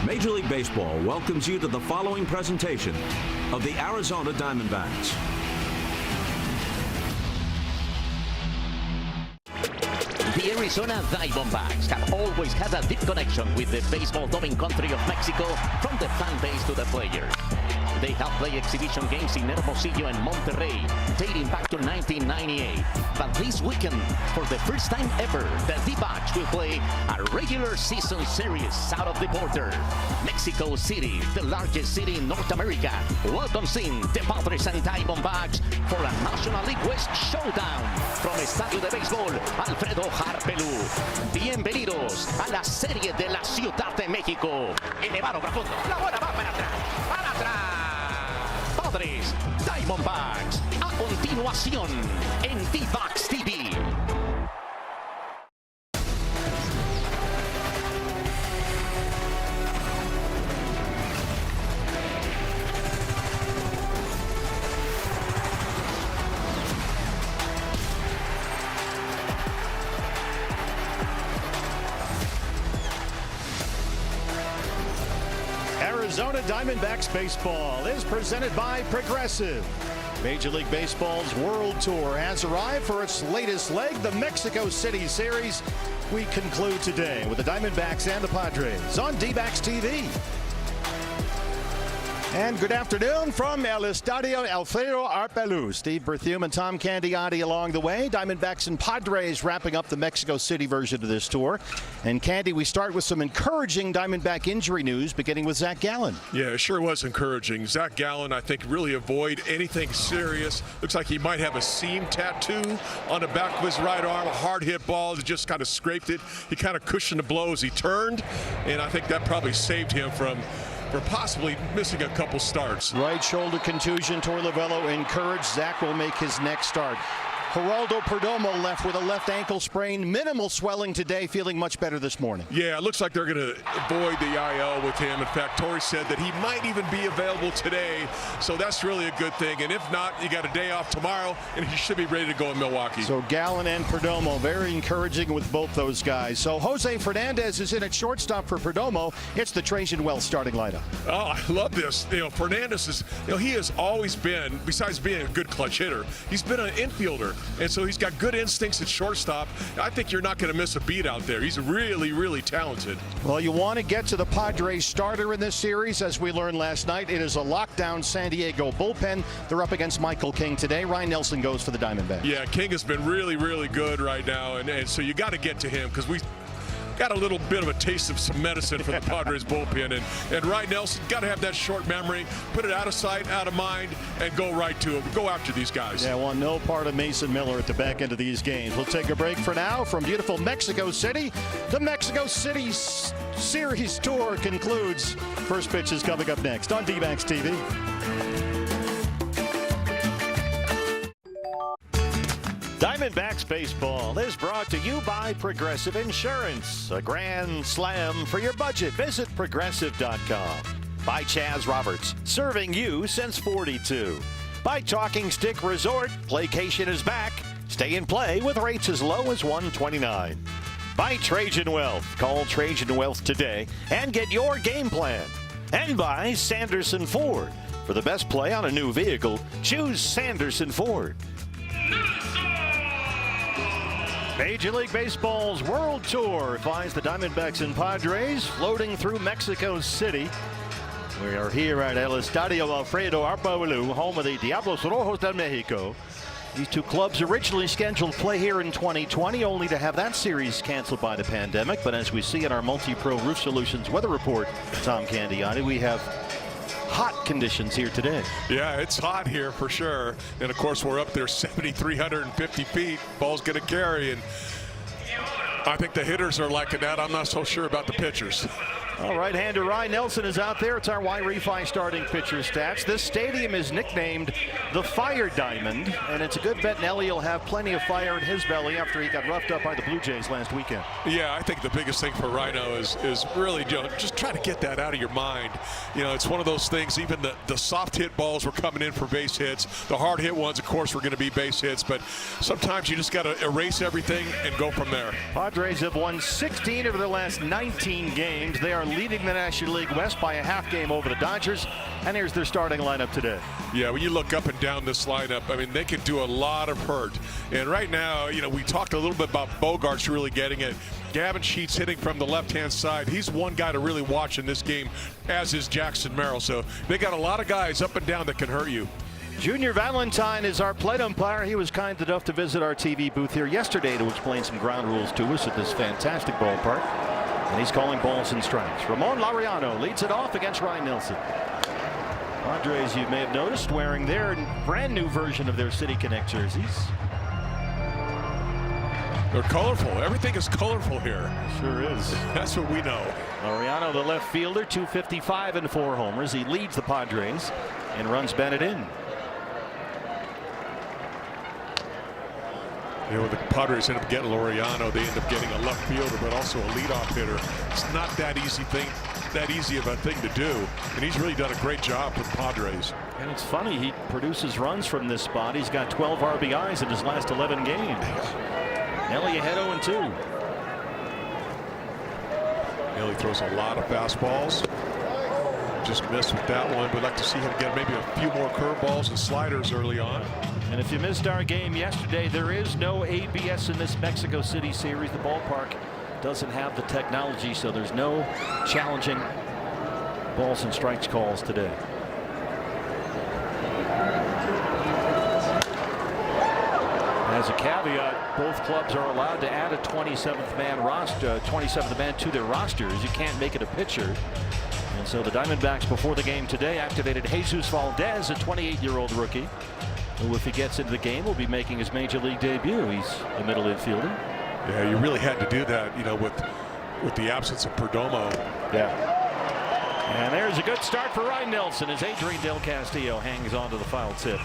Major League Baseball welcomes you to the following presentation of the Arizona Diamondbacks. The Arizona Diamondbacks have always had a deep connection with the baseball-loving country of Mexico, from the fan base to the players. They have played exhibition games in Hermosillo and Monterrey, dating back to 1998. But this weekend, for the first time ever, the D-backs will play a regular season series out of the border. Mexico City, the largest city in North America, welcomes in the Padres and Diamondbacks for a National League West showdown. From Estadio de Béisbol, Alfredo Harpelú. Bienvenidos a la Serie de la Ciudad de México. Elevado profundo, la bola va para atrás, para atrás. Padres, Diamondbacks, a continuación en D-Backs TV. Arizona Diamondbacks baseball is presented by Progressive. Major League Baseball's World Tour has arrived for its latest leg, the Mexico City Series. We conclude today with the Diamondbacks and the Padres on D-Backs TV. And good afternoon from El Estadio Alfredo Harpelú. Steve Berthiaume and Tom Candiotti along the way. Diamondbacks and Padres wrapping up the Mexico City version of this tour. And Candy, we start with some encouraging Diamondback injury news, beginning with Zach Gallen. Yeah, it sure was encouraging. Zach Gallen, I think, really avoid anything serious. Looks like he might have a seam tattoo on the back of his right arm. A hard hit ball, just kind of scraped it. He kind of cushioned the blow as he turned, and I think that probably saved him from possibly missing a couple starts. Right shoulder contusion. Torlavello encouraged. Zach will make his next start. Geraldo Perdomo left with a left ankle sprain. Minimal swelling today, feeling much better this morning. Yeah, it looks like they're going to avoid the IL with him. In fact, Torre said that he might even be available today, so that's really a good thing. And if not, you got a day off tomorrow, and he should be ready to go in Milwaukee. So Gallen and Perdomo, very encouraging with both those guys. So Jose Fernandez is in at shortstop for Perdomo. It's the Trajan Wells starting lineup. Oh, I love this. You know, Fernandez is, he has always been, besides being a good clutch hitter, he's been an infielder. And so he's got good instincts at shortstop. I think you're not going to miss a beat out there. He's really, really talented. Well, you want to get to the Padres starter in this series. As we learned last night, it is a lockdown San Diego bullpen. They're up against Michael King today. Ryan Nelson goes for the Diamondbacks. Yeah, King has been really, really good right now. And so you got to get to him because we got a little bit of a taste of some medicine for the Padres bullpen. And Ryan Nelson got to have that short memory, put it out of sight, out of mind, and go right to him. Go after these guys. Yeah, want no part of Mason Miller at the back end of these games. We'll take a break for now. From beautiful Mexico City, the Mexico City Series Tour concludes. First pitch is coming up next on D-Backs TV. Diamondbacks baseball is brought to you by Progressive Insurance. A grand slam for your budget. Visit progressive.com. By Chaz Roberts, serving you since 42. By Talking Stick Resort, Playcation is back. Stay and play with rates as low as $129. By Trajan Wealth. Call Trajan Wealth today and get your game plan. And by Sanderson Ford. For the best play on a new vehicle, choose Sanderson Ford. Major League Baseball's World Tour finds the Diamondbacks and Padres floating through Mexico City. We are here at El Estadio Alfredo Harpelú, home of the Diablos Rojos de Mexico. These two clubs originally scheduled to play here in 2020, only to have that series canceled by the pandemic. But as we see in our Multi-Pro Roof Solutions weather report, Tom Candiotti, we have hot conditions here today. Yeah, it's hot here for sure. And of course, we're up there 7,350 feet. Ball's going to carry. And I think the hitters are liking that. I'm not so sure about the pitchers. All right, hander Ryan Nelson is out there. It's our Y-Refi starting pitcher stats. This stadium is nicknamed the Fire Diamond, and it's a good bet Nelly will have plenty of fire in his belly after he got roughed up by the Blue Jays last weekend. Yeah, I think the biggest thing for Rhino is really just try to get that out of your mind. You know, it's one of those things, even the soft hit balls were coming in for base hits. The hard hit ones, of course, were going to be base hits, but sometimes you just got to erase everything and go from there. Padres Padres have won 16 of their last 19 games. They are leading the National League West by a half game over the Dodgers. And here's their starting lineup today. Yeah, when you look up and down this lineup, I mean, they can do a lot of hurt. And right now, you know, we talked a little bit about Bogarts really getting it. Gavin Sheets hitting from the left-hand side. He's one guy to really watch in this game, as is Jackson Merrill. So they got a lot of guys up and down that can hurt you. Junior Valentine is our plate umpire. He was kind enough to visit our TV booth here yesterday to explain some ground rules to us at this fantastic ballpark. And he's calling balls and strikes. Ramon Laureano leads it off against Ryan Nelson. Padres, you may have noticed, wearing their brand new version of their City Connect jerseys. They're colorful. Everything is colorful here. Sure is. That's what we know. Laureano, the left fielder, 255 and 4 homers. He leads the Padres and runs Bennett in. You know, the Padres end up getting Laureano. They end up getting a left fielder, but also a leadoff hitter. It's not that easy of a thing to do, and he's really done a great job for the Padres. And it's funny, he produces runs from this spot. He's got 12 RBIs in his last 11 games. Nelly ahead 0-2. Nelly throws a lot of fastballs. Just missed with that one. We'd like to see him get maybe a few more curveballs and sliders early on. And if you missed our game yesterday, there is no ABS in this Mexico City series. The ballpark doesn't have the technology, so there's no challenging balls and strikes calls today. As a caveat, both clubs are allowed to add a 27th man to their rosters. You can't make it a pitcher. And so the Diamondbacks before the game today activated Jesus Valdez, a 28-year-old rookie, who, if he gets into the game, will be making his major league debut. He's a middle infielder. Yeah, you really had to do that, you know, with the absence of Perdomo. Yeah. And there's a good start for Ryan Nelson as Adrian Del Castillo hangs on to the foul tip.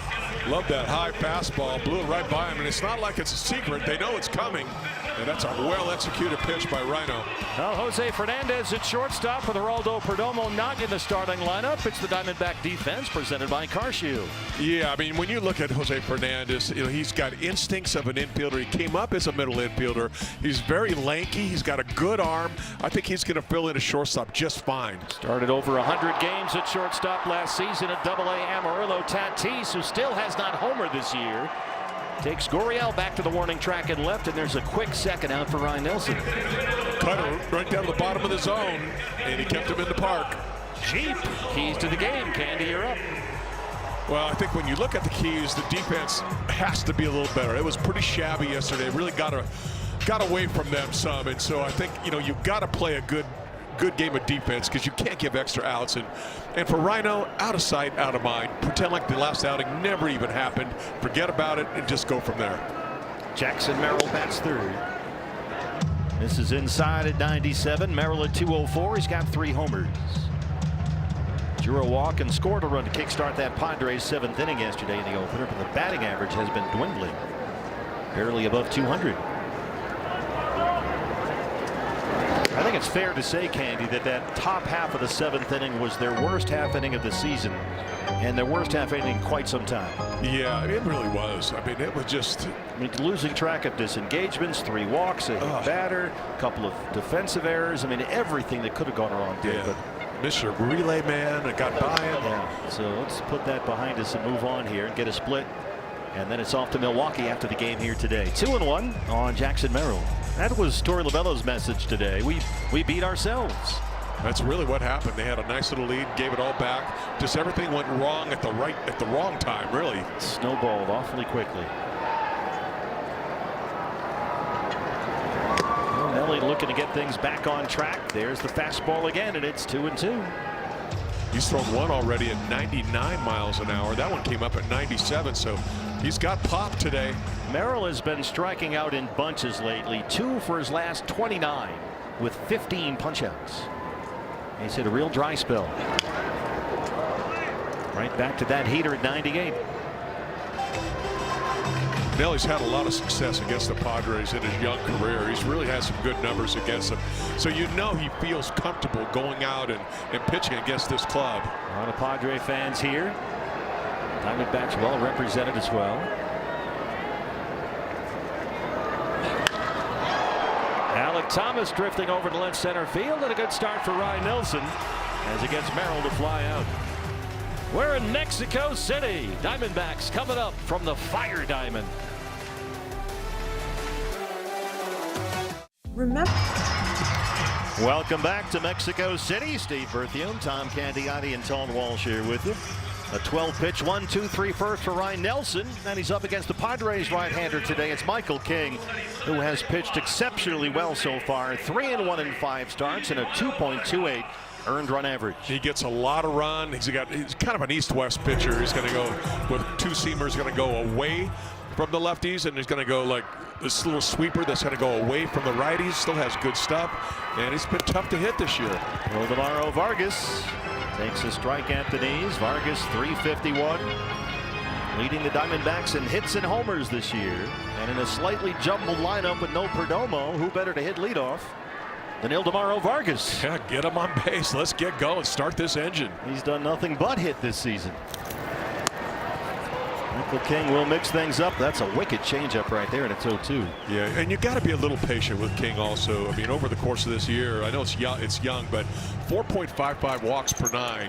Love that high fastball. Blew it right by him, and it's not like it's a secret. They know it's coming. And that's a well-executed pitch by Rhino. Well, Jose Fernandez at shortstop with Geraldo Perdomo not in the starting lineup. It's the Diamondback defense presented by CarShield. Yeah, I mean, when you look at Jose Fernandez, you know, he's got instincts of an infielder. He came up as a middle infielder. He's very lanky. He's got a good arm. I think he's going to fill in a shortstop just fine. Started over 100 games at shortstop last season at Double-A Amarillo. Tatis, who still has not homered this year, takes Gurriel back to the warning track and left, and there's a quick second out for Ryan Nelson. Cutter right down the bottom of the zone, and he kept him in the park. Jeep, keys to the game. Candy, you're up. Well, I think when you look at the keys, the defense has to be a little better. It was pretty shabby yesterday. Really got away from them some, and so I think, you know, you've got to play a good game of defense because you can't give extra outs. And for Rhino, out of sight, out of mind. Pretend like the last outing never even happened. Forget about it and just go from there. Jackson Merrill bats third. This is inside at 97. Merrill at 204. He's got 3 homers. Drew a walk and scored a run to kickstart that Padres 7th inning yesterday in the opener, but the batting average has been dwindling. Barely above 200. I think it's fair to say, Candy, that top half of the 7th inning was their worst half inning of the season and their worst half inning in quite some time. Yeah, it really was. I mean, it was just... I mean, losing track of disengagements, 3 walks, a batter, a couple of defensive errors. I mean, everything that could have gone wrong did. Yeah. But Mr. Relay Man, it got by him. Yeah, so let's put that behind us and move on here and get a split. And then it's off to Milwaukee after the game here today. 2-1 on Jackson Merrill. That was Torey Lovullo's message today. We beat ourselves. That's really what happened. They had a nice little lead, gave it all back. Just everything went wrong at the wrong time, really. Snowballed awfully quickly. Well, Nelly looking to get things back on track. There's the fastball again, and it's 2-2. He's thrown one already at 99 miles an hour. That one came up at 97, so he's got pop today. Merrill has been striking out in bunches lately. 2 for his last 29 with 15 punchouts. He's hit a real dry spell. Right back to that heater at 98. Nelly's had a lot of success against the Padres in his young career. He's really had some good numbers against them. So you know he feels comfortable going out and pitching against this club. A lot of Padre fans here. Diamondbacks well represented as well. Thomas drifting over to left center field, and a good start for Ryan Nelson as he gets Merrill to fly out. We're in Mexico City. Diamondbacks coming up from the Fire Diamond. Remember. Welcome back to Mexico City. Steve Berthiaume, Tom Candiotti, and Tone Walsh here with you. A 12-pitch 1-2-3 first for Ryan Nelson, and he's up against the Padres right-hander today. It's Michael King, who has pitched exceptionally well so far. 3-1 in 5 starts and a 2.28 earned run average. He gets a lot of run. He's kind of an east-west pitcher. He's going to go with 2 seamers, going to go away from the lefties, and he's going to go like this little sweeper that's going to go away from the righties. Still has good stuff, and he's been tough to hit this year. Waldemar Vargas takes a strike at the knees. Vargas 351, leading the Diamondbacks in hits and homers this year, and in a slightly jumbled lineup with no Perdomo, who better to hit leadoff than Waldemar Vargas. Yeah, get him on base. Let's get going. Start this engine. He's done nothing but hit this season. Michael King will mix things up. That's a wicked changeup right there, and it's 0-2. Yeah, and you got to be a little patient with King also. I mean, over the course of this year, I know it's young, but 4.55 walks per 9.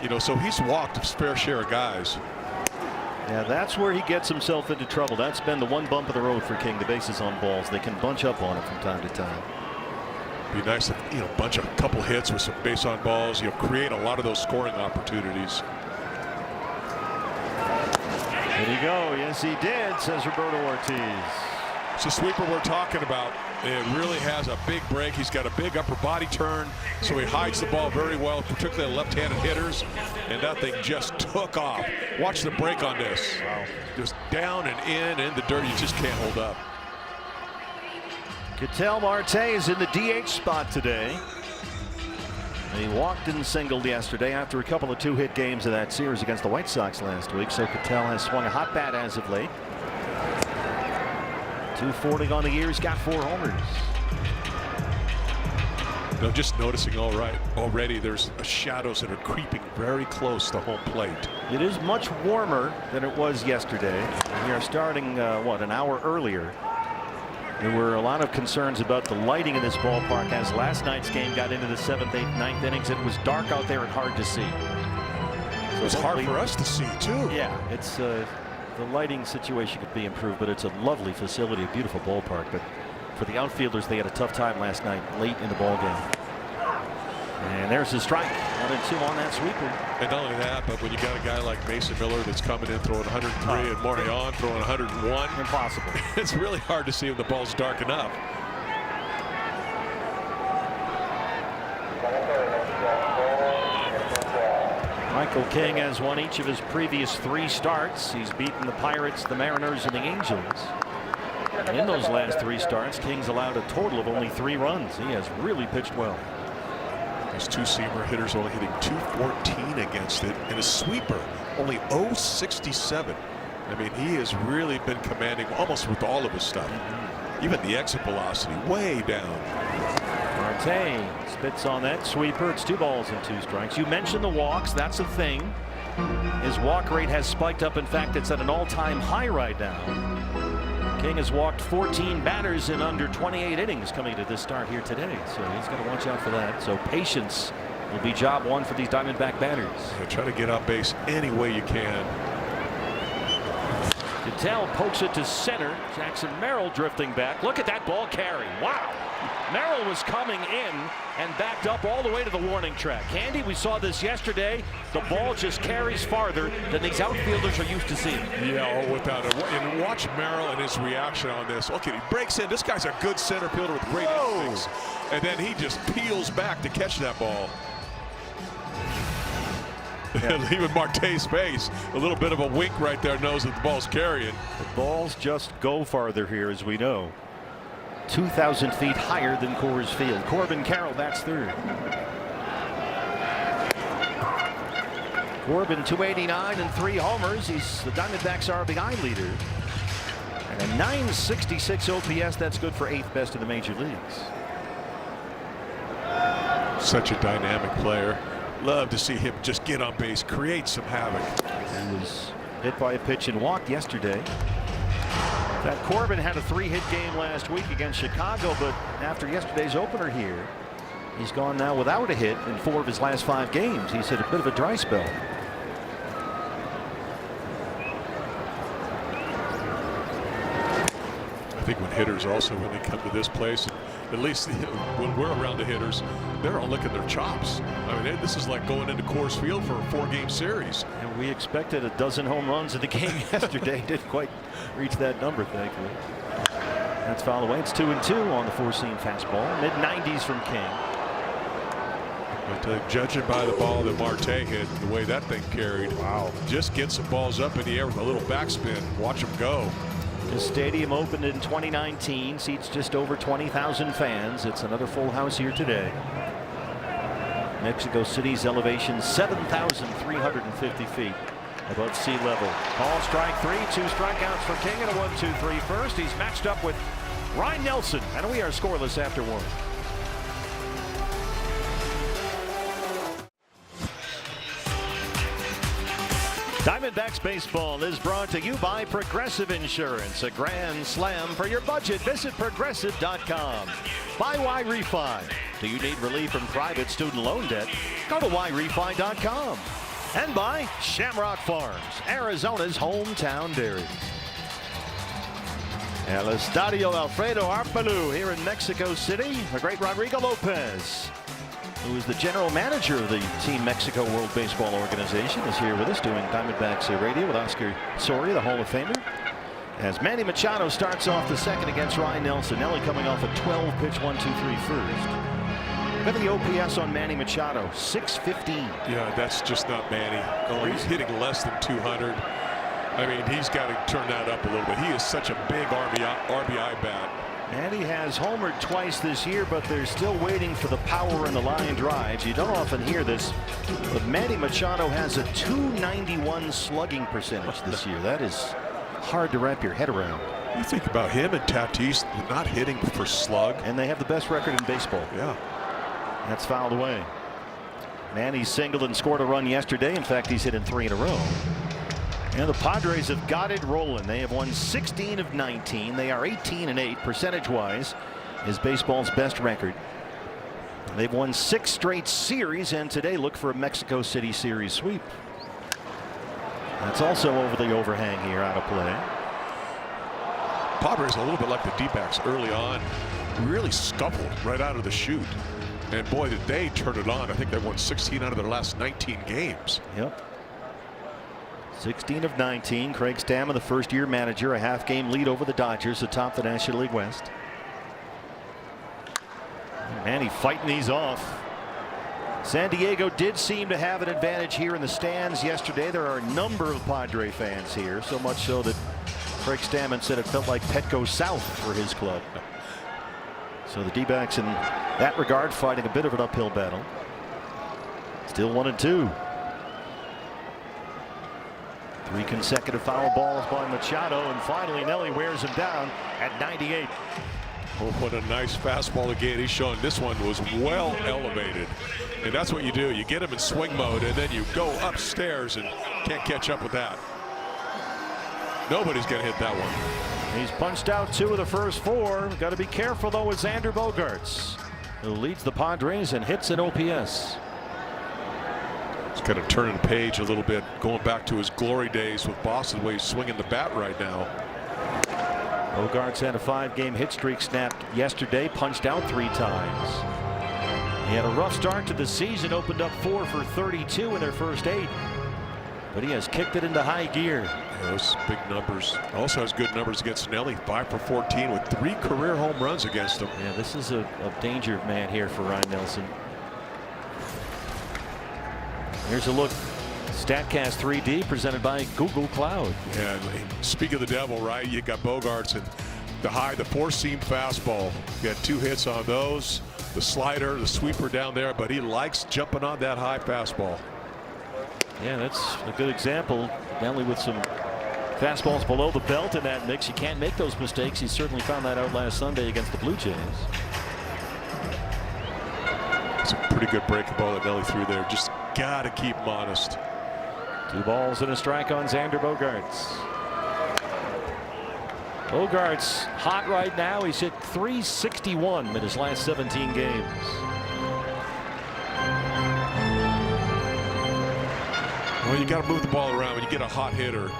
You know, so he's walked a fair share of guys. Yeah, that's where he gets himself into trouble. That's been the one bump of the road for King. The bases on balls. They can bunch up on it from time to time. Be nice to, you know, bunch a couple hits with some base on balls. You'll create a lot of those scoring opportunities. Did he go? Yes, he did, says Roberto Ortiz. It's a sweeper we're talking about. It really has a big break. He's got a big upper body turn, so he hides the ball very well, particularly left-handed hitters, and that thing just took off. Watch the break on this. Wow. Just down and in the dirt. You just can't hold up. Ketel Marte is in the DH spot today. He walked and singled yesterday after a couple of 2-hit games of that series against the White Sox last week. So Ketel has swung a hot bat as of late. 240 on the year. He's got 4 homers. No, just noticing already there's shadows that are creeping very close to home plate. It is much warmer than it was yesterday. We are starting an hour earlier. There were a lot of concerns about the lighting in this ballpark as last night's game got into the 7th, 8th, 9th innings. It was dark out there and hard to see. So it was hard for us to see too. Yeah, it's the lighting situation could be improved, but it's a lovely facility, a beautiful ballpark. But for the outfielders, they had a tough time last night late in the ball game. And there's his strike. 1-2 on that sweeper. And not only that, but when you got a guy like Mason Miller that's coming in throwing 103 and Morejon throwing 101. Impossible. It's really hard to see if the ball's dark enough. Michael King has won each of his previous 3 starts. He's beaten the Pirates, the Mariners, and the Angels. And in those last 3 starts, King's allowed a total of only 3 runs. He has really pitched well. His 2-seamer hitters only hitting .214 against it, and a sweeper only .067. I mean, he has really been commanding almost with all of his stuff. Even the exit velocity way down. Marte spits on that sweeper. It's 2 balls and 2 strikes. You mentioned the walks. That's a thing. His walk rate has spiked up. In fact, it's at an all-time high right now. King has walked 14 batters in under 28 innings coming to this start here today. So he's got to watch out for that. So patience will be job 1 for these Diamondback batters. Yeah, try to get on base any way you can. Ketel pokes it to center. Jackson Merrill drifting back. Look at that ball carry. Wow. Merrill was coming in and backed up all the way to the warning track. Candy, we saw this yesterday. The ball just carries farther than these outfielders are used to seeing. Yeah, without it. And watch Merrill and his reaction on this. Okay, he breaks in. This guy's a good center fielder with great instincts. And then he just peels back to catch that ball. Yeah. Leaving Marte's face. A little bit of a wink right there, knows that the ball's carrying. The balls just go farther here, as we know. 2,000 feet higher than Coors Field. Corbin Carroll bats third. Corbin 289 and 3 homers. He's the Diamondbacks RBI leader. And a 966 OPS. That's good for 8th best in the major leagues. Such a dynamic player. Love to see him just get on base, create some havoc. He was hit by a pitch and walked yesterday. That Corbin had a 3-hit game last week against Chicago, but after yesterday's opener here, he's gone now without a hit in 4 of his last 5 games. He's hit a bit of a dry spell. I think when hitters also, when they come to this place, at least when we're around the hitters, they're all licking their chops. I mean, this is like going into Coors Field for a 4-game series. And we expected a dozen home runs in the game yesterday. Didn't quite reach that number, thankfully. That's foul away. It's 2-2 on the 4-seam fastball. Mid-90s from King. But judging by the ball that Marte hit, the way that thing carried, wow, just get some balls up in the air with a little backspin. Watch them go. The stadium opened in 2019, seats just over 20,000 fans. It's another full house here today. Mexico City's elevation 7,350 feet above sea level. Ball strike 3, 2 strikeouts for King and a 1-2-3 first. He's matched up with Ryan Nelson, and we are scoreless after 1. Diamondbacks baseball is brought to you by Progressive Insurance. A grand slam for your budget. Visit Progressive.com. By Y-Refi. Do you need relief from private student loan debt? Go to Y-Refi.com. And by Shamrock Farms, Arizona's hometown dairy. El Estadio Alfredo Arpalu here in Mexico City. The great Rodrigo Lopez, who is the general manager of the Team Mexico World Baseball Organization, is here with us doing Diamondbacks radio with Oscar Soria, the Hall of Famer. As Manny Machado starts off the second against Ryan Nelson. Nelly coming off a 12-pitch 1-2-3 first. Look at the OPS on Manny Machado, 615. Yeah, that's just not Manny. Oh, he's hitting less than 200. I mean, he's got to turn that up a little bit. He is such a big RBI bat. And he has homered twice this year, but they're still waiting for the power and the line drives. You don't often hear this, but Manny Machado has a .291 slugging percentage this year. That is hard to wrap your head around. You think about him and Tatis not hitting for slug. And they have the best record in baseball. Yeah. That's fouled away. Manny singled and scored a run yesterday. In fact, he's hit in 3 in a row. And the Padres have got it rolling. They have won 16 of 19. They are 18-8 percentage-wise, is baseball's best record. They've won 6 straight series, and today look for a Mexico City series sweep. That's also over the overhang here, out of play. Padres a little bit like the D-backs early on, really scuffled right out of the chute. And boy, did they turn it on. I think they won 16 out of their last 19 games. Yep. 16 of 19. Craig Stammen, the first-year manager, a half-game lead over the Dodgers atop the National League West. Manny fighting these off. San Diego did seem to have an advantage here in the stands yesterday. There are a number of Padre fans here, so much so that Craig Stammen said it felt like Petco South for his club. So the D-backs in that regard fighting a bit of an uphill battle. Still 1-2. 3 consecutive foul balls by Machado, and finally Nelly wears him down at 98. Oh, what a nice fastball again. He's showing this one was well elevated. And that's what you do. You get him in swing mode, and then you go upstairs and can't catch up with that. Nobody's going to hit that one. He's punched out 2 of the first 4. Got to be careful, though, with Xander Bogaerts, who leads the Padres and hits an OPS. He's kind of turning the page a little bit, going back to his glory days with Boston, the way he's swinging the bat right now. Bogaerts had a 5-game hit streak snapped yesterday, punched out 3 times. He had a rough start to the season, opened up 4 for 32 in their first 8. But he has kicked it into high gear. Yeah, those big numbers. Also has good numbers against Nelly, 5 for 14 with 3 career home runs against him. Yeah, this is a danger man here for Ryan Nelson. Here's a look. StatCast 3D presented by Google Cloud. Yeah, speak of the devil, right? You got Bogaerts and the 4-seam fastball. You got 2 hits on those. The slider, the sweeper down there, but he likes jumping on that high fastball. Yeah, that's a good example. Nelly with some fastballs below the belt in that mix. You can't make those mistakes. He certainly found that out last Sunday against the Blue Jays. It's a pretty good breaking ball that Nelly threw there. Just got to keep him honest. 2 balls and a strike on Xander Bogaerts. Bogart's hot right now. He's hit .361 in his last 17 games. Well, you got to move the ball around. When you get a hot hitter,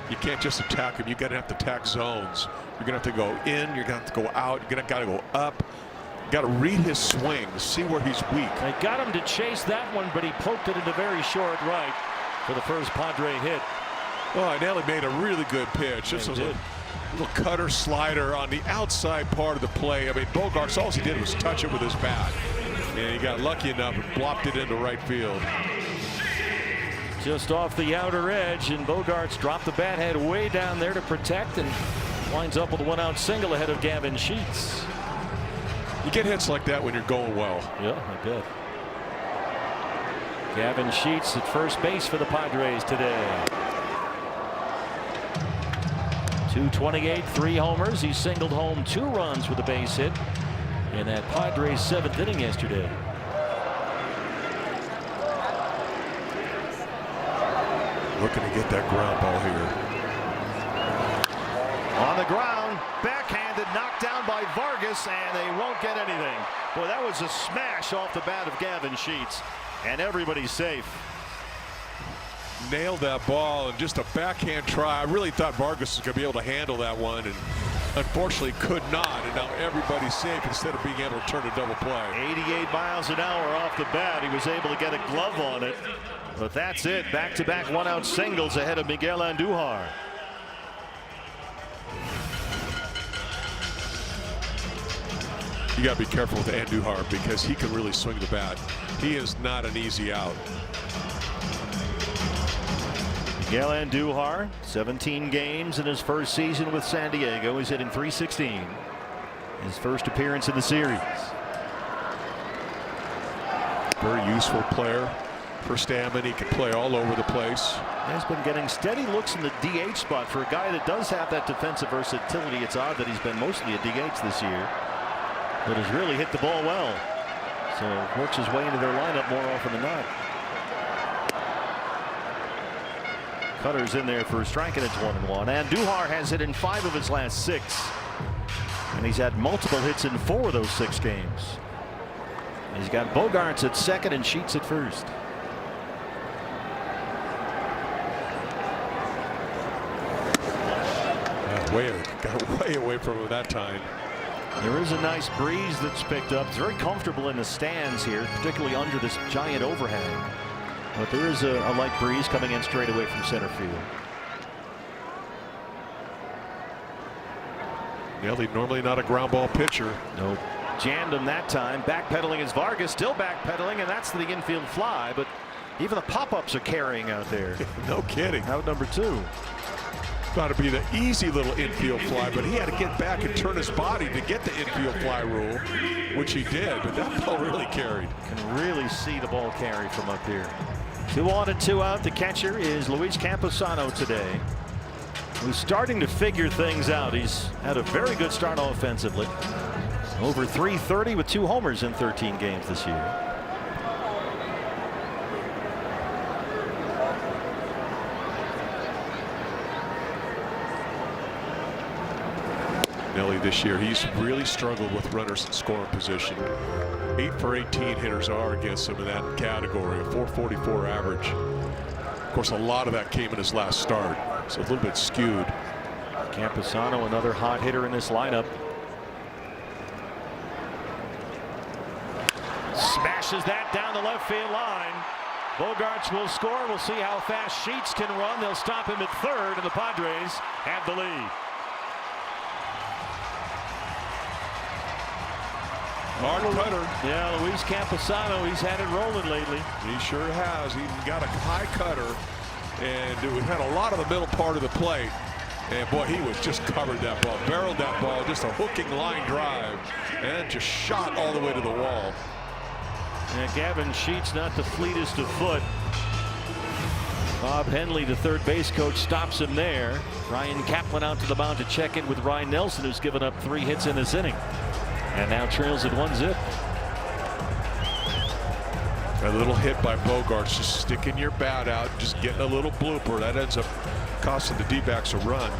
you can't just attack him. You got to have to attack zones. You're going to have to go in. You're going to have to go out. You're going to got to go up. You got to read his swing to see where he's weak. They got him to chase that one, but he poked it into very short right for the first Padre hit. Oh, and Nelly made a really good pitch. This was a little cutter slider on the outside part of the play. I mean, Bogarts, all he did was touch it with his bat. And he got lucky enough and blopped it into right field. Just off the outer edge, and Bogarts dropped the bat head way down there to protect and winds up with a one-out single ahead of Gavin Sheets. You get hits like that when you're going well. Yeah, I bet. Gavin Sheets at first base for the Padres today. 228, 3 homers. He singled home 2 runs with a base hit in that Padres 7th inning yesterday. Looking to get that ground ball here. On the ground, backhanded, knocked down by Vargas, and they won't get anything. Boy, that was a smash off the bat of Gavin Sheets, and everybody's safe. Nailed that ball, and just a backhand try. I really thought Vargas was going to be able to handle that one, and unfortunately could not. And now everybody's safe instead of being able to turn a double play. 88 miles an hour off the bat. He was able to get a glove on it. But that's it. Back-to-back one-out singles ahead of Miguel Andujar. You got to be careful with Andujar because he can really swing the bat. He is not an easy out. Miguel Andujar, 17 games in his first season with San Diego. He's hitting .316. His first appearance in the series. Very useful player. For Stammen, he can play all over the place. He's been getting steady looks in the DH spot for a guy that does have that defensive versatility. It's odd that he's been mostly a DH this year, but has really hit the ball well. So works his way into their lineup more often than not. Cutter's in there for a strike, and it's 1-1. Andujar has hit in 5 of his last 6, and he's had multiple hits in 4 of those 6 games. He's got Bogarts at second and Sheets at first. Got way away from him that time. There is a nice breeze that's picked up. It's very comfortable in the stands here, particularly under this giant overhang. But there is a light breeze coming in straight away from center field. Nelly normally not a ground ball pitcher. Nope. Jammed him that time. Backpedaling is Vargas, still backpedaling, and that's the infield fly. But even the pop-ups are carrying out there. No kidding. Out number 2. Thought it'd be the easy little infield fly, but he had to get back and turn his body to get the infield fly rule, which he did. But that ball really carried. Can really see the ball carry from up here. 2 on and 2 out. The catcher is Luis Camposano today, who's starting to figure things out. He's had a very good start offensively. Over .330 with 2 homers in 13 games this year. Nelly this year, he's really struggled with runners in scoring position. 8 for 18 hitters are against him in that category, a .444 average. Of course, a lot of that came in his last start, so a little bit skewed. Camposano, another hot hitter in this lineup. Smashes that down the left field line. Bogarts will score. We'll see how fast Sheets can run. They'll stop him at third, and the Padres have the lead. Hard cutter. Yeah, Luis Camposano, he's had it rolling lately. He sure has. He got a high cutter, and we had a lot of the middle part of the plate. And boy, he was just covered that ball, barreled that ball, just a hooking line drive, and just shot all the way to the wall. And Gavin Sheets, not the fleetest of foot. Bob Henley, the third base coach, stops him there. Ryan Kaplan out to the mound to check in with Ryan Nelson, who's given up 3 hits in this inning. And now trails at 1-0. A little hit by Bogarts, just sticking your bat out, just getting a little blooper. That ends up costing the D-backs a run.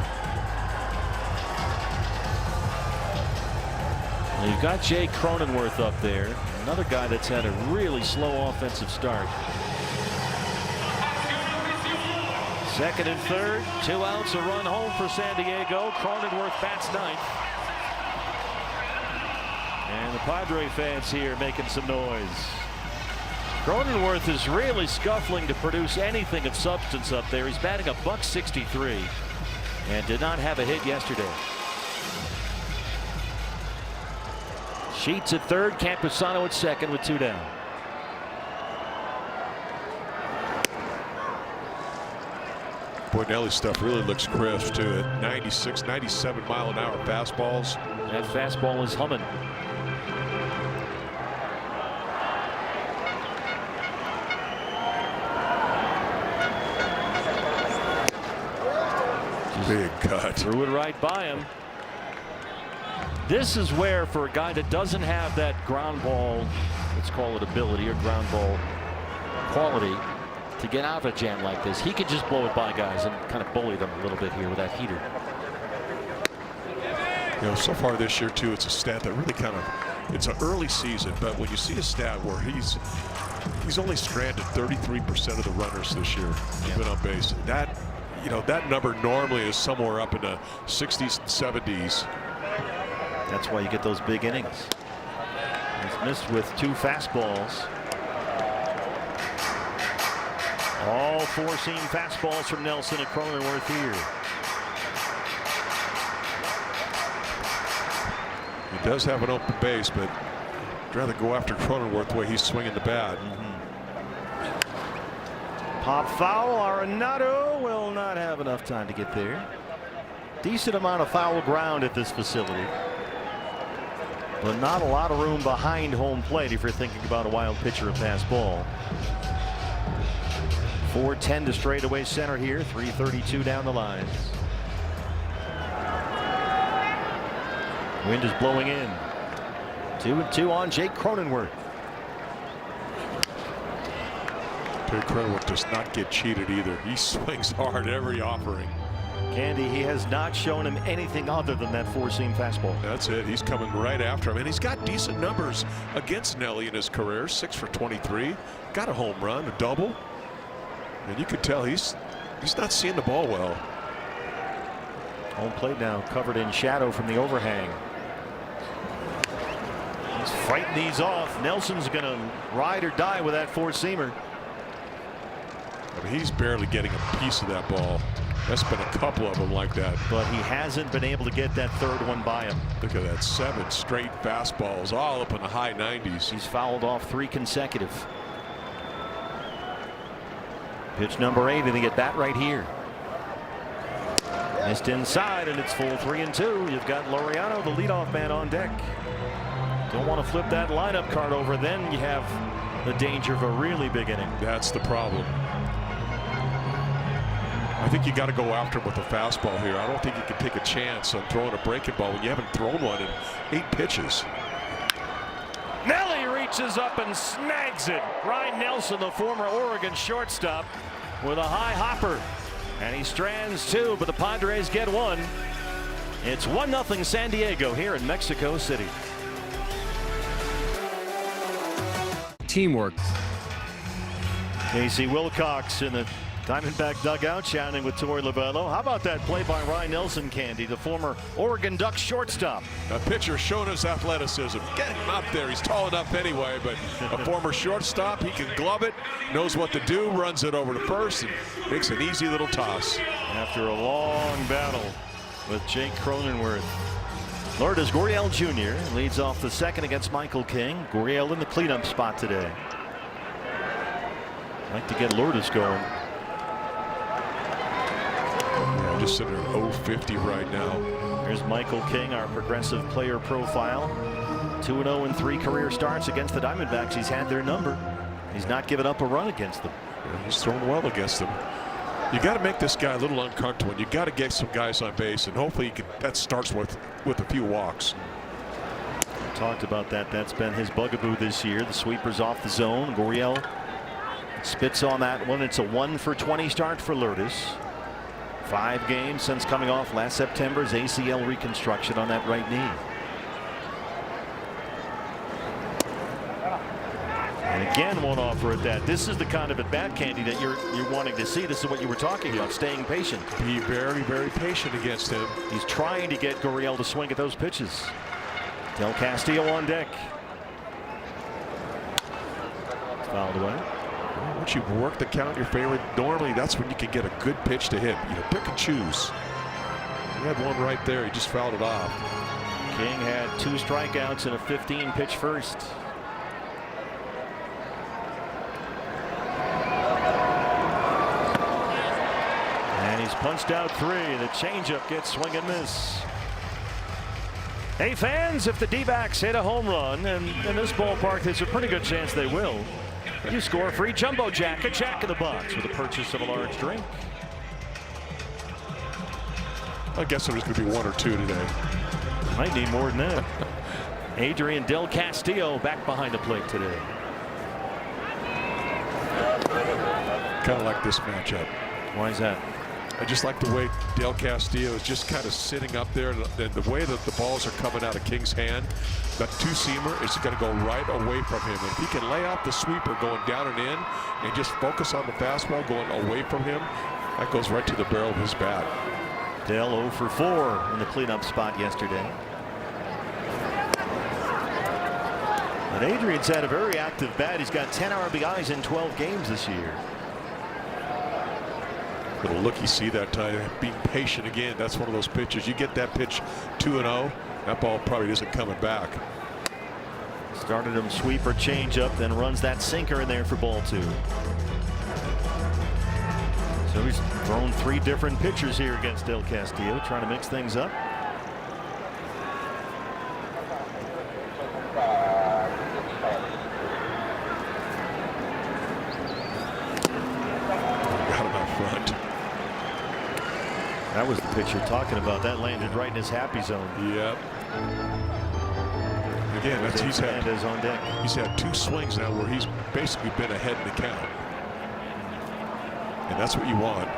You've got Jay Cronenworth up there, another guy that's had a really slow offensive start. Second and third, 2 outs, a run home for San Diego. Cronenworth bats ninth. And the Padre fans here making some noise. Cronenworth is really scuffling to produce anything of substance up there. He's batting a .163 and did not have a hit yesterday. Sheets at third, Campusano at second with 2 down. Boy, Nelly's stuff really looks crisp too. At 96, 97 mile an hour fastballs. That fastball is humming. Big cut. Threw it right by him. This is where, for a guy that doesn't have that ground ball, let's call it ability or ground ball quality, to get out of a jam like this, he could just blow it by guys and kind of bully them a little bit here with that heater. You know, so far this year too, it's a stat that really kind of, it's an early season, but when you see a stat where he's only stranded 33% of the runners this year who've been on base. That, you know, that number normally is somewhere up in the 60s and 70s. That's why you get those big innings. He's missed with 2 fastballs. All 4-seam fastballs from Nelson and Cronenworth here. He does have an open base, but I'd rather go after Cronenworth the way he's swinging the bat. Pop foul. Arenado will not have enough time to get there. Decent amount of foul ground at this facility, but not a lot of room behind home plate if you're thinking about a wild pitch or a pass ball. 4-10 to straightaway center here. 3:32 down the lines. Wind is blowing in. 2-2 on Jake Cronenworth. Jake Cronenworth does not get cheated either. He swings hard every offering. Candy, he has not shown him anything other than that 4-seam fastball. That's it. He's coming right after him, and he's got decent numbers against Nelly in his career. 6 for 23. Got a home run, a double. And you could tell he's not seeing the ball well. Home plate now covered in shadow from the overhang. He's fighting these off. Nelson's going to ride or die with that 4-seamer. I mean, he's barely getting a piece of that ball. That's been a couple of them like that. But he hasn't been able to get that third one by him. Look at that, 7 straight fastballs, all up in the high 90s. He's fouled off 3 consecutive. Pitch number 8, and they get that right here. Missed inside, and it's full 3-2. You've got Laureano, the leadoff man, on deck. Don't want to flip that lineup card over. Then you have the danger of a really big inning. That's the problem. I think you got to go after him with a fastball here. I don't think you can take a chance on throwing a breaking ball when you haven't thrown one in 8 pitches. Nelly reaches up and snags it. Ryan Nelson, the former Oregon shortstop, with a high hopper. And he strands 2, but the Padres get 1. It's 1-0 San Diego here in Mexico City. Teamwork. Casey Wilcox in the Diamondback dugout chatting with Torey Lovullo. How about that play by Ryan Nelson, Candy, the former Oregon Ducks shortstop? A pitcher showing his athleticism. Get him up there. He's tall enough anyway, but a former shortstop, he can glove it, knows what to do, runs it over to first, and makes an easy little toss. After a long battle with Jake Cronenworth. Lourdes Gurriel Jr. leads off the second against Michael King. Gurriel in the cleanup spot today. Like to get Lourdes going. Yeah, just sitting at 0-50 right now. Here's Michael King, our progressive player profile. 2-0 in 3 career starts against the Diamondbacks. He's had their number. He's not given up a run against them. Yeah, he's thrown well against them. You got to make this guy a little uncomfortable. You got to get some guys on base, and hopefully you can, that starts with a few walks. We talked about that. That's been his bugaboo this year. The sweepers off the zone. Gurriel spits on that one. It's a 1 for 20 start for Lourdes. 5 games since coming off last September's ACL reconstruction on that right knee. And again, won't offer at that. This is the kind of at-bat, Candy, that you're wanting to see. This is what you were talking about, staying patient. Be very, very patient against him. He's trying to get Gurriel to swing at those pitches. Del Castillo on deck. Fouled away. Once you work the count in your favor, normally that's when you can get a good pitch to hit. Pick and choose. He had one right there. He just fouled it off. King had 2 strikeouts in a 15-pitch first. And he's punched out 3. The changeup gets swing and miss. Hey fans, if the D-backs hit a home run, and in this ballpark there's a pretty good chance they will, you score a free Jumbo Jack, a Jack in the Box with the purchase of a large drink. I guess there's going to be 1 or 2 today. Might need more than that. Adrian Del Castillo back behind the plate today. Kind of like this matchup. Why is that? I just like the way Del Castillo is just kind of sitting up there, and the way that the balls are coming out of King's hand. That 2-seamer is going to go right away from him. If he can lay off the sweeper going down and in and just focus on the fastball going away from him, that goes right to the barrel of his bat. Del 0 for 4 in the cleanup spot yesterday. But Adrian's had a very active bat. He's got 10 RBIs in 12 games this year. Little looky-see that time, being patient again. That's one of those pitches. You get that pitch 2-0, that ball probably isn't coming back. Started him sweeper changeup, then runs that sinker in there for ball 2. So he's thrown 3 different pitchers here against Del Castillo, trying to mix things up. Got him out front. That was the pitch you're talking about. That landed right in his happy zone. Yep. Again, that's, he's had 2 swings now where he's basically been ahead in the count. And that's what you want.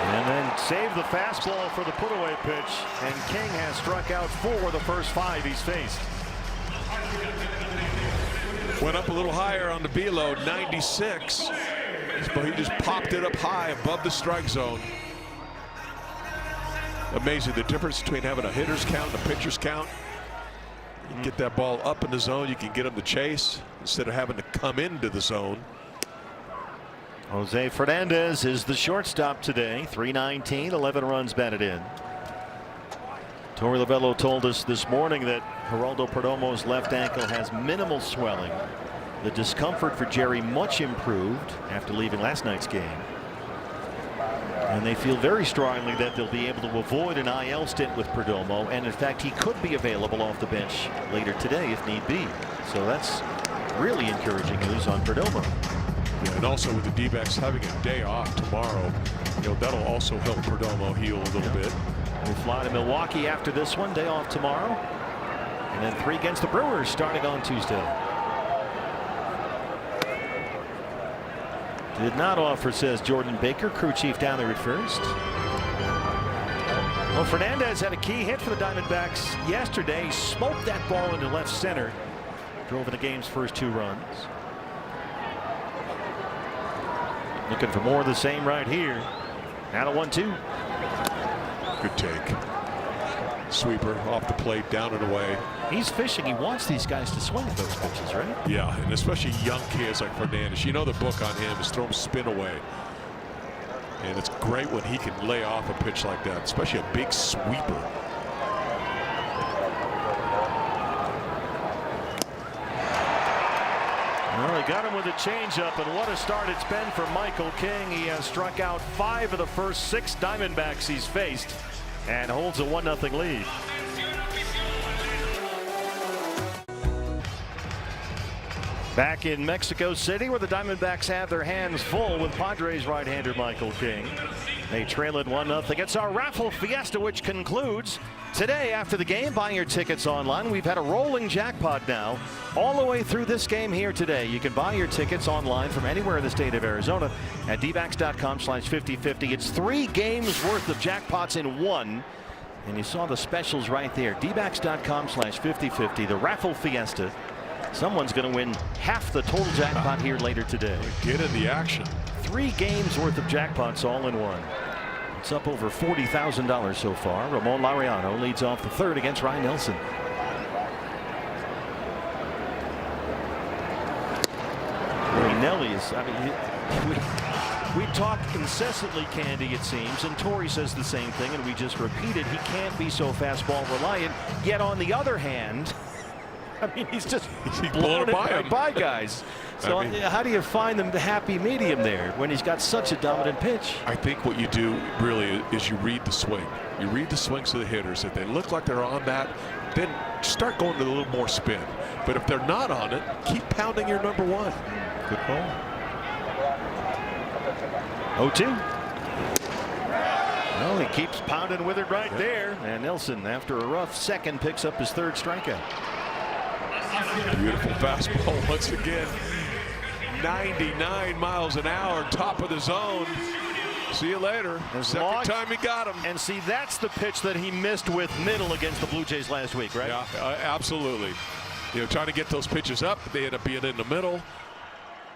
And then save the fastball for the put-away pitch. And King has struck out 4 the first 5 he's faced. Went up a little higher on the velo, 96. But he just popped it up high above the strike zone. Amazing the difference between having a hitter's count and a pitcher's count. You can get that ball up in the zone. You can get him to chase instead of having to come into the zone. Jose Fernandez is the shortstop today. 319, 11 runs batted in. Torey Lovullo told us this morning that Geraldo Perdomo's left ankle has minimal swelling. The discomfort for Jerry much improved after leaving last night's game. And they feel very strongly that they'll be able to avoid an IL stint with Perdomo, and in fact he could be available off the bench later today if need be. So that's really encouraging news on Perdomo. Yeah, and also with the D-backs having a day off tomorrow, that'll also help Perdomo heal a little bit. We'll fly to Milwaukee after this one, day off tomorrow, and then 3 against the Brewers starting on Tuesday. Did not offer, says Jordan Baker, crew chief down there at first. Well, Fernandez had a key hit for the Diamondbacks yesterday. He smoked that ball into left center. Drove in the game's first 2 runs. Looking for more of the same right here. Now to 1-2. Good take. Sweeper off the plate, down and away. He's fishing. He wants these guys to swing at those pitches, right? Yeah, and especially young kids like Fernandez. The book on him is throw him spin away. And it's great when he can lay off a pitch like that, especially a big sweeper. Well, he got him with a changeup, and what a start it's been for Michael King. He has struck out 5 of the first 6 Diamondbacks he's faced and holds a 1-0 lead. Back in Mexico City, where the Diamondbacks have their hands full with Padres right-hander Michael King. They trail it 1-0. It's our raffle fiesta, which concludes today after the game. Buy your tickets online. We've had a rolling jackpot now all the way through this game here today. You can buy your tickets online from anywhere in the state of Arizona at dbacks.com/5050. It's 3 games worth of jackpots in 1. And you saw the specials right there. dbacks.com/5050. The raffle fiesta. Someone's going to win half the total jackpot here later today. Get in the action. 3 games worth of jackpots all in one. It's up over $40,000 so far. Ramon Laureano leads off the third against Ryan Nelson. Nelly is, I mean, we talk incessantly, Candy, it seems, and Torrey says the same thing, and we just repeated he can't be so fastball reliant. Yet on the other hand, I mean, he's blown it by guys. So I mean, how do you find the happy medium there when he's got such a dominant pitch? I think what you do really is you read the swing. You read the swings of the hitters. If they look like they're on that, then start going to a little more spin. But if they're not on it, keep pounding your number one. Good call. 0-2. Well, he keeps pounding with it right there. And Nelson, after a rough second, picks up his 3rd strikeout. Beautiful fastball once again. 99 miles an hour, top of the zone. See you later. Second time he got him. And see, that's the pitch that he missed with middle against the Blue Jays last week, right? Yeah, absolutely. You know, trying to get those pitches up, they end up being in the middle.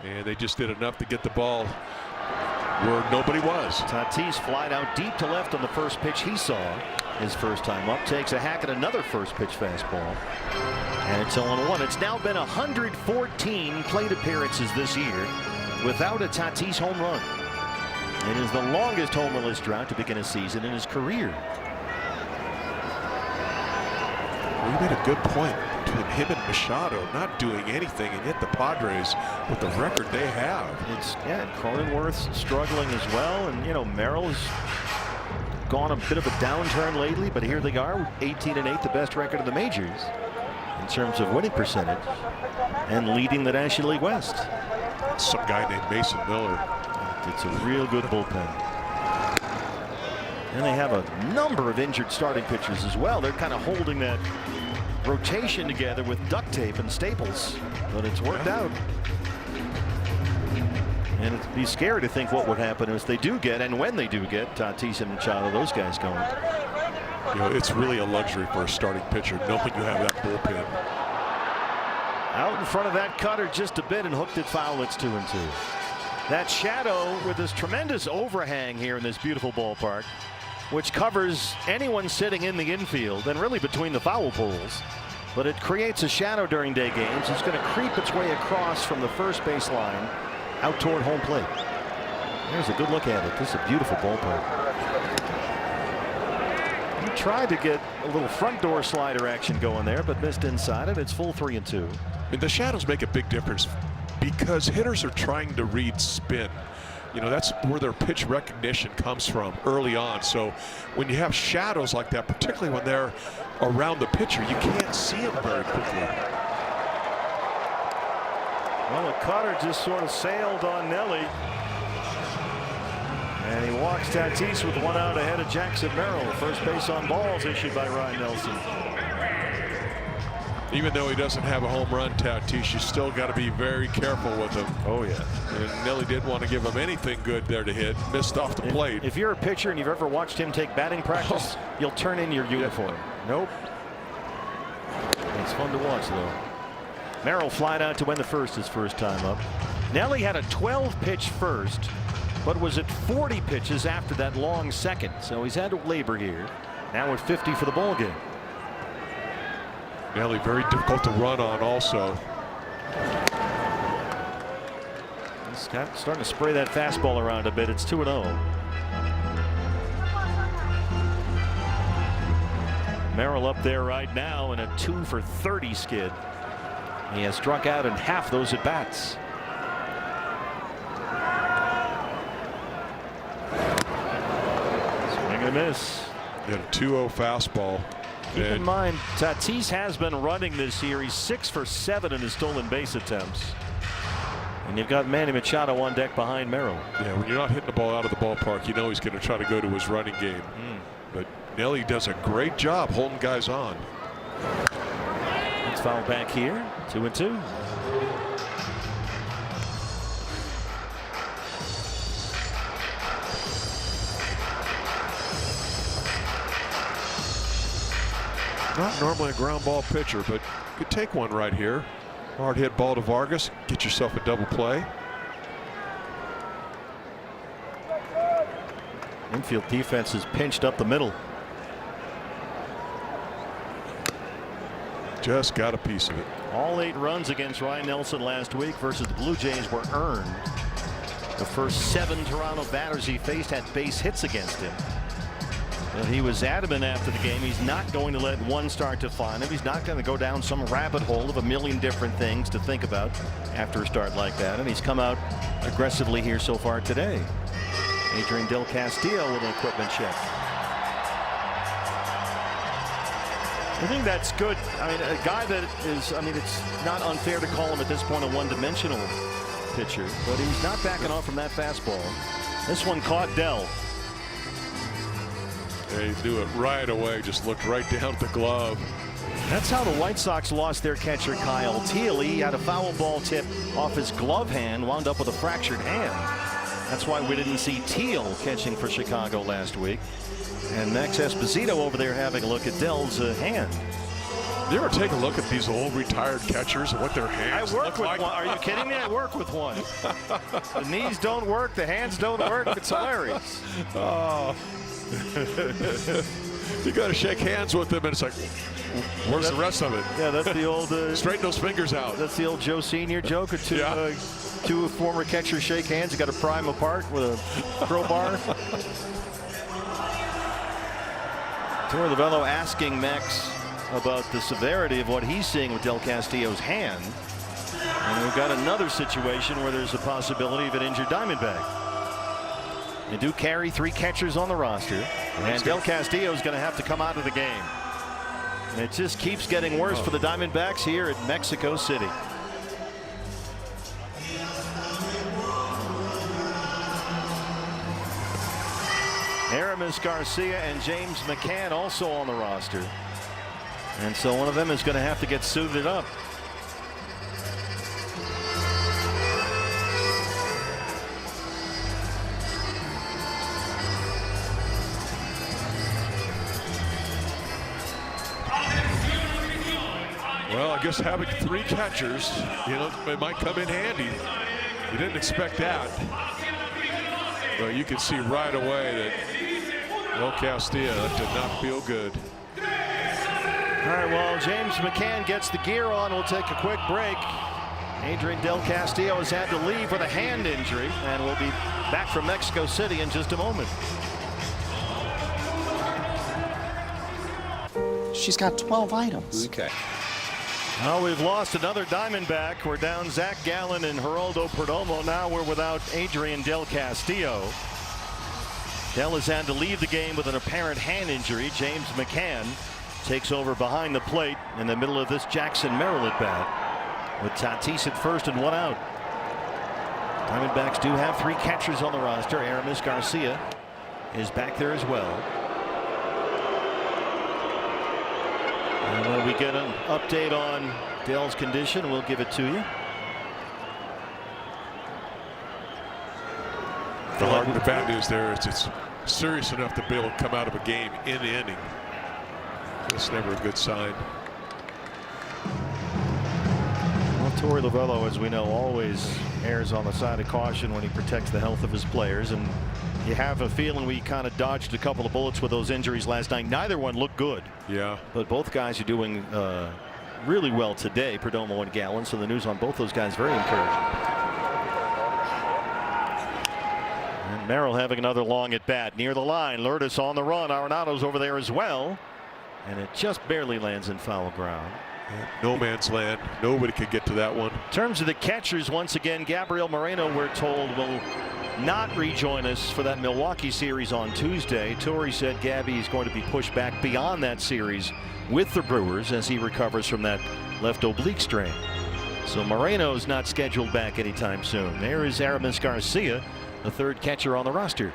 And they just did enough to get the ball where nobody was. Tatis flied out deep to left on the first pitch he saw his first time up. Takes a hack at another first pitch fastball. And it's 0-1. It's now been 114 plate appearances this year without a Tatis home run. It is the longest homerless drought to begin a season in his career. Well, you made a good point between him and Machado not doing anything, and yet the Padres, with the record they have. It's, yeah, Cronenworth's struggling as well, and you know, Merrill's gone a bit of a downturn lately, but here they are, 18-8, the best record in the majors in terms of winning percentage and leading the National League West. Some guy named Mason Miller. It's a real good bullpen. And they have a number of injured starting pitchers as well. They're kind of holding that rotation together with duct tape and staples, but it's worked out. And it'd be scary to think what would happen if they do get, and when they do get, Tatis and Machado, those guys going. You know, it's really a luxury for a starting pitcher knowing you have that bullpen. Out in front of that cutter just a bit and hooked it foul. It's 2-2. That shadow with this tremendous overhang here in this beautiful ballpark, which covers anyone sitting in the infield and really between the foul poles. But it creates a shadow during day games. It's going to creep its way across from the first base line out toward home plate. There's a good look at it. This is a beautiful ballpark. He tried to get a little front door slider action going there, but missed inside it. It's full 3-2. And the shadows make a big difference because hitters are trying to read spin. You know, that's where their pitch recognition comes from early on. So when you have shadows like that, particularly when they're around the pitcher, you can't see them very quickly. Well, the cutter just sort of sailed on Nelly. And he walks Tatis with 1 out ahead of Jackson Merrill. First base on balls issued by Ryan Nelson. Even though he doesn't have a home run, Tatis, you still got to be very careful with him. Oh, yeah. And Nelly didn't want to give him anything good there to hit. Missed off the plate. If you're a pitcher and you've ever watched him take batting practice, you'll turn in your uniform. Nope. It's fun to watch, though. Merrill flied out to win the first his first time up. Nelly had a 12-pitch first, but was at 40 pitches after that long second. So he's had to labor here. Now at 50 for the ball game. Nelly very difficult to run on also. He's starting to spray that fastball around a bit. It's 2-0. Merrill up there right now in a 2-for-30 skid. He has struck out in half those at bats. Swing and a miss. He had a 2-0 fastball. Keep in mind, Tatis has been running this year. He's 6-for-7 in his stolen base attempts. And you've got Manny Machado on deck behind Merrill. Yeah, when you're not hitting the ball out of the ballpark, you know he's going to try to go to his running game. But Nelly does a great job holding guys on. It's fouled back here. 2-2. Not normally a ground ball pitcher, but could take one right here. Hard hit ball to Vargas. Get yourself a double play. Infield defense is pinched up the middle. Just got a piece of it. All 8 runs against Ryan Nelson last week versus the Blue Jays were earned. The first 7 Toronto batters he faced had base hits against him. But he was adamant after the game he's not going to let one start define him. He's not going to go down some rabbit hole of a million different things to think about after a start like that. And he's come out aggressively here so far today. Adrian Del Castillo with an equipment check. I think that's good. I mean, a guy that is, I mean, it's not unfair to call him at this point a one-dimensional pitcher, but he's not backing off from that fastball. This one caught Dell. They knew it right away, just looked right down at the glove. That's how the White Sox lost their catcher Kyle Teal. He had a foul ball tip off his glove hand, wound up with a fractured hand. That's why we didn't see Teal catching for Chicago last week. And Max Esposito over there having a look at Dell's hand. You ever take a look at these old retired catchers and what their hands look like? one. Are you kidding me? I work with one. The knees don't work. The hands don't work. It's hilarious. Oh. You got to shake hands with them, and it's like, where's the rest of it? Yeah, that's the old straighten those fingers out. That's the old Joe Senior joke. Or two former catchers shake hands. You got to pry them apart with a crowbar. Torey Lovullo asking Max about the severity of what he's seeing with Del Castillo's hand. And we've got another situation where there's a possibility of an injured Diamondback. They do carry 3 catchers on the roster, and Del Castillo is going to have to come out of the game. And it just keeps getting worse for the Diamondbacks here at Mexico City. Aramis Garcia and James McCann also on the roster. And so one of them is going to have to get suited up. Well, I guess having 3 catchers, you know, it might come in handy. You didn't expect that. But you can see right away that Del Castillo did not feel good. All right, well, James McCann gets the gear on. We'll take a quick break. Adrian Del Castillo has had to leave with a hand injury, and we'll be back from Mexico City in just a moment. She's got 12 items. Okay. Well, we've lost another Diamondback. We're down Zach Gallen and Geraldo Perdomo. Now we're without Adrian Del Castillo. Del has had to leave the game with an apparent hand injury. James McCann takes over behind the plate in the middle of this Jackson Merrill at bat with Tatis at first and 1 out. Diamondbacks do have 3 catchers on the roster. Aramis Garcia is back there as well. And when we get an update on Del's condition, we'll give it to you. The bad news there is it's serious enough to be able to come out of a game in the inning. It's never a good sign. Well, Torey Lovullo, as we know, always errs on the side of caution when he protects the health of his players. And you have a feeling we kind of dodged a couple of bullets with those injuries last night. Neither one looked good. Yeah. But both guys are doing really well today, Perdomo and Gallen. So the news on both those guys very encouraging. And Merrill having another long at bat near the line. Lourdes on the run. Arenado's over there as well. And it just barely lands in foul ground. No man's land. Nobody could get to that one. In terms of the catchers, once again, Gabriel Moreno, we're told, will not rejoin us for that Milwaukee series on Tuesday. Torey said Gabby is going to be pushed back beyond that series with the Brewers as he recovers from that left oblique strain. So Moreno is not scheduled back anytime soon. There is Aramis Garcia, the 3rd catcher on the roster.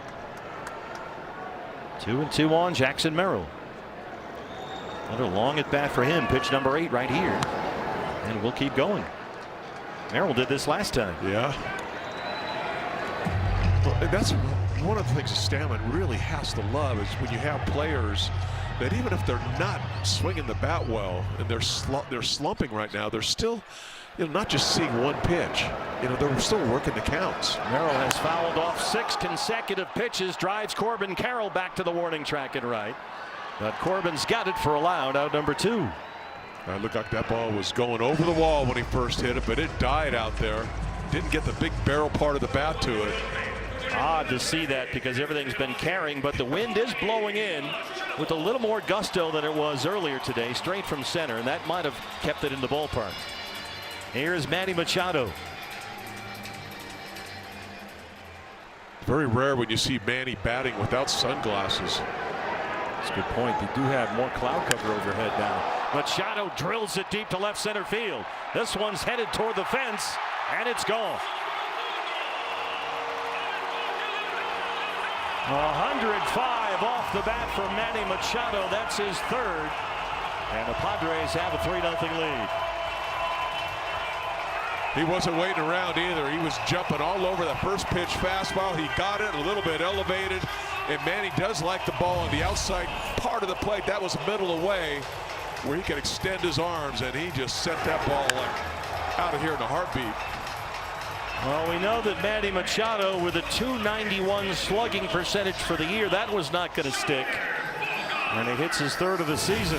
2-2 on Jackson Merrill. Another long at bat for him. Pitch number 8 right here. And we'll keep going. Merrill did this last time. Yeah. Well, and that's one of the things that Stammen really has to love is when you have players that even if they're not swinging the bat well and they're slumping right now, they're still, not just seeing one pitch. They're still working the counts. Merrill has fouled off 6 consecutive pitches, drives Corbin Carroll back to the warning track and right. But Corbin's got it for a out number 2. It looked like that ball was going over the wall when he first hit it, but it died out there. Didn't get the big barrel part of the bat to it. Odd to see that because everything's been carrying, but the wind is blowing in with a little more gusto than it was earlier today, straight from center, and that might have kept it in the ballpark. Here's Manny Machado. Very rare when you see Manny batting without sunglasses. That's a good point. They do have more cloud cover overhead now. Machado drills it deep to left center field. This one's headed toward the fence, and it's gone. 105 off the bat for Manny Machado. That's his 3rd. And the Padres have a 3-0 lead. He wasn't waiting around either. He was jumping all over that first pitch fastball. He got it a little bit elevated. And Manny does like the ball on the outside part of the plate. That was middle away where he could extend his arms. And he just sent that ball out of here in a heartbeat. Well, we know that Manny Machado with a .291 slugging percentage for the year. That was not going to stick. And he hits his 3rd of the season.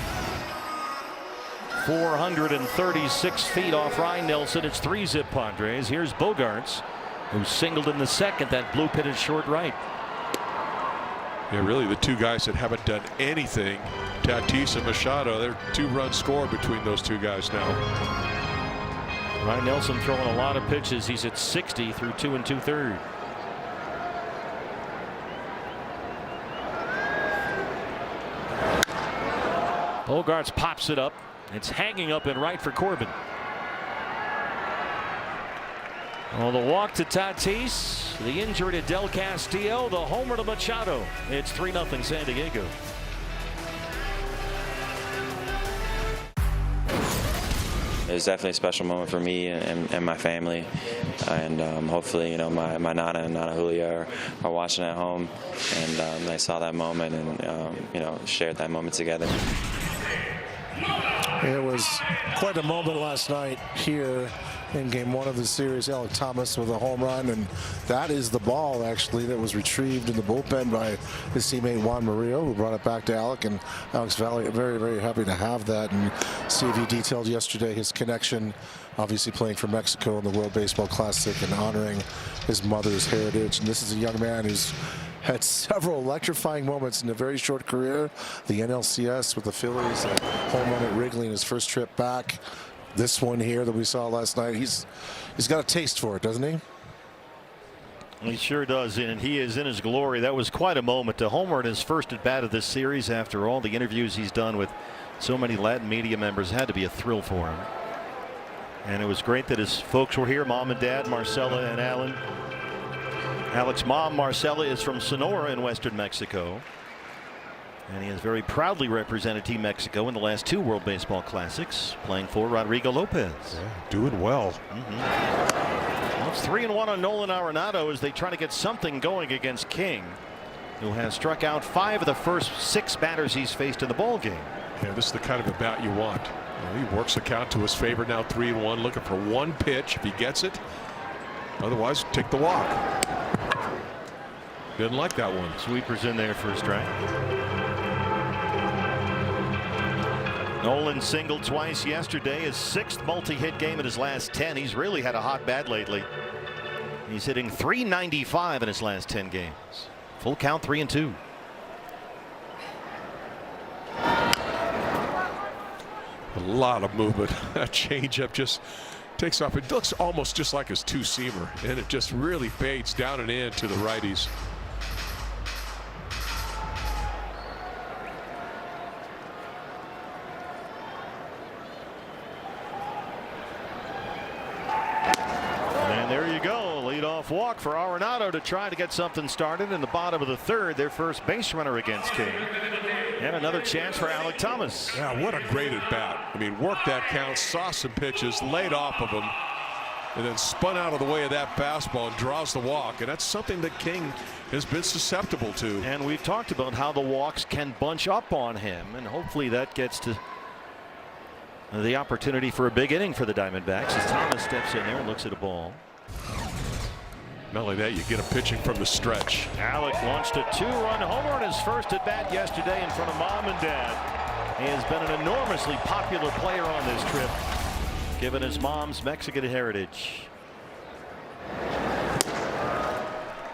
436 feet off Ryan Nelson. It's 3-zip Padres. Here's Bogarts, who singled in the 2nd. That blue pitted short right. Yeah, really the 2 guys that haven't done anything, Tatis and Machado. They're 2 runs scored between those 2 guys now. Ryan Nelson throwing a lot of pitches. He's at 60 through 2 2/3. Bogarts pops it up. It's hanging up and right for Corbin. Well, the walk to Tatis, the injury to Del Castillo, the homer to Machado. It's 3-0 San Diego. It was definitely a special moment for me and my family, and hopefully, my Nana and Nana Julia are watching at home, and they saw that moment and shared that moment together. It was quite a moment last night here in game 1 of the series. Alek Thomas with a home run, and that is the ball actually that was retrieved in the bullpen by his teammate Juan Murillo, who brought it back to Alek, and Alex Valley very, very happy to have that. And Steve, he detailed yesterday his connection, obviously playing for Mexico in the World Baseball Classic and honoring his mother's heritage. And this is a young man who's had several electrifying moments in a very short career. The NLCS with the Phillies, a home run at Wrigley in his first trip back. This one here that we saw last night, he's got a taste for it, doesn't he? He sure does, and he is in his glory. That was quite a moment. To homer in his first at bat of this series after all the interviews he's done with so many Latin media members had to be a thrill for him. And it was great that his folks were here, mom and dad, Marcella and Alan. Alex's mom, Marcella, is from Sonora in western Mexico. And he has very proudly represented Team Mexico in the last 2 World Baseball Classics, playing for Rodrigo Lopez. Yeah, doing well. Well, it's 3-1 on Nolan Arenado as they try to get something going against King, who has struck out 5 of the first 6 batters he's faced in the ball game. Yeah, this is the kind of a bat you want. He works the count to his favor now, 3-1, looking for 1 pitch if he gets it. Otherwise, take the walk. Didn't like that one. Sweepers in there for a strike. Nolan singled twice yesterday, his 6th multi-hit game in his last 10. He's really had a hot bat lately. He's hitting .395 in his last 10 games. Full count, 3-2. A lot of movement. That changeup just takes off. It looks almost just like his 2-seamer, and it just really fades down and in to the righties. And there you go, leadoff walk for Arenado to try to get something started in the bottom of the 3rd. Their first base runner against King. And another chance for Alek Thomas. Yeah, what a great at bat. I mean, worked that count, saw some pitches, laid off of him, and then spun out of the way of that fastball and draws the walk. And that's something that King has been susceptible to. And we've talked about how the walks can bunch up on him, and hopefully that gets to the opportunity for a big inning for the Diamondbacks as Thomas steps in there and looks at a ball. Not only that, you get him pitching from the stretch. Alec launched a 2-run homer on his first at bat yesterday in front of mom and dad. He has been an enormously popular player on this trip, given his mom's Mexican heritage.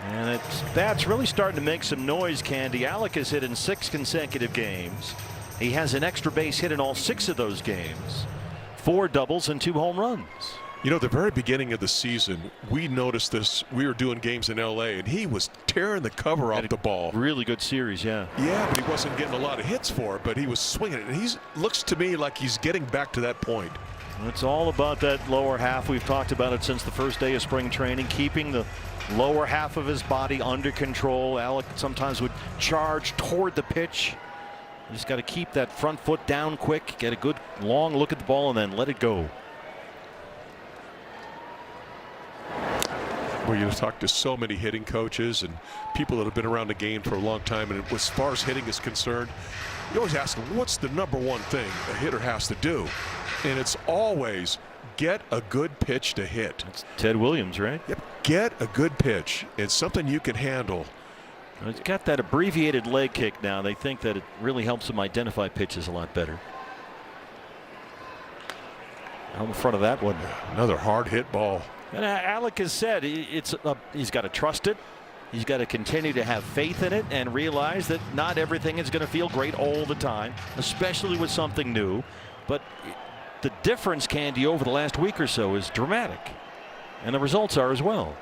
And that's really starting to make some noise, Candy. Alec has hit in 6 consecutive games. He has an extra base hit in all 6 of those games, 4 doubles and 2 home runs. You know, at the very beginning of the season, we noticed this. We were doing games in L.A., and he was tearing the cover off the ball. Really good series, yeah. Yeah, but he wasn't getting a lot of hits for it, but he was swinging it. And he looks to me like he's getting back to that point. It's all about that lower half. We've talked about it since the first day of spring training, keeping the lower half of his body under control. Alec sometimes would charge toward the pitch. You just got to keep that front foot down quick, get a good long look at the ball, and then let it go. Well, you talk to so many hitting coaches and people that have been around the game for a long time, and as far as hitting is concerned, you always ask them, what's the #1 thing a hitter has to do? And it's always get a good pitch to hit. That's Ted Williams, right? Yep. Get a good pitch. It's something you can handle. He's got that abbreviated leg kick now. They think that it really helps him identify pitches a lot better. Out in front of that one. Another hard hit ball. And Alec has said he's got to trust it. He's got to continue to have faith in it and realize that not everything is going to feel great all the time, especially with something new. But the difference, Candy, over the last week or so is dramatic. And the results are as well.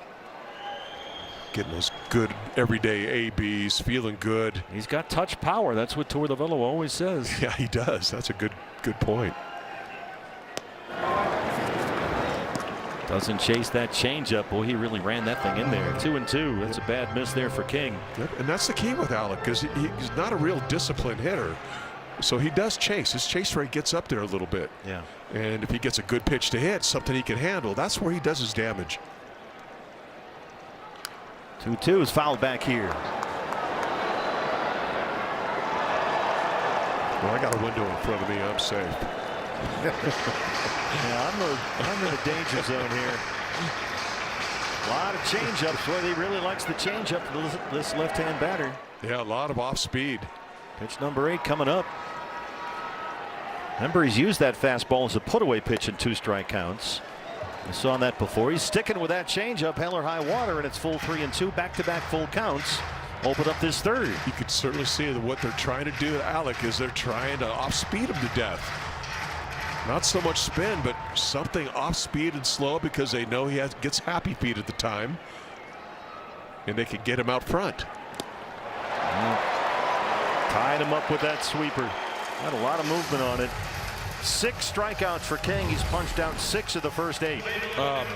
Getting those good everyday ABs, feeling good. He's got touch power. That's what Torre Lavello always says. Yeah, he does. That's a good point. Doesn't chase that changeup. Boy, he really ran that thing in there. 2-2. That's a bad miss there for King. Yep. And that's the key with Alec, because he's not a real disciplined hitter. So he does chase. His chase rate gets up there a little bit. Yeah. And if he gets a good pitch to hit, something he can handle, that's where he does his damage. 2-2 is fouled back here. Well, I got a window in front of me. I'm safe. Yeah, I'm in a danger zone here. A lot of changeups. Boy, he really likes the changeup for this left-hand batter. Yeah, a lot of off speed. Pitch number 8 coming up. Remember, he's used that fastball as a put-away pitch in 2 strike counts. We saw that before. He's sticking with that changeup, hell or high water, and it's full 3-2, back-to-back full counts. Open up this third. You could certainly see that what they're trying to do to Alec is they're trying to off-speed him to death. Not so much spin, but something off-speed and slow, because they know he gets happy feet at the time, and they can get him out front. Tied him up with that sweeper. Had a lot of movement on it. 6 strikeouts for King. He's punched out 6 of the first 8.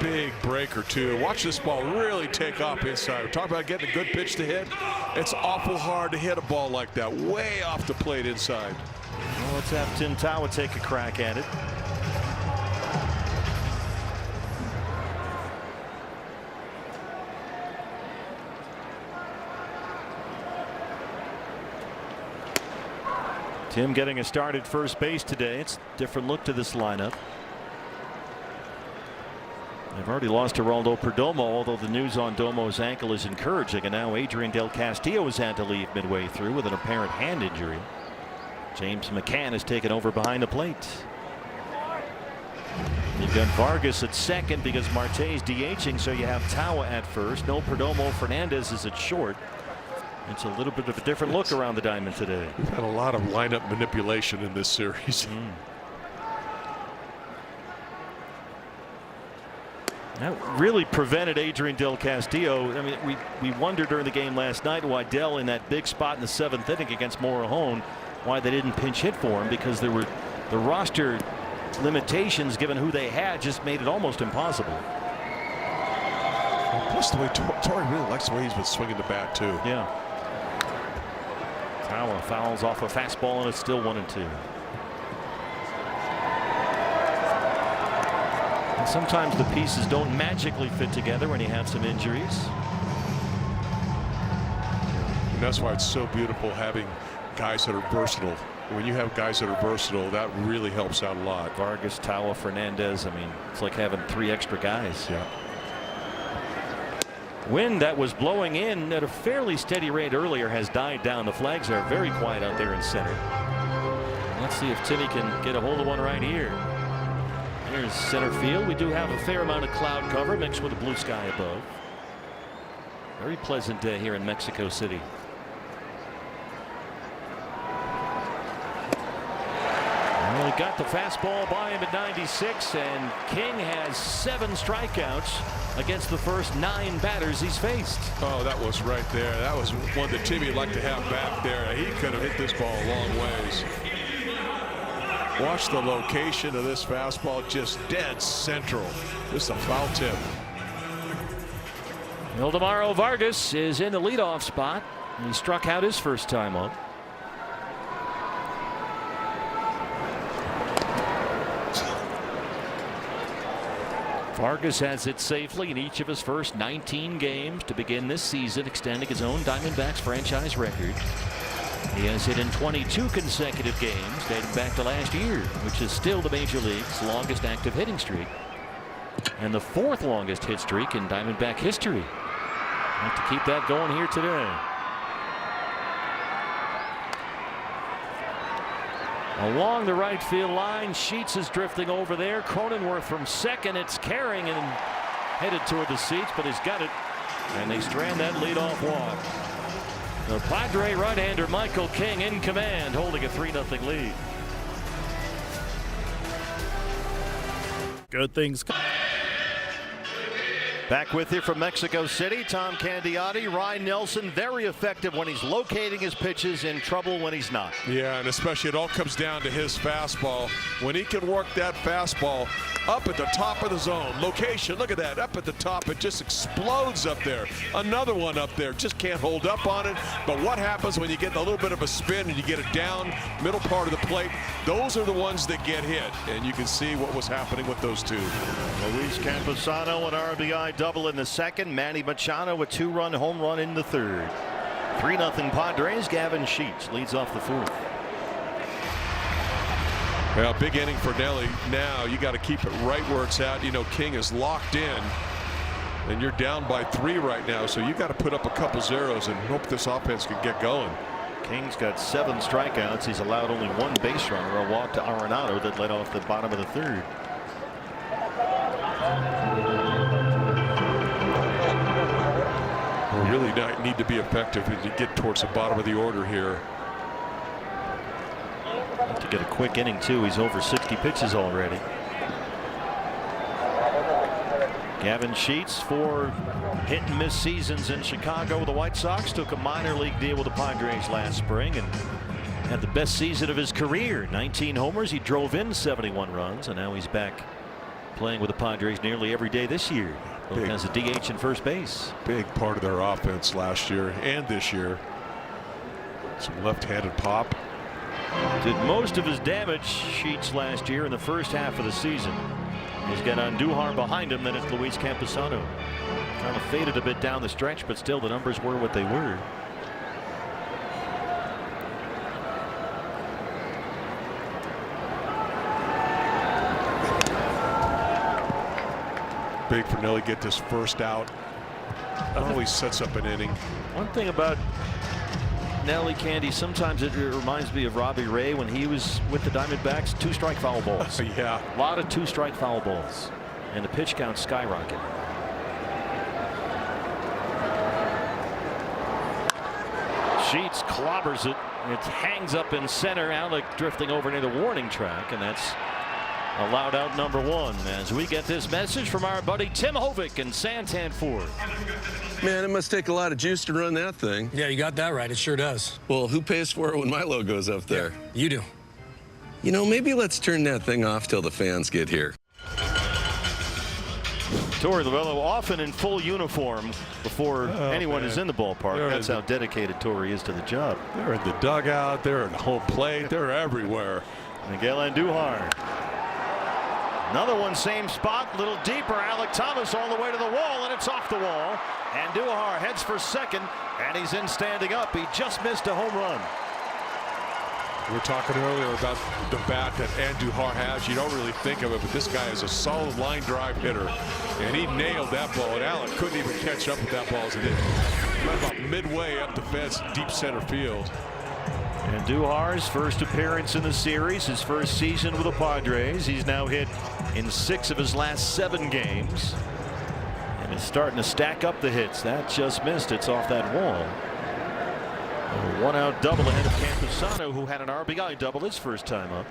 Big breaker too. Watch this ball really take off inside. We're talking about getting a good pitch to hit. It's awful hard to hit a ball like that way off the plate inside. Well, let's have Tim Tawa take a crack at it. Tim getting a start at first base today. It's a different look to this lineup. They've already lost Geraldo Perdomo, although the news on Domo's ankle is encouraging. And now Adrian Del Castillo has had to leave midway through with an apparent hand injury. James McCann has taken over behind the plate. You've got Vargas at second because Marte's DHing, so you have Tawa at first. No Perdomo. Fernandez is at short. It's a little bit of a different look around the diamond today. We've had a lot of lineup manipulation in this series. That really prevented Adrian Del Castillo. I mean, we wondered during the game last night why Del, in that big spot in the 7th inning against Morejon, why they didn't pinch hit for him, because there were the roster limitations given who they had just made it almost impossible. Plus the way Torre really likes the way he's been swinging the bat too. Yeah. Tawa fouls off a fastball, and it's still 1-2. And sometimes the pieces don't magically fit together when you have some injuries. And that's why it's so beautiful having guys that are versatile. When you have guys that are versatile, that really helps out a lot. Vargas, Tawa, Fernandez. I mean, it's like having 3 extra guys. Yeah. Wind that was blowing in at a fairly steady rate earlier has died down. The flags are very quiet out there in center. Let's see if Timmy can get a hold of one right here. Here's center field. We do have a fair amount of cloud cover mixed with a blue sky above. Very pleasant day here in Mexico City. Well, he got the fastball by him at 96, and King has 7 strikeouts against the first 9 batters he's faced. Oh, that was right there. That was one that Timmy would like to have back there. He could have hit this ball a long ways. Watch the location of this fastball, just dead central. Just a foul tip. Ildemaro Vargas is in the leadoff spot. He struck out his first time up. Vargas has it safely in each of his first 19 games to begin this season, extending his own Diamondbacks franchise record. He has hit in 22 consecutive games dating back to last year, which is still the Major League's longest active hitting streak and the 4th longest hit streak in Diamondback history. Like to keep that going here today. Along the right field line, Sheets is drifting over there. Cronenworth from second. It's carrying and headed toward the seats, but he's got it, and they strand that leadoff walk. The Padre right-hander Michael King in command, holding a 3-0 lead. Good things. Back with you from Mexico City, Tom Candiotti. Ryan Nelson, very effective when he's locating his pitches, in trouble when he's not. Yeah, and especially it all comes down to his fastball. When he can work that fastball up at the top of the zone. Location, look at that, up at the top. It just explodes up there. Another one up there, just can't hold up on it. But what happens when you get a little bit of a spin and you get it down, middle part of the plate? Those are the ones that get hit. And you can see what was happening with those two. Luis Camposano, an RBI double in the second. Manny Machado, a 2-run home run in the third. 3-0 Padres. Gavin Sheets leads off the 4th. Well, big inning for Nelly. Now you got to keep it right where it's at. You know, King is locked in, and you're down by 3 right now, so you got to put up a couple zeros and hope this offense can get going. King's got 7 strikeouts. He's allowed only 1 base runner, a walk to Arenado that led off the bottom of the 3rd. Really need to be effective to get towards the bottom of the order here. To get a quick inning too. He's over 60 pitches already. Gavin Sheets, 4 hit and miss seasons in Chicago with the White Sox. Took a minor league deal with the Padres last spring and had the best season of his career. 19 homers. He drove in 71 runs, and now he's back playing with the Padres nearly every day this year. Both as a DH and first base. Big part of their offense last year and this year. Some left-handed pop. Did most of his damage, Sheets, last year in the first half of the season. He's got Andujar behind him, then it's Luis Camposano. Kind of faded a bit down the stretch, but still the numbers were what they were. Big for Nelly, get this first out. Always sets up an inning. One thing about Nelly, Candy, sometimes it reminds me of Robbie Ray when he was with the Diamondbacks. 2-strike foul balls. Yeah. A lot of 2-strike foul balls. And the pitch count skyrocket. Sheets clobbers it. It hangs up in center. Alec drifting over near the warning track, and that's allowed out number 1 as we get this message from our buddy Tim Hovick in Santan Ford. Man, it must take a lot of juice to run that thing. Yeah, you got that right. It sure does. Well, who pays for it when my logo's up there? Yeah, you do. You know, maybe let's turn that thing off till the fans get here. Torey Lovullo often in full uniform before anyone is in the ballpark. That's how dedicated Torey is to the job. They're in the dugout. They're at home plate. They're everywhere. Miguel Andujar. Another one, same spot, little deeper. Alec Thomas all the way to the wall, and it's off the wall. Andujar heads for second, and he's in standing up. He just missed a home run. We were talking earlier about the bat that Andujar has. You don't really think of it, but this guy is a solid line drive hitter. And he nailed that ball, and Alec couldn't even catch up with that ball as it did. Right about midway up the fence, deep center field. Andujar's first appearance in the series, his first season with the Padres. He's now hit in 6 of his last 7 games. And is starting to stack up the hits. That just missed. It's off that wall. A 1-out double ahead of Campusano, who had an RBI double his first time up.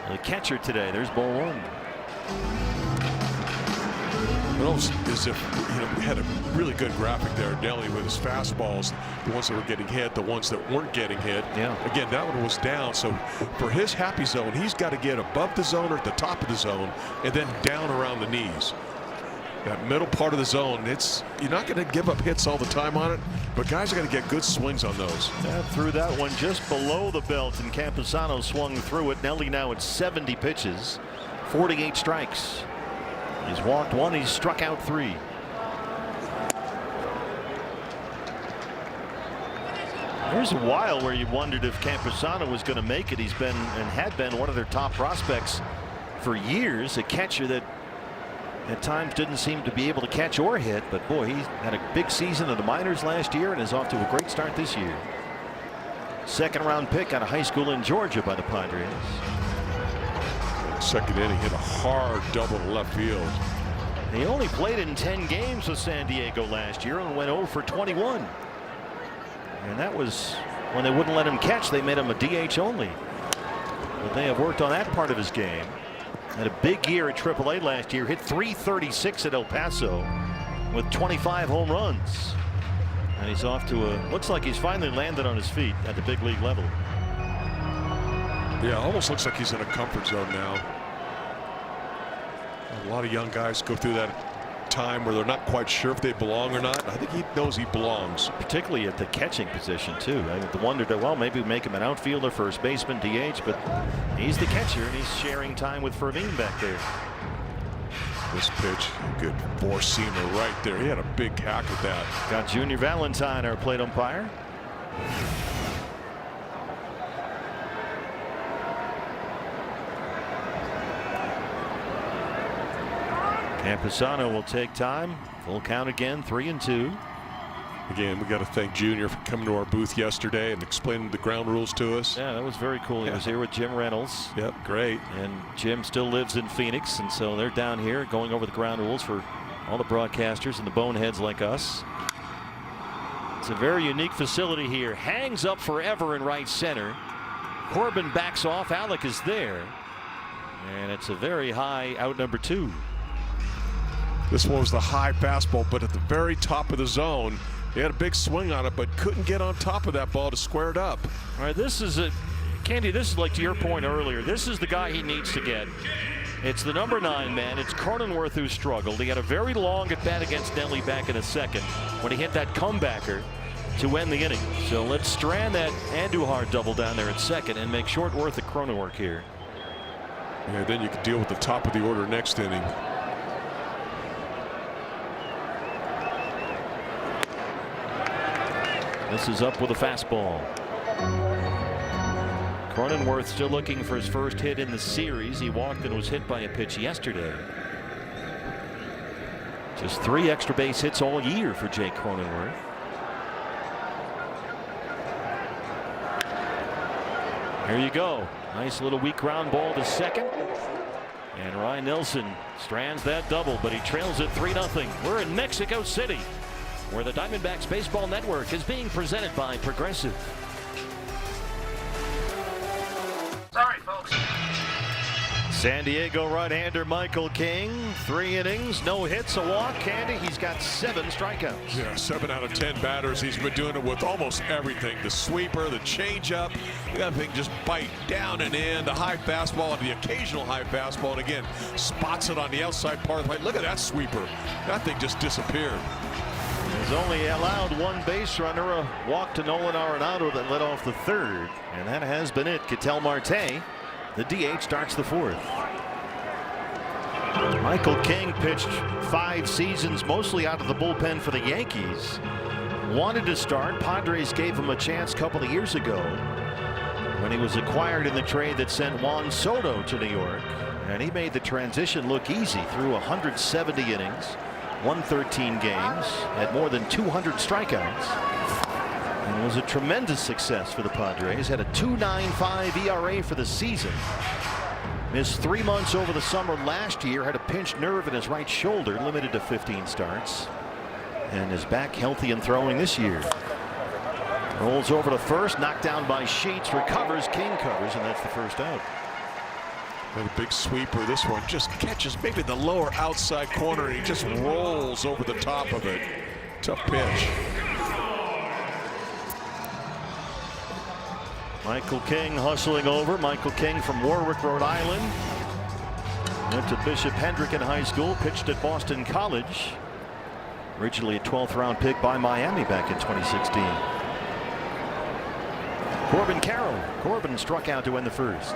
The catcher today. There's ball 1. It almost as if, we had a really good graphic there, Nelly, with his fastballs, the ones that were getting hit, the ones that weren't getting hit. Yeah. Again, that one was down. So for his happy zone, he's got to get above the zone or at the top of the zone, and then down around the knees. That middle part of the zone, you're not going to give up hits all the time on it, but guys are going to get good swings on those. Threw that one just below the belt, and Campusano swung through it. Nelly now at 70 pitches, 48 strikes. He's walked 1, he's struck out 3. There's a while where you wondered if Campusano was going to make it. He's been and had been one of their top prospects for years, a catcher that at times didn't seem to be able to catch or hit, but boy, he had a big season in the minors last year and is off to a great start this year. Second round pick out of high school in Georgia by the Padres. Second inning, hit a hard double to left field. He only played in 10 games with San Diego last year and went 0 for 21. And that was when they wouldn't let him catch. They made him a DH only. But they have worked on that part of his game. Had a big year at AAA last year. Hit .336 at El Paso with 25 home runs. And he's off to looks like he's finally landed on his feet at the big league level. Yeah, almost looks like he's in a comfort zone now. A lot of young guys go through that time where they're not quite sure if they belong or not. I think he knows he belongs. Particularly at the catching position, too. I mean, the wonder that, well, maybe make him an outfielder, first baseman, DH, but he's the catcher, and he's sharing time with Fermin back there. This pitch, good four-seamer right there. He had a big hack at that. Got Junior Valentine, our plate umpire. Campusano will take time. Full count again, 3-2. Again, we got to thank Junior for coming to our booth yesterday and explaining the ground rules to us. Yeah, that was very cool. He was here with Jim Reynolds. Yep, great. And Jim still lives in Phoenix, and so they're down here going over the ground rules for all the broadcasters and the boneheads like us. It's a very unique facility here. Hangs up forever in right center. Corbin backs off. Alec is there. And it's a very high out number 2. This one was the high fastball, but at the very top of the zone. He had a big swing on it, but couldn't get on top of that ball to square it up. All right, this is Candy, this is like to your point earlier. This is the guy he needs to get. It's the number 9 man. It's Cronenworth who struggled. He had a very long at bat against Nelly back in the second when he hit that comebacker to end the inning. So let's strand that Andujar double down there at second and make short work of Cronenworth here. Yeah, then you can deal with the top of the order next inning. This is up with a fastball. Cronenworth still looking for his first hit in the series. He walked and was hit by a pitch yesterday. Just 3 extra base hits all year for Jake Cronenworth. Here you go. Nice little weak ground ball to second. And Ryan Nelson strands that double, but he trails it 3-0. We're in Mexico City, where the Diamondbacks Baseball Network is being presented by Progressive. Sorry, folks. San Diego right-hander Michael King, 3 innings, no hits, a walk. Candy, he's got 7 strikeouts. Yeah, 7 out of 10 batters. He's been doing it with almost everything. The sweeper, the changeup, that thing just bite down and in. The high fastball and the occasional high fastball, and again, spots it on the outside part of the plate. Look at that sweeper. That thing just disappeared. He's only allowed 1 base runner, a walk to Nolan Arenado that led off the 3rd, and that has been it. Ketel Marte, the DH, starts the 4th. Michael King pitched 5 seasons mostly out of the bullpen for the Yankees. Wanted to start. Padres gave him a chance a couple of years ago when he was acquired in the trade that sent Juan Soto to New York, and he made the transition look easy. Through 170 innings, won 13 games, had more than 200 strikeouts, and was a tremendous success for the Padres. Had a 2.95 ERA for the season. Missed 3 months over the summer last year. Had a pinched nerve in his right shoulder, limited to 15 starts, and is back healthy and throwing this year. Rolls over to first, knocked down by Sheets, recovers, King covers, and that's the first out. And a big sweeper. This one just catches maybe the lower outside corner, and he just rolls over the top of it. Tough pitch. Michael King hustling over. Michael King from Warwick, Rhode Island. Went to Bishop Hendrick in high school, pitched at Boston College. Originally a 12th round pick by Miami back in 2016. Corbin Carroll. Corbin struck out to win the first.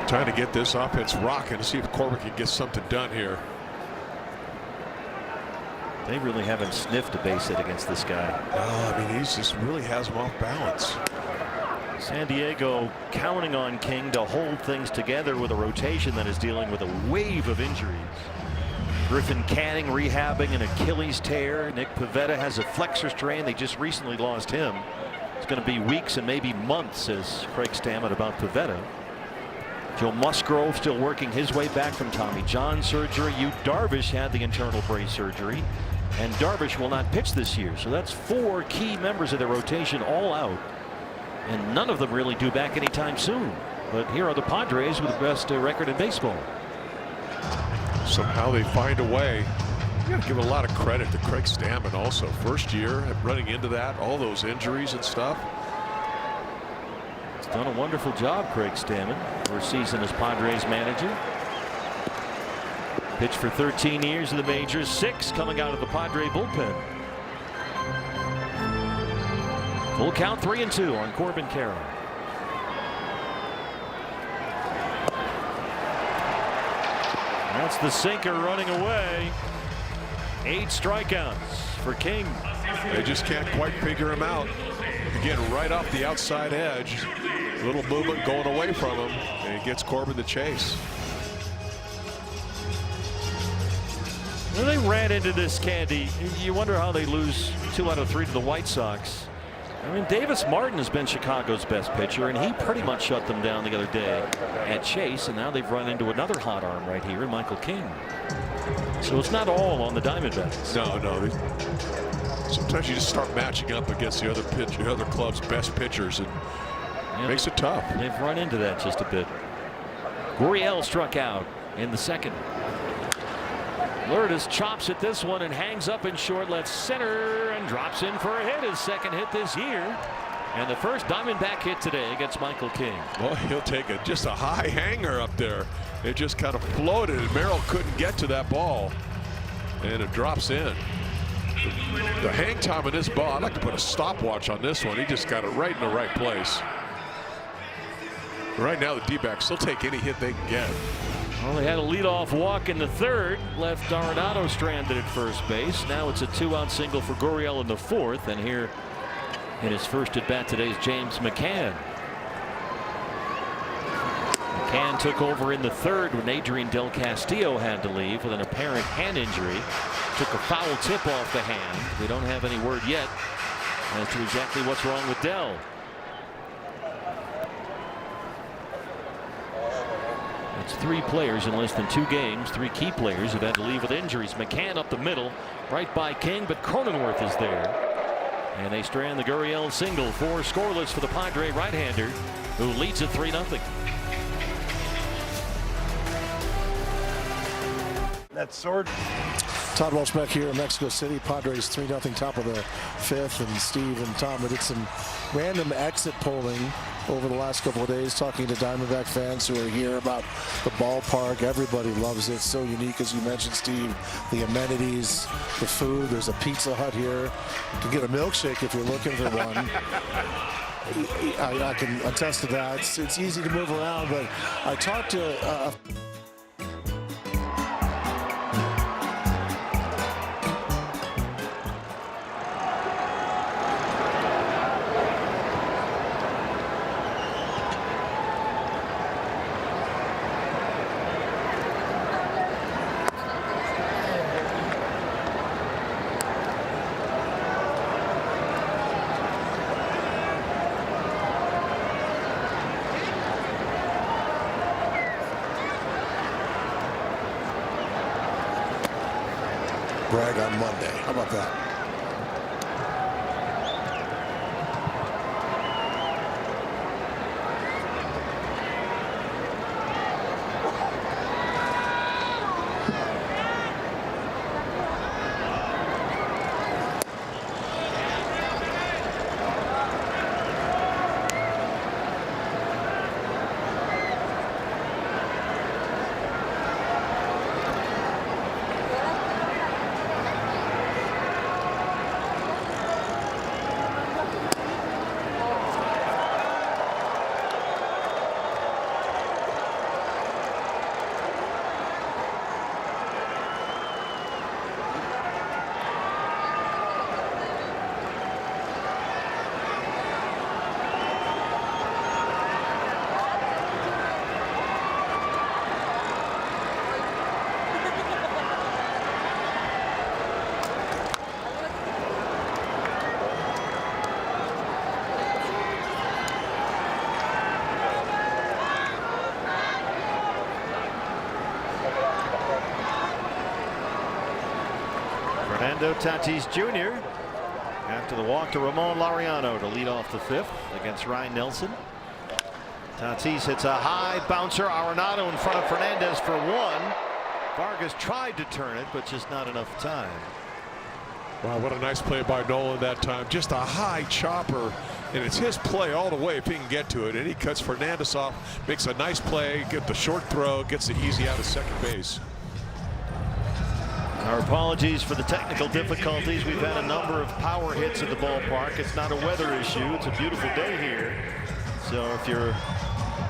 Trying to get this offense rocking to see if Corbin can get something done here. They really haven't sniffed a base hit against this guy. I mean, he just really has him off balance. San Diego counting on King to hold things together with a rotation that is dealing with a wave of injuries. Griffin Canning rehabbing an Achilles tear. Nick Pivetta has a flexor strain. They just recently lost him. It's going to be weeks and maybe months, says Craig Stammet about Pivetta. Joe Musgrove still working his way back from Tommy John surgery. Yu Darvish had the internal brace surgery, and Darvish will not pitch this year. So that's 4 key members of the rotation all out, and none of them really due back anytime soon. But here are the Padres with the best record in baseball. Somehow they find a way. You got to give a lot of credit to Craig Stammen also. First year running into that, all those injuries and stuff. He's done a wonderful job, Craig Stammen, for a season as Padres manager. Pitched for 13 years in the majors, 6 coming out of the Padre bullpen. Full count, 3-2 on Corbin Carroll. That's the sinker running away. 8 strikeouts for King. They just can't quite figure him out. Again, right off the outside edge. Little movement going away from him, and he gets Corbin the chase. Well, they ran into this, Candy. You wonder how they lose 2 out of 3 to the White Sox. I mean, Davis Martin has been Chicago's best pitcher, and he pretty much shut them down the other day at Chase, and now they've run into another hot arm right here in Michael King. So it's not all on the Diamondbacks. No. Sometimes you just start matching up against the other club's best pitchers, and it makes it tough. They've run into that just a bit. Gurriel struck out in the second. Lourdes chops at this one and hangs up in short left center and drops in for a hit, his second hit this year, and the first Diamondback hit today against Michael King. Well, he'll take just a high hanger up there. It just kind of floated, and Merrill couldn't get to that ball, and it drops in. The hang time of this ball, I'd like to put a stopwatch on this one. He just got it right in the right place. Right now the D-backs will take any hit they can get. Well, they had a leadoff walk in the third, left Arenado stranded at first base. Now it's a 2-out single for Gurriel in the fourth, and here in his first at bat today is James McCann. McCann took over in the third when Adrian Del Castillo had to leave with an apparent hand injury. Took a foul tip off the hand. We don't have any word yet as to exactly what's wrong with Del. It's 3 players in less than 2 games. 3 key players have had to leave with injuries. McCann up the middle, right by King, but Cronenworth is there. And they strand the Gurriel single. 4 scoreless for the Padre right-hander, who leads it 3-0. That sword. Todd Walsh back here in Mexico City. Padres 3-0 top of the 5th, and Steve and Tom did some random exit polling over the last couple of days, talking to Diamondback fans who are here about the ballpark. Everybody loves it. So unique, as you mentioned, Steve. The amenities, the food. There's a Pizza Hut here. You can get a milkshake if you're looking for one. I can attest to that. It's easy to move around, but I talked to Bragg on Monday. How about that? Fernando Tatis Jr. after the walk to Ramon Laureano to lead off the fifth against Ryan Nelson. Tatis hits a high bouncer. Arenado in front of Fernandez for one. Vargas tried to turn it, but just not enough time. Wow, what a nice play by Nolan that time. Just a high chopper, and it's his play all the way if he can get to it. And he cuts Fernandez off, makes a nice play, get the short throw, gets the easy out of second base. Our apologies for the technical difficulties. We've had a number of power hits at the ballpark. It's not a weather issue. It's a beautiful day here. So if you're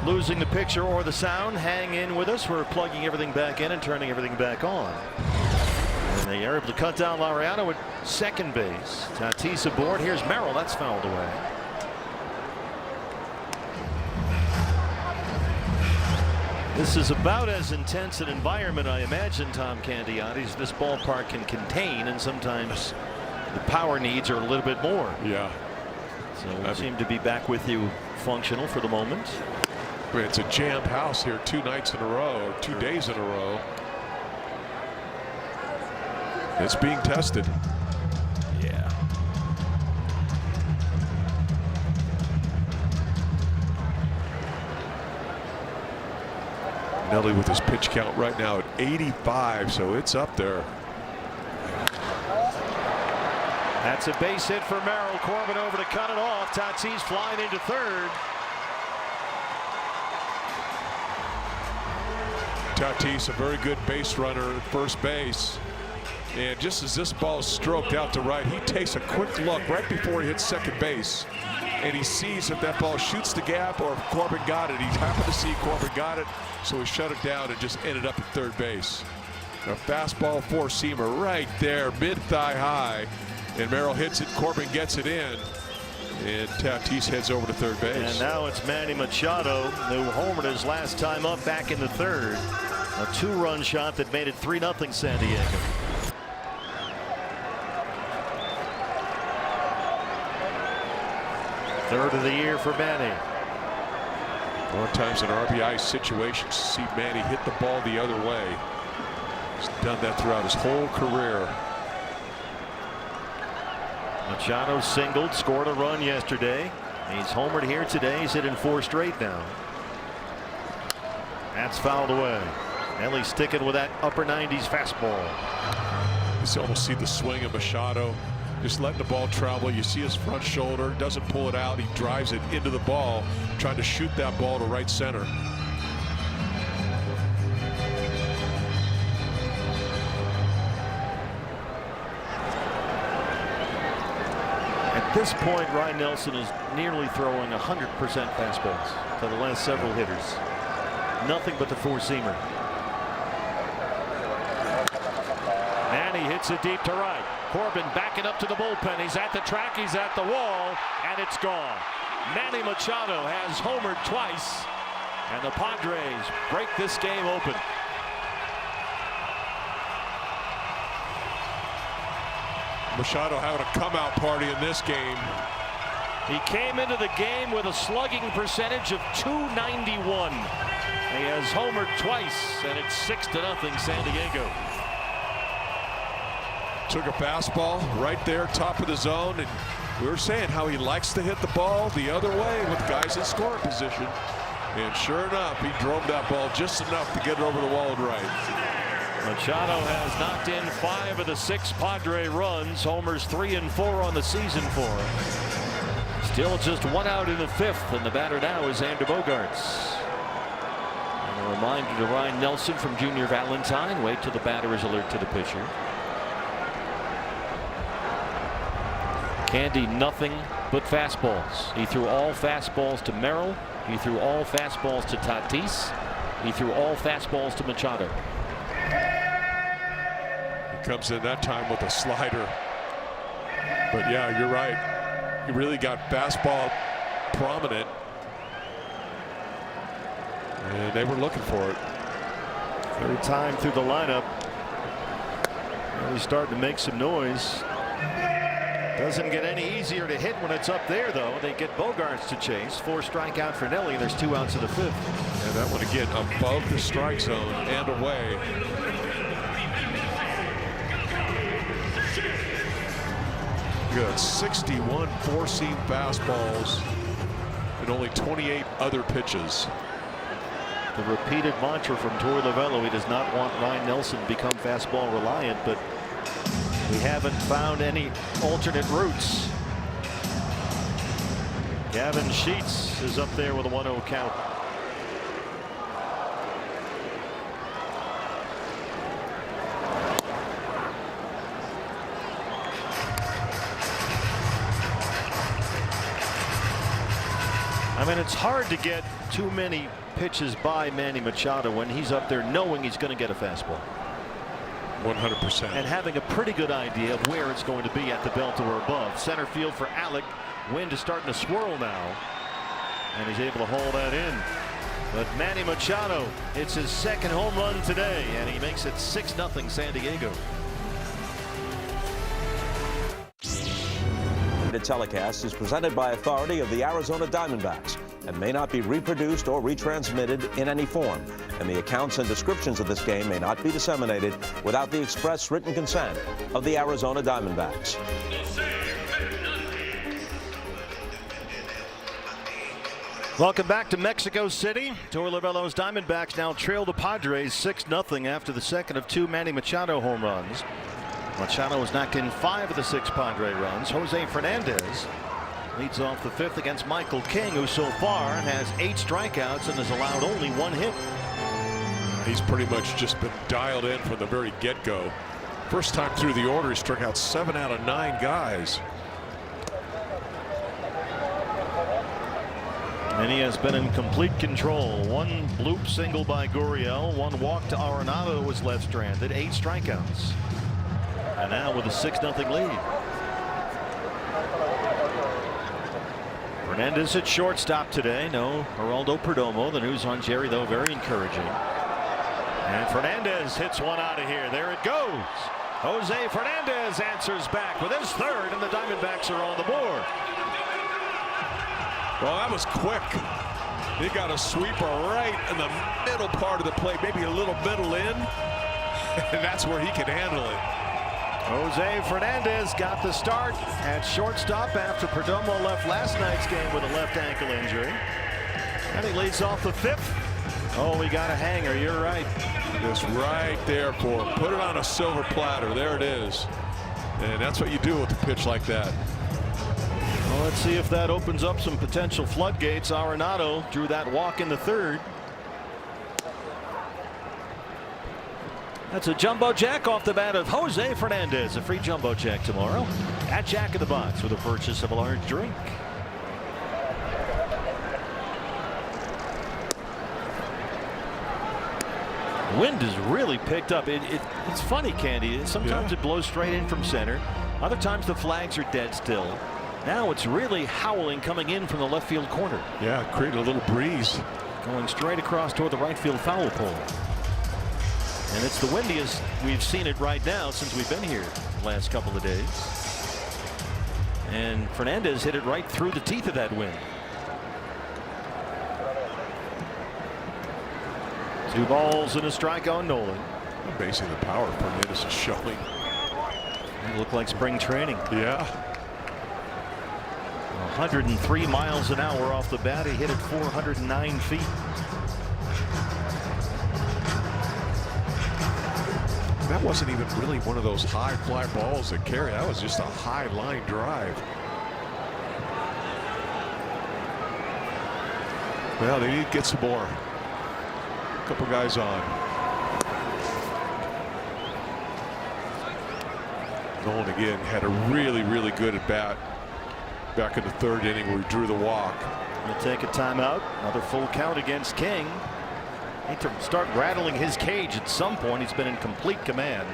losing the picture or the sound, hang in with us. We're plugging everything back in and turning everything back on. And they are able to cut down Laureano at second base. Tatis aboard. Here's Merrill. That's fouled away. This is about as intense an environment, I imagine, Tom Candiati, as this ballpark can contain, and sometimes the power needs are a little bit more. Yeah. So we seem to be back with you functional for the moment. It's a jammed house here 2 nights in a row, 2 days in a row. It's being tested. Yeah. Nelly with his pitch count right now at 85, so it's up there. That's a base hit for Merrill. Corbin over to cut it off. Tatis flying into third. Tatis, a very good base runner at first base. And just as this ball is stroked out to right, he takes a quick look right before he hits second base. And he sees if that ball shoots the gap or if Corbin got it. He happened to see Corbin got it, so he shut it down and just ended up at third base. A fastball four-seamer right there, mid-thigh high. And Merrill hits it, Corbin gets it in. And Tatis heads over to third base. And now it's Manny Machado, who homered his last time up back in the third. A 2-run shot that made it 3-0 San Diego. Third of the year for Manny. More times in RBI situations, see Manny hit the ball the other way. He's done that throughout his whole career. Machado singled, scored a run yesterday. He's homered here today. He's hitting 4 straight now. That's fouled away. Nelly sticking with that upper 90s fastball. You almost see the swing of Machado, just letting the ball travel. You see his front shoulder, doesn't pull it out. He drives it into the ball, trying to shoot that ball to right center. At At this point, Ryan Nelson is nearly throwing 100% fastballs to the last several hitters. Nothing but the four-seamer. And he hits it deep to right. Corbin backing up to the bullpen. He's at the track, he's at the wall, and it's gone. Manny Machado has homered twice, and the Padres break this game open. Machado having a come-out party in this game. He came into the game with a slugging percentage of .291. He has homered twice, and it's 6-0 San Diego. Took a fastball right there, top of the zone, and we were saying how he likes to hit the ball the other way with guys in scoring position. And sure enough, he drove that ball just enough to get it over the wall and right. Machado has knocked in 5 of the 6 Padre runs. Homers 3 and 4 on the season for him. Still just 1 out in the 5th, and the batter now is Xander Bogaerts. And a reminder to Ryan Nelson from Junior Valentine: wait till the batter is alert to the pitcher. Candy nothing but fastballs. He threw all fastballs to Merrill. He threw all fastballs to Tatis. He threw all fastballs to Machado. He comes in that time with a slider. But yeah, you're right. He really got fastball prominent. And they were looking for it. Third time through the lineup. He's starting to make some noise. Doesn't get any easier to hit when it's up there, though. They get Bogaerts to chase. 4 strikeout for Nelly. There's 2 outs in the 5th. And that one again above the strike zone and away. Good. 61 four-seam fastballs and only 28 other pitches. The repeated mantra from Torey Lovullo: he does not want Ryan Nelson to become fastball reliant, but we haven't found any alternate routes. Gavin Sheets is up there with a 1-0 count. I mean, it's hard to get too many pitches by Manny Machado when he's up there knowing he's going to get a fastball. 100%. And having a pretty good idea of where it's going to be at the belt or above. Center field for Alec. Wind is starting to swirl now, and he's able to hold that in. But Manny Machado, it's his 2nd home run today, and he makes it 6-0 San Diego. The telecast is presented by authority of the Arizona Diamondbacks and may not be reproduced or retransmitted in any form, and the accounts and descriptions of this game may not be disseminated without the express written consent of the Arizona Diamondbacks. Welcome back to Mexico City. Torey Lovullo's Diamondbacks now trail the Padres 6-0 after the 2nd of 2 Manny Machado home runs. Machado has knocked in 5 of the 6 Padre runs. Jose Fernandez leads off the 5th against Michael King, who so far has 8 strikeouts and has allowed only 1 hit. He's pretty much just been dialed in from the very get-go. First time through the order, he struck out 7 out of 9 guys. And he has been in complete control. 1 bloop single by Gurriel, 1 walk to Arenado, who was left stranded, 8 strikeouts. And now with a 6-0 lead. Fernandez at shortstop today. No Geraldo Perdomo. The news on Jerry, though, very encouraging. And Fernandez hits one out of here. There it goes. Jose Fernandez answers back with his 3rd, and the Diamondbacks are on the board. Well, that was quick. He got a sweeper right in the middle part of the plate, maybe a little middle in, and that's where he can handle it. Jose Fernandez got the start at shortstop after Perdomo left last night's game with a left ankle injury. And he leads off the 5th. Oh, he got a hanger. You're right. Just right there for him. Put it on a silver platter. There it is. And that's what you do with a pitch like that. Well, let's see if that opens up some potential floodgates. Arenado drew that walk in the 3rd. That's a jumbo jack off the bat of Jose Fernandez. A free jumbo jack tomorrow at Jack in the Box with a purchase of a large drink. The wind has really picked up. It's funny, Candy. Sometimes it blows straight in from center. Other times the flags are dead still. Now it's really howling coming in from the left field corner. Yeah, creating a little breeze. Going straight across toward the right field foul pole. And it's the windiest we've seen it right now since we've been here the last couple of days. And Fernandez hit it right through the teeth of that wind. 2 balls and a strike on Nolan. Amazing the power Fernandez is showing. It looked like spring training. Yeah. 103 miles an hour off the bat. He hit it 409 feet. That wasn't even really one of those high fly balls that carry. That was just a high line drive. Well, they need to get some more. A couple guys on. Nolan again had a really good at bat back in the 3rd inning where he drew the walk. He'll take a timeout. Another full count against King. Need to start rattling his cage at some point. He's been in complete command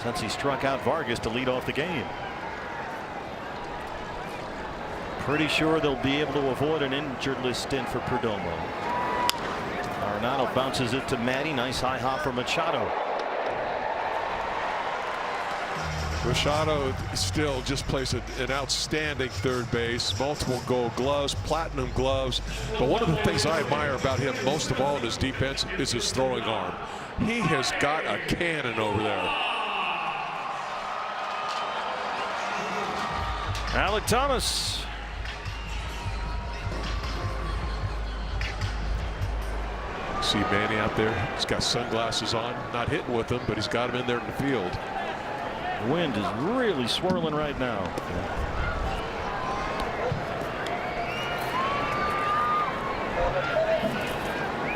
since he struck out Vargas to lead off the game. Pretty sure they'll be able to avoid an injured list stint for Perdomo. Arenado bounces it to Matty. Nice high hop for Machado. Machado still just plays an outstanding third base. Multiple gold gloves, platinum gloves. But one of the things I admire about him most of all in his defense is his throwing arm. He has got a cannon over there. Alec Thomas. See Manny out there. He's got sunglasses on. Not hitting with them, but he's got him in there in the field. The wind is really swirling right now.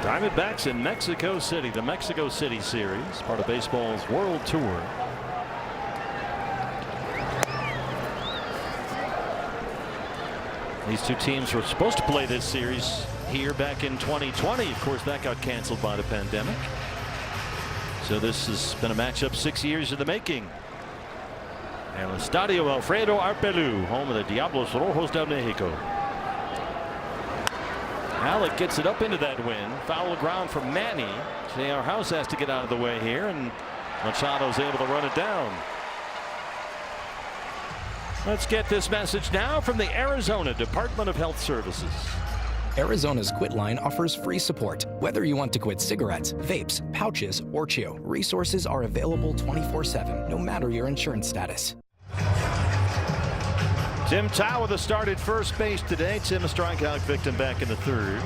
Diamondbacks in Mexico City, the Mexico City series, part of baseball's World Tour. These two teams were supposed to play this series here back in 2020. Of course, that got canceled by the pandemic. So this has been a matchup 6 years in the making. And Estadio Alfredo Arpelu, home of the Diablos Rojos de Mexico. Alec gets it up into that wind. Foul ground from Manny. J.R. House has to get out of the way here, and Machado's able to run it down. Let's get this message now from the Arizona Department of Health Services. Arizona's Quit Line offers free support. Whether you want to quit cigarettes, vapes, pouches, or chew, resources are available 24/7, no matter your insurance status. Tim Tao with a start at first base today. Tim, a strikeout victim back in the 3rd.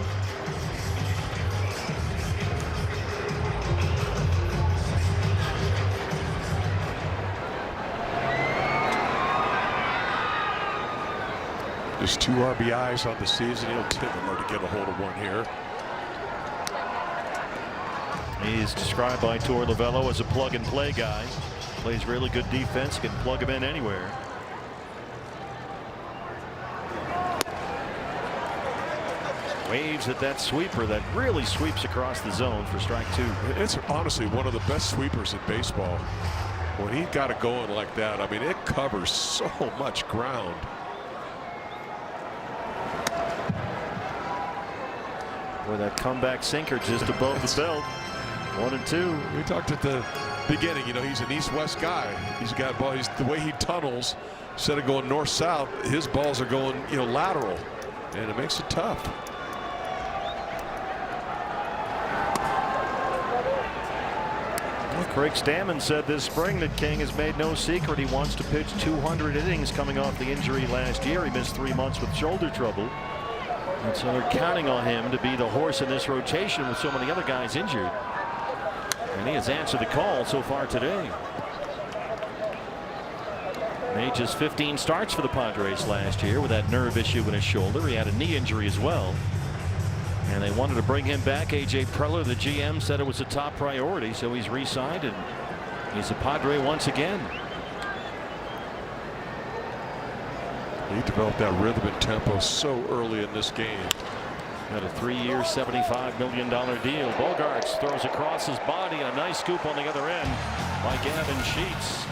Just 2 RBIs on the season. He'll Timmer to get a hold of one here. He's described by Tor Lavello as a plug-and-play guy. Plays really good defense, can plug him in anywhere. Waves at that sweeper that really sweeps across the zone for strike 2. It's honestly one of the best sweepers in baseball. When he got it going like that, I mean, it covers so much ground. Boy, that comeback sinker just above the belt. 1 and 2. We talked at the beginning, you know, he's an east-west guy. He's got ball. The way he tunnels, instead of going north-south, his balls are going, you know, lateral, and it makes it tough. Well, Craig Stammen said this spring that King has made no secret he wants to pitch 200 innings coming off the injury last year. He missed 3 months with shoulder trouble. And so they're counting on him to be the horse in this rotation with so many other guys injured. And he has answered the call so far today. Made just 15 starts for the Padres last year with that nerve issue in his shoulder. He had a knee injury as well. And they wanted to bring him back. A.J. Preller, the GM, said it was a top priority, so he's re-signed and He's a Padre once again. He developed that rhythm and tempo so early in this game. Got a 3-year, $75 million deal. Bogarts throws across his body, and a nice scoop on the other end by Gavin Sheets.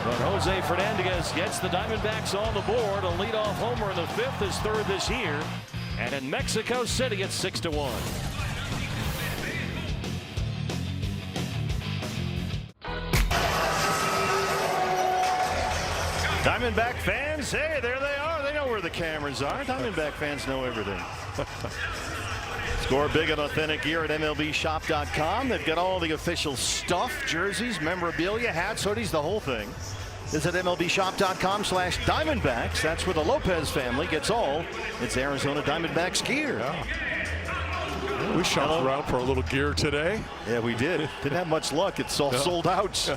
But Jose Fernandez gets the Diamondbacks on the board. A leadoff homer in the 5th, his 3rd this year. And in Mexico City, it's 6-1. Diamondback fans, hey, there they are. They know where the cameras are. Diamondback fans know everything. Score big and authentic here at MLBshop.com. They've got all the official stuff, jerseys, memorabilia, hats, hoodies, the whole thing. Visit MLBshop.com/Diamondbacks. That's where the Lopez family gets all its Arizona Diamondbacks gear. Yeah. We shopped around for a little gear today. Yeah, we did. Didn't have much luck. It's all sold out.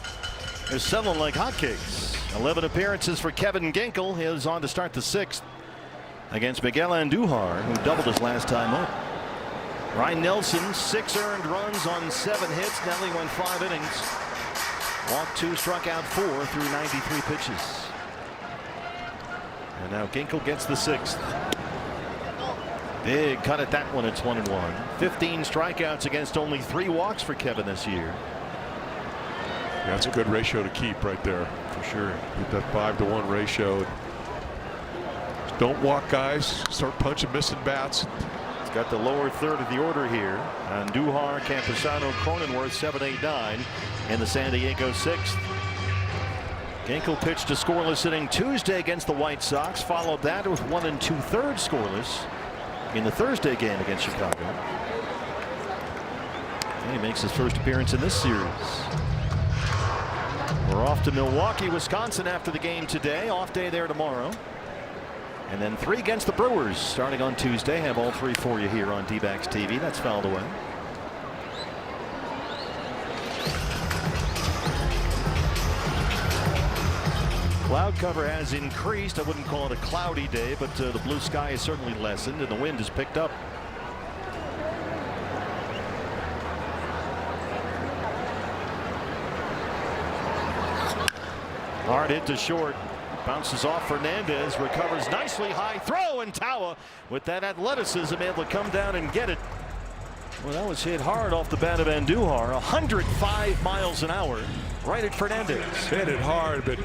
They're selling like hotcakes. 11 appearances for Kevin Ginkel. He is on to start the 6th against Miguel Andujar, who doubled his last time up. Ryan Nelson, 6 earned runs on 7 hits. Nelly went 5 innings. Walked 2, struck out 4 through 93 pitches. And now Ginkel gets the 6th. Big cut at that one. It's 1-1. 15 strikeouts against only 3 walks for Kevin this year. That's a good ratio to keep right there. For sure. Get that 5-to-1 ratio. Don't walk guys. Start punching missing bats. It's got the lower 3rd of the order here. Andujar, Campusano, Cronenworth, 7, 8, 9 in the San Diego 6th. Ginkel pitched a scoreless inning Tuesday against the White Sox. Followed that with 1 2/3 scoreless in the Thursday game against Chicago. And he makes his first appearance in this series. We're off to Milwaukee, Wisconsin after the game today. Off day there tomorrow. And then 3 against the Brewers starting on Tuesday. Have all 3 for you here on D-Backs TV. That's fouled away. Cloud cover has increased. I wouldn't call it a cloudy day, but the blue sky has certainly lessened and the wind has picked up. Hard hit to short. Bounces off Fernandez. Recovers nicely. High throw, and Tawa with that athleticism able to come down and get it. Well, that was hit hard off the bat of Andujar. 105 miles an hour right at Fernandez. Hit it hard, but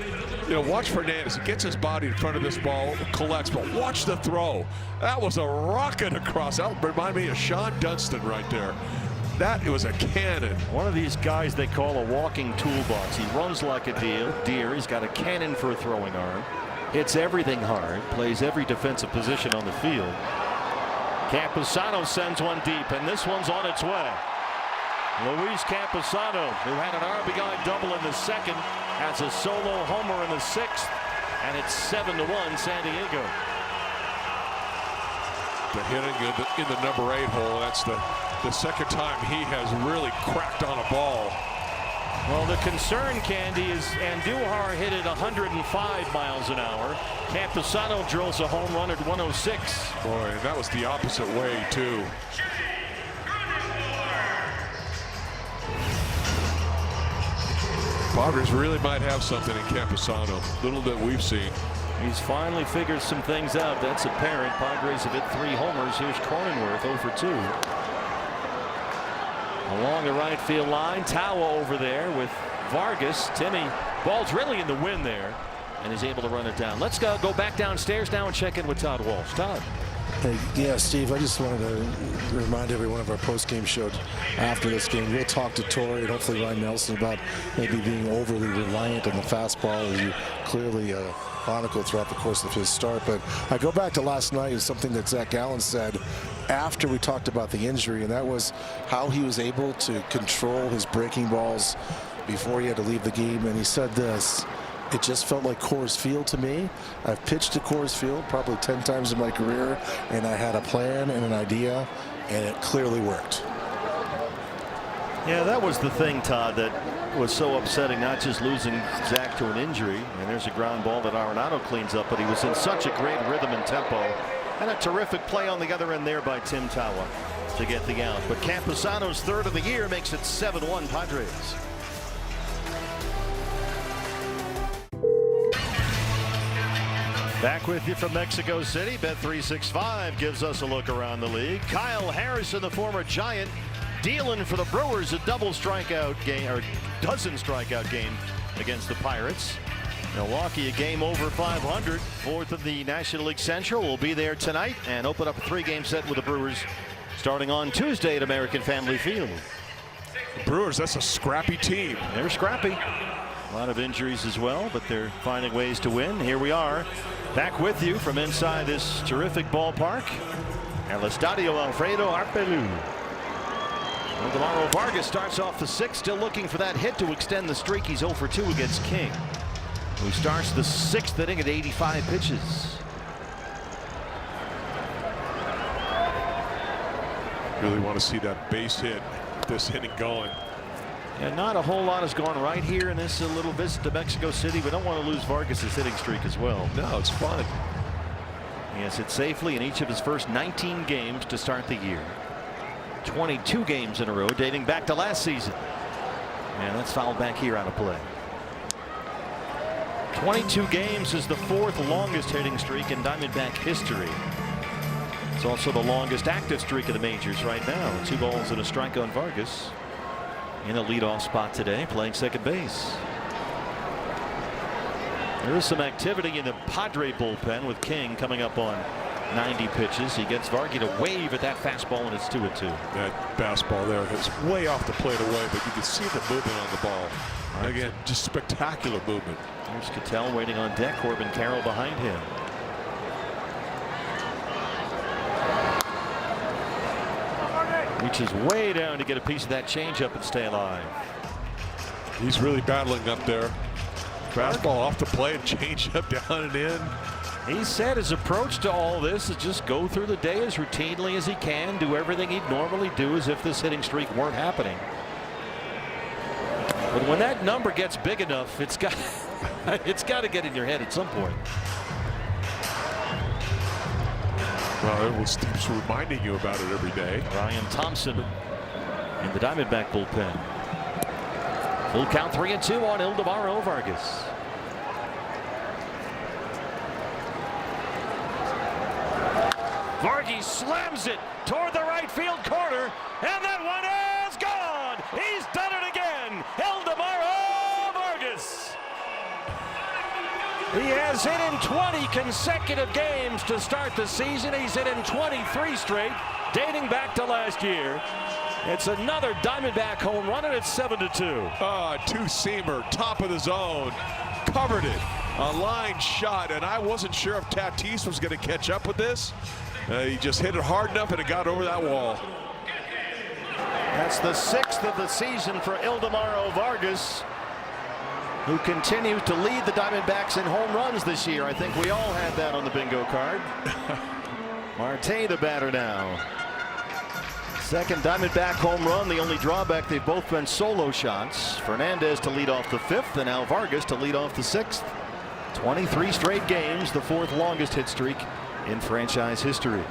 you know, watch Fernandez. He gets his body in front of this ball, collects, but watch the throw. That was a rocket across. That remind me of Sean Dunston right there. That, it was a cannon. One of these guys they call a walking toolbox. He runs like a deer. He's got a cannon for a throwing arm. Hits everything hard. Plays every defensive position on the field. Campusano sends one deep, and this one's on its way. Luis Campusano, who had an RBI double in the 2nd, has a solo homer in the 6th, and it's 7-1 San Diego. The hitting in the number 8 hole. That's the 2nd time he has really cracked on a ball. Well, the concern, Candy, is Andujar hit it 105 miles an hour. Campusano drills a home run at 106. Boy, and that was the opposite way, too. Padres really might have something in Campusano. Little that we've seen. He's finally figured some things out. That's apparent. Padres have hit 3 homers. Here's Cronenworth 0 for 2. Along the right field line, Tawa over there with Vargas. Timmy, ball's really in the wind there, and is able to run it down. Let's go back downstairs now and check in with Todd Walsh. Todd. Hey, yeah, Steve, I just wanted to remind everyone of our post-game show after this game. We'll talk to Torrey and hopefully Ryan Nelson about maybe being overly reliant on the fastball, as you clearly chronicled throughout the course of his start. But I go back to last night and something that Zach Gallen said after we talked about the injury, and that was how he was able to control his breaking balls before he had to leave the game. And he said this: it just felt like Coors Field to me. I've pitched at Coors Field probably 10 times in my career, and I had a plan and an idea, and it clearly worked. Yeah, that was the thing, Todd, that was so upsetting, not just losing Zach to an injury. And there's a ground ball that Arenado cleans up, but he was in such a great rhythm and tempo. And a terrific play on the other end there by Tim Tawa to get the out. But Campusano's 3rd of the year makes it 7-1 Padres. Back with you from Mexico City. Bet365 gives us a look around the league. Kyle Harrison, the former Giant, dealing for the Brewers a double strikeout game, or dozen strikeout game against the Pirates. Milwaukee a game over 500. Fourth of the National League Central will be there tonight and open up a 3-game set with the Brewers starting on Tuesday at American Family Field. The Brewers, that's a scrappy team. They're scrappy. A lot of injuries as well, but they're finding ways to win. Here we are, back with you from inside this terrific ballpark. El Estadio Alfredo Arpelu. Eldemaro Vargas starts off the 6th, still looking for that hit to extend the streak. He's 0 for 2 against King, who starts the 6th inning at 85 pitches. Really want to see that base hit, this inning going. And not a whole lot has gone right here in this little visit to Mexico City. We don't want to lose Vargas's hitting streak as well. No, it's fun. He has hit safely in each of his first 19 games to start the year. 22 games in a row dating back to last season. And that's fouled back here out of play. 22 games is the 4th longest hitting streak in Diamondback history. It's also the longest active streak of the majors right now. 2 balls and a strike on Vargas in a leadoff spot today, playing second base. There is some activity in the Padre bullpen with King coming up on 90 pitches. He gets Vargy to wave at that fastball, and it's 2-2. That fastball there is way off the plate away, but you can see the movement on the ball. Right. Again, just spectacular movement. There's Cattell waiting on deck. Corbin Carroll behind him. Reaches way down to get a piece of that changeup and stay alive. He's really battling up there. Fastball off the plate, changeup down and in. He said his approach to all this is just go through the day as routinely as he can, do everything he'd normally do as if this hitting streak weren't happening. But when that number gets big enough, it's got to get in your head at some point. Well, it keeps reminding you about it every day. Ryan Thompson in the Diamondback bullpen. Full count 3-2 on Eldemaro Vargas. Vargas slams it toward the right field corner, and that one is gone. He's done it again. Eldemaro Vargas. He has hit in 20 consecutive games to start the season. He's hit in 23 straight, dating back to last year. It's another Diamondback home run, and it's 7-2. Two-seamer, top of the zone, covered it. A line shot, and I wasn't sure if Tatis was going to catch up with this. He just hit it hard enough, and it got over that wall. That's the 6th of the season for Eldemaro Vargas, who continues to lead the Diamondbacks in home runs this year. I think we all had that on the bingo card. Marte the batter now. Second Diamondback home run. The only drawback, they've both been solo shots. Fernandez to lead off the 5th, and now Vargas to lead off the 6th. 23 straight games, the 4th longest hit streak in franchise history.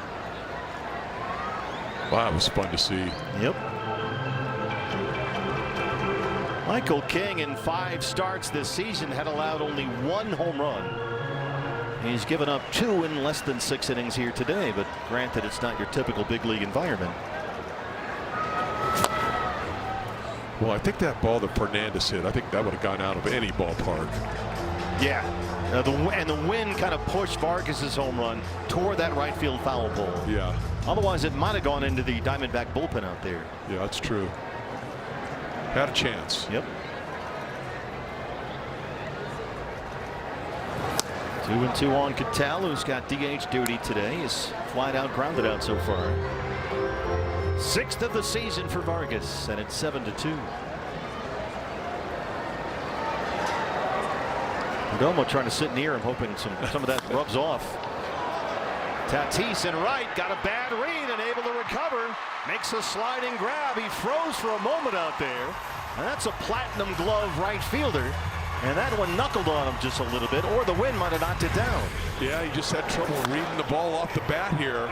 Wow, it was fun to see. Yep. Michael King in 5 starts this season had allowed only 1 home run. He's given up 2 in less than 6 innings here today, but granted, it's not your typical big league environment. Well, I think that ball that Fernandez hit, I think that would have gone out of any ballpark. Yeah. And the wind kind of pushed Vargas's home run toward that right field foul pole. Yeah. Otherwise, it might have gone into the Diamondback bullpen out there. Yeah, that's true. Had a chance. Yep. 2-2 on Cattell, who's got DH duty today. He's flied out, grounded out so far. 6th of the season for Vargas, and it's 7-2. Perdomo trying to sit near him, hoping some of that rubs off. Tatis in right, got a bad read and able to recover. Makes a sliding grab. He froze for a moment out there. And that's a platinum glove right fielder. And that one knuckled on him just a little bit, or the wind might have knocked it down. Yeah, he just had trouble reading the ball off the bat here.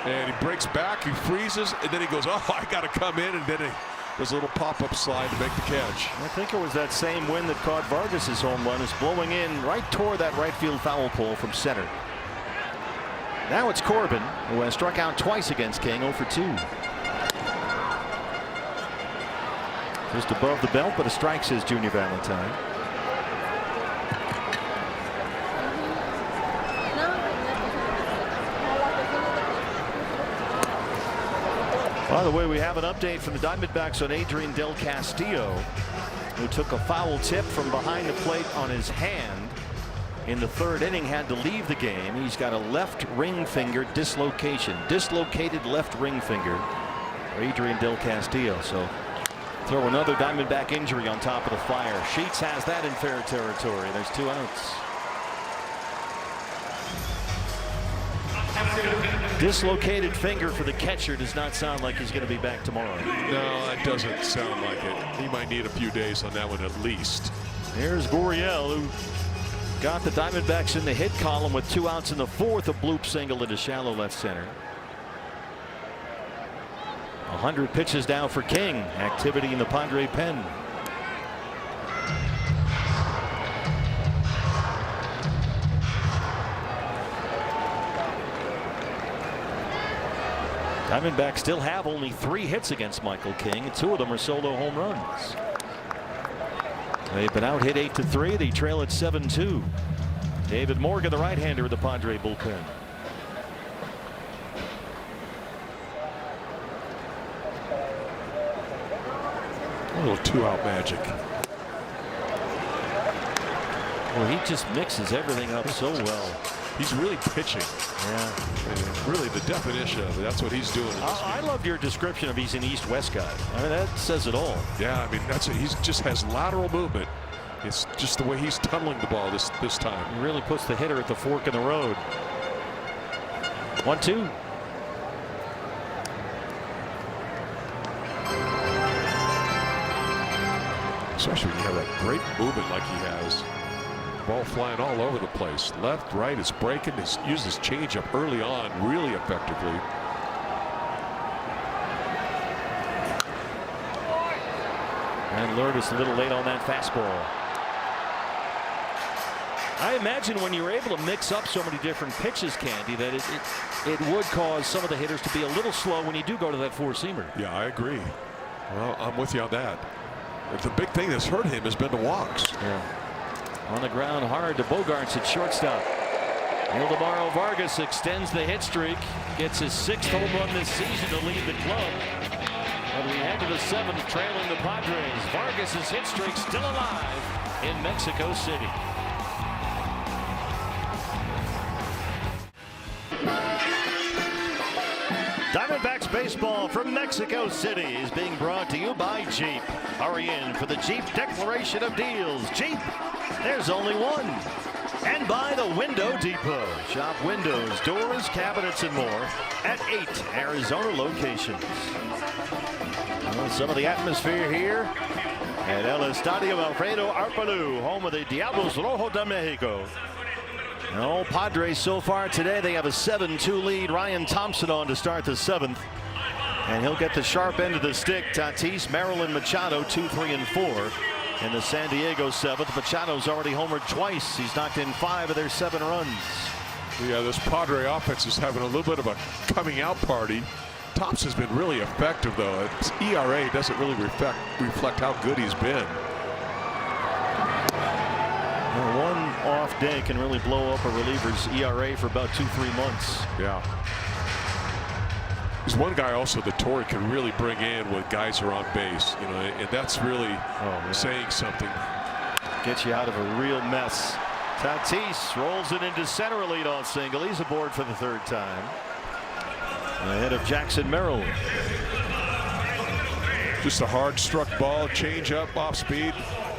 And he breaks back, he freezes, and then he goes, oh, I got to come in. And then was a little pop-up slide to make the catch. I think it was that same wind that caught Vargas's home run. Is blowing in right toward that right field foul pole from center. Now it's Corbin, who has struck out twice against King, 0 for 2. Just above the belt, but a strike, says Junior Valentine. By the way, we have an update from the Diamondbacks on Adrian Del Castillo, who took a foul tip from behind the plate on his hand in the third inning, had to leave the game. He's got a left ring finger dislocation, dislocated left ring finger for Adrian Del Castillo. So throw another Diamondback injury on top of the fire. Sheets has that in fair territory. There's 2 outs. Dislocated finger for the catcher does not sound like he's going to be back tomorrow. No, that doesn't sound like it. He might need a few days on that one at least. Here's Gurriel, who got the Diamondbacks in the hit column with 2 outs in the 4th. A bloop single into shallow left center. 100 pitches down for King. Activity in the Padre pen. Diamondbacks still have only 3 hits against Michael King. 2 of them are solo home runs. They've been out hit 8-3. They trail at 7-2. David Morgan, the right-hander of the Padre bullpen. A little 2-out magic. Well, he just mixes everything up so well. He's really pitching. Yeah. Really the definition of it. That's what he's doing. I loved your description of he's an east-west guy. I mean, that says it all. Yeah, I mean, that's it. He just has lateral movement. It's just the way he's tunneling the ball this time. He really puts the hitter at the fork in the road. 1-2. Especially when you have that great movement like he has. Ball flying all over the place. Left, right, it's breaking. He's used his changeup early on really effectively. And Lourdes a little late on that fastball. I imagine when you're able to mix up so many different pitches, Candy, that it would cause some of the hitters to be a little slow when you do go to that 4-seamer. Yeah, I agree. Well, I'm with you on that. But the big thing that's hurt him has been the walks. Yeah. On the ground hard to Bogarts at shortstop. Ildemaro Vargas extends the hit streak. Gets his 6th home run this season to lead the club. But we head to the 7th, trailing the Padres. Vargas's hit streak still alive in Mexico City. Diamondbacks baseball from Mexico City is being brought to you by Jeep. Hurry in for the Jeep Declaration of Deals. Jeep, there's only one. And by the Window Depot. Shop windows, doors, cabinets, and more at 8 Arizona locations. Well, some of the atmosphere here at El Estadio Alfredo Arpalu, home of the Diablos Rojo de Mexico. No Padres so far today. They have a 7-2 lead. Ryan Thompson on to start the 7th. And he'll get the sharp end of the stick. Tatis, Merrill, and Machado 2, 3, and 4 in the San Diego 7th. Machado's already homered twice. He's knocked in 5 of their 7 runs. Yeah, this Padre offense is having a little bit of a coming out party. Thompson's been really effective, though. His ERA doesn't really reflect how good he's been. One off day can really blow up a reliever's ERA for about 2-3 months. Yeah. There's one guy also that Torrey can really bring in when guys are on base, you know, and that's really saying something. Get you out of a real mess. Tatis rolls it into center, a leadoff single. He's aboard for the 3rd time. Ahead of Jackson Merrill. Just a hard struck ball, change up, off speed,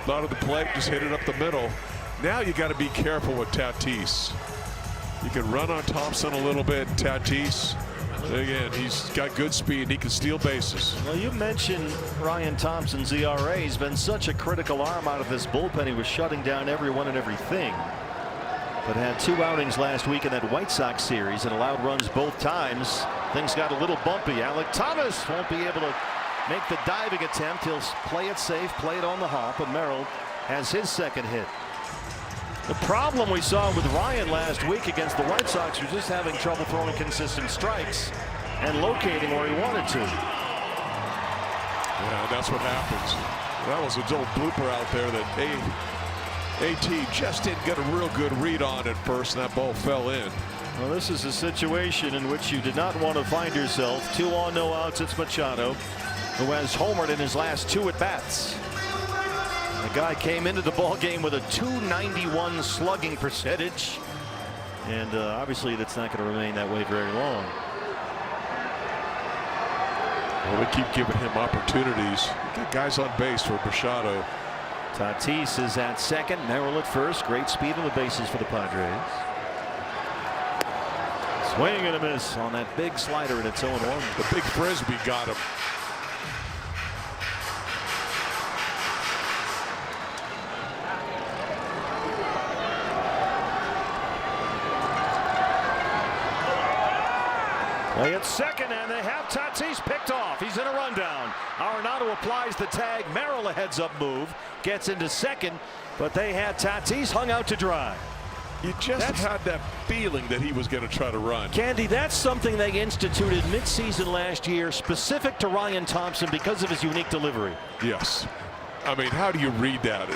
not at the plate, just hit it up the middle. Now you got to be careful with Tatis. You can run on Thompson a little bit. Tatis, again, he's got good speed. He can steal bases. Well, you mentioned Ryan Thompson's ERA. He's been such a critical arm out of this bullpen. He was shutting down everyone and everything. But had 2 outings last week in that White Sox series and allowed runs both times. Things got a little bumpy. Alec Thomas won't be able to make the diving attempt. He'll play it safe, play it on the hop, and Merrill has his second hit. The problem we saw with Ryan last week against the White Sox was just having trouble throwing consistent strikes and locating where he wanted to. Yeah, that's what happens. That was a little blooper out there that AT just didn't get a real good read on at first, and that ball fell in. Well, this is a situation in which you did not want to find yourself. 2 on, no outs. It's Machado, who has homered in his last 2 at-bats. The guy came into the ball game with a .291 slugging percentage, and obviously that's not going to remain that way very long. Well, we keep giving him opportunities. Get guys on base for Machado. Tatis is at second, Merrill at first. Great speed on the bases for the Padres. Swing and a miss on that big slider, and it's 0-1. The big frisbee got him. Play at second, and they have Tatis picked off. He's in a rundown. Arenado applies the tag. Merrill a heads-up move, gets into second, but they had Tatis hung out to dry. You just had that feeling that he was going to try to run. Candy, that's something they instituted midseason last year, specific to Ryan Thompson because of his unique delivery. Yes. I mean, how do you read that?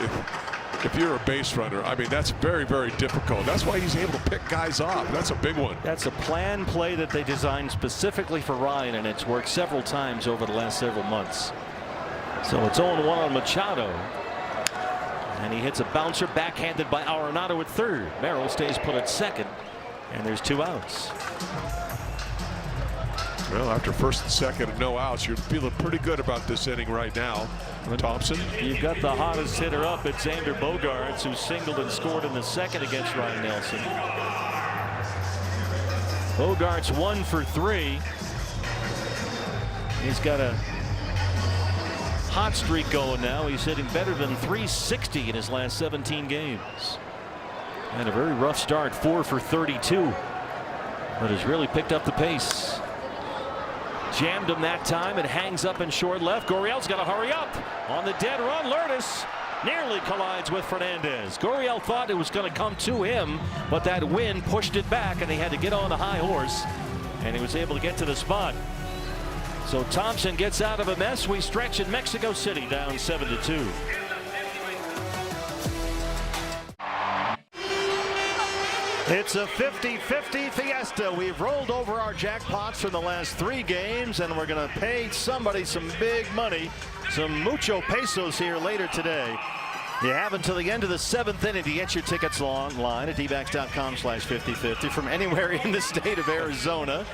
If you're a base runner, I mean, that's very, very difficult. That's why he's able to pick guys off. That's a big one. That's a planned play that they designed specifically for Ryan, and it's worked several times over the last several months. So it's 0-1 on Machado. And he hits a bouncer backhanded by Arenado at third. Merrill stays put at second, and there's 2 outs. Well, after first and second and no outs, you're feeling pretty good about this inning right now. Thompson. You've got the hottest hitter up. It's Xander Bogaerts, who singled and scored in the second against Ryan Nelson. Bogaerts 1 for 3. He's got a hot streak going now. He's hitting better than .360 in his last 17 games. And a very rough start, 4 for 32. But has really picked up the pace. Jammed him that time. It hangs up in short left. Gurriel's got to hurry up. On the dead run, Lourdes nearly collides with Fernandez. Gurriel thought it was going to come to him, but that wind pushed it back, and he had to get on the high horse, and he was able to get to the spot. So Thompson gets out of a mess. We stretch in Mexico City, down 7-2. It's a 50-50 fiesta. We've rolled over our jackpots from the last 3 games, and we're going to pay somebody some big money, some mucho pesos here later today. You have until the end of the 7th inning to get your tickets online at dbacks.com/5050 from anywhere in the state of Arizona.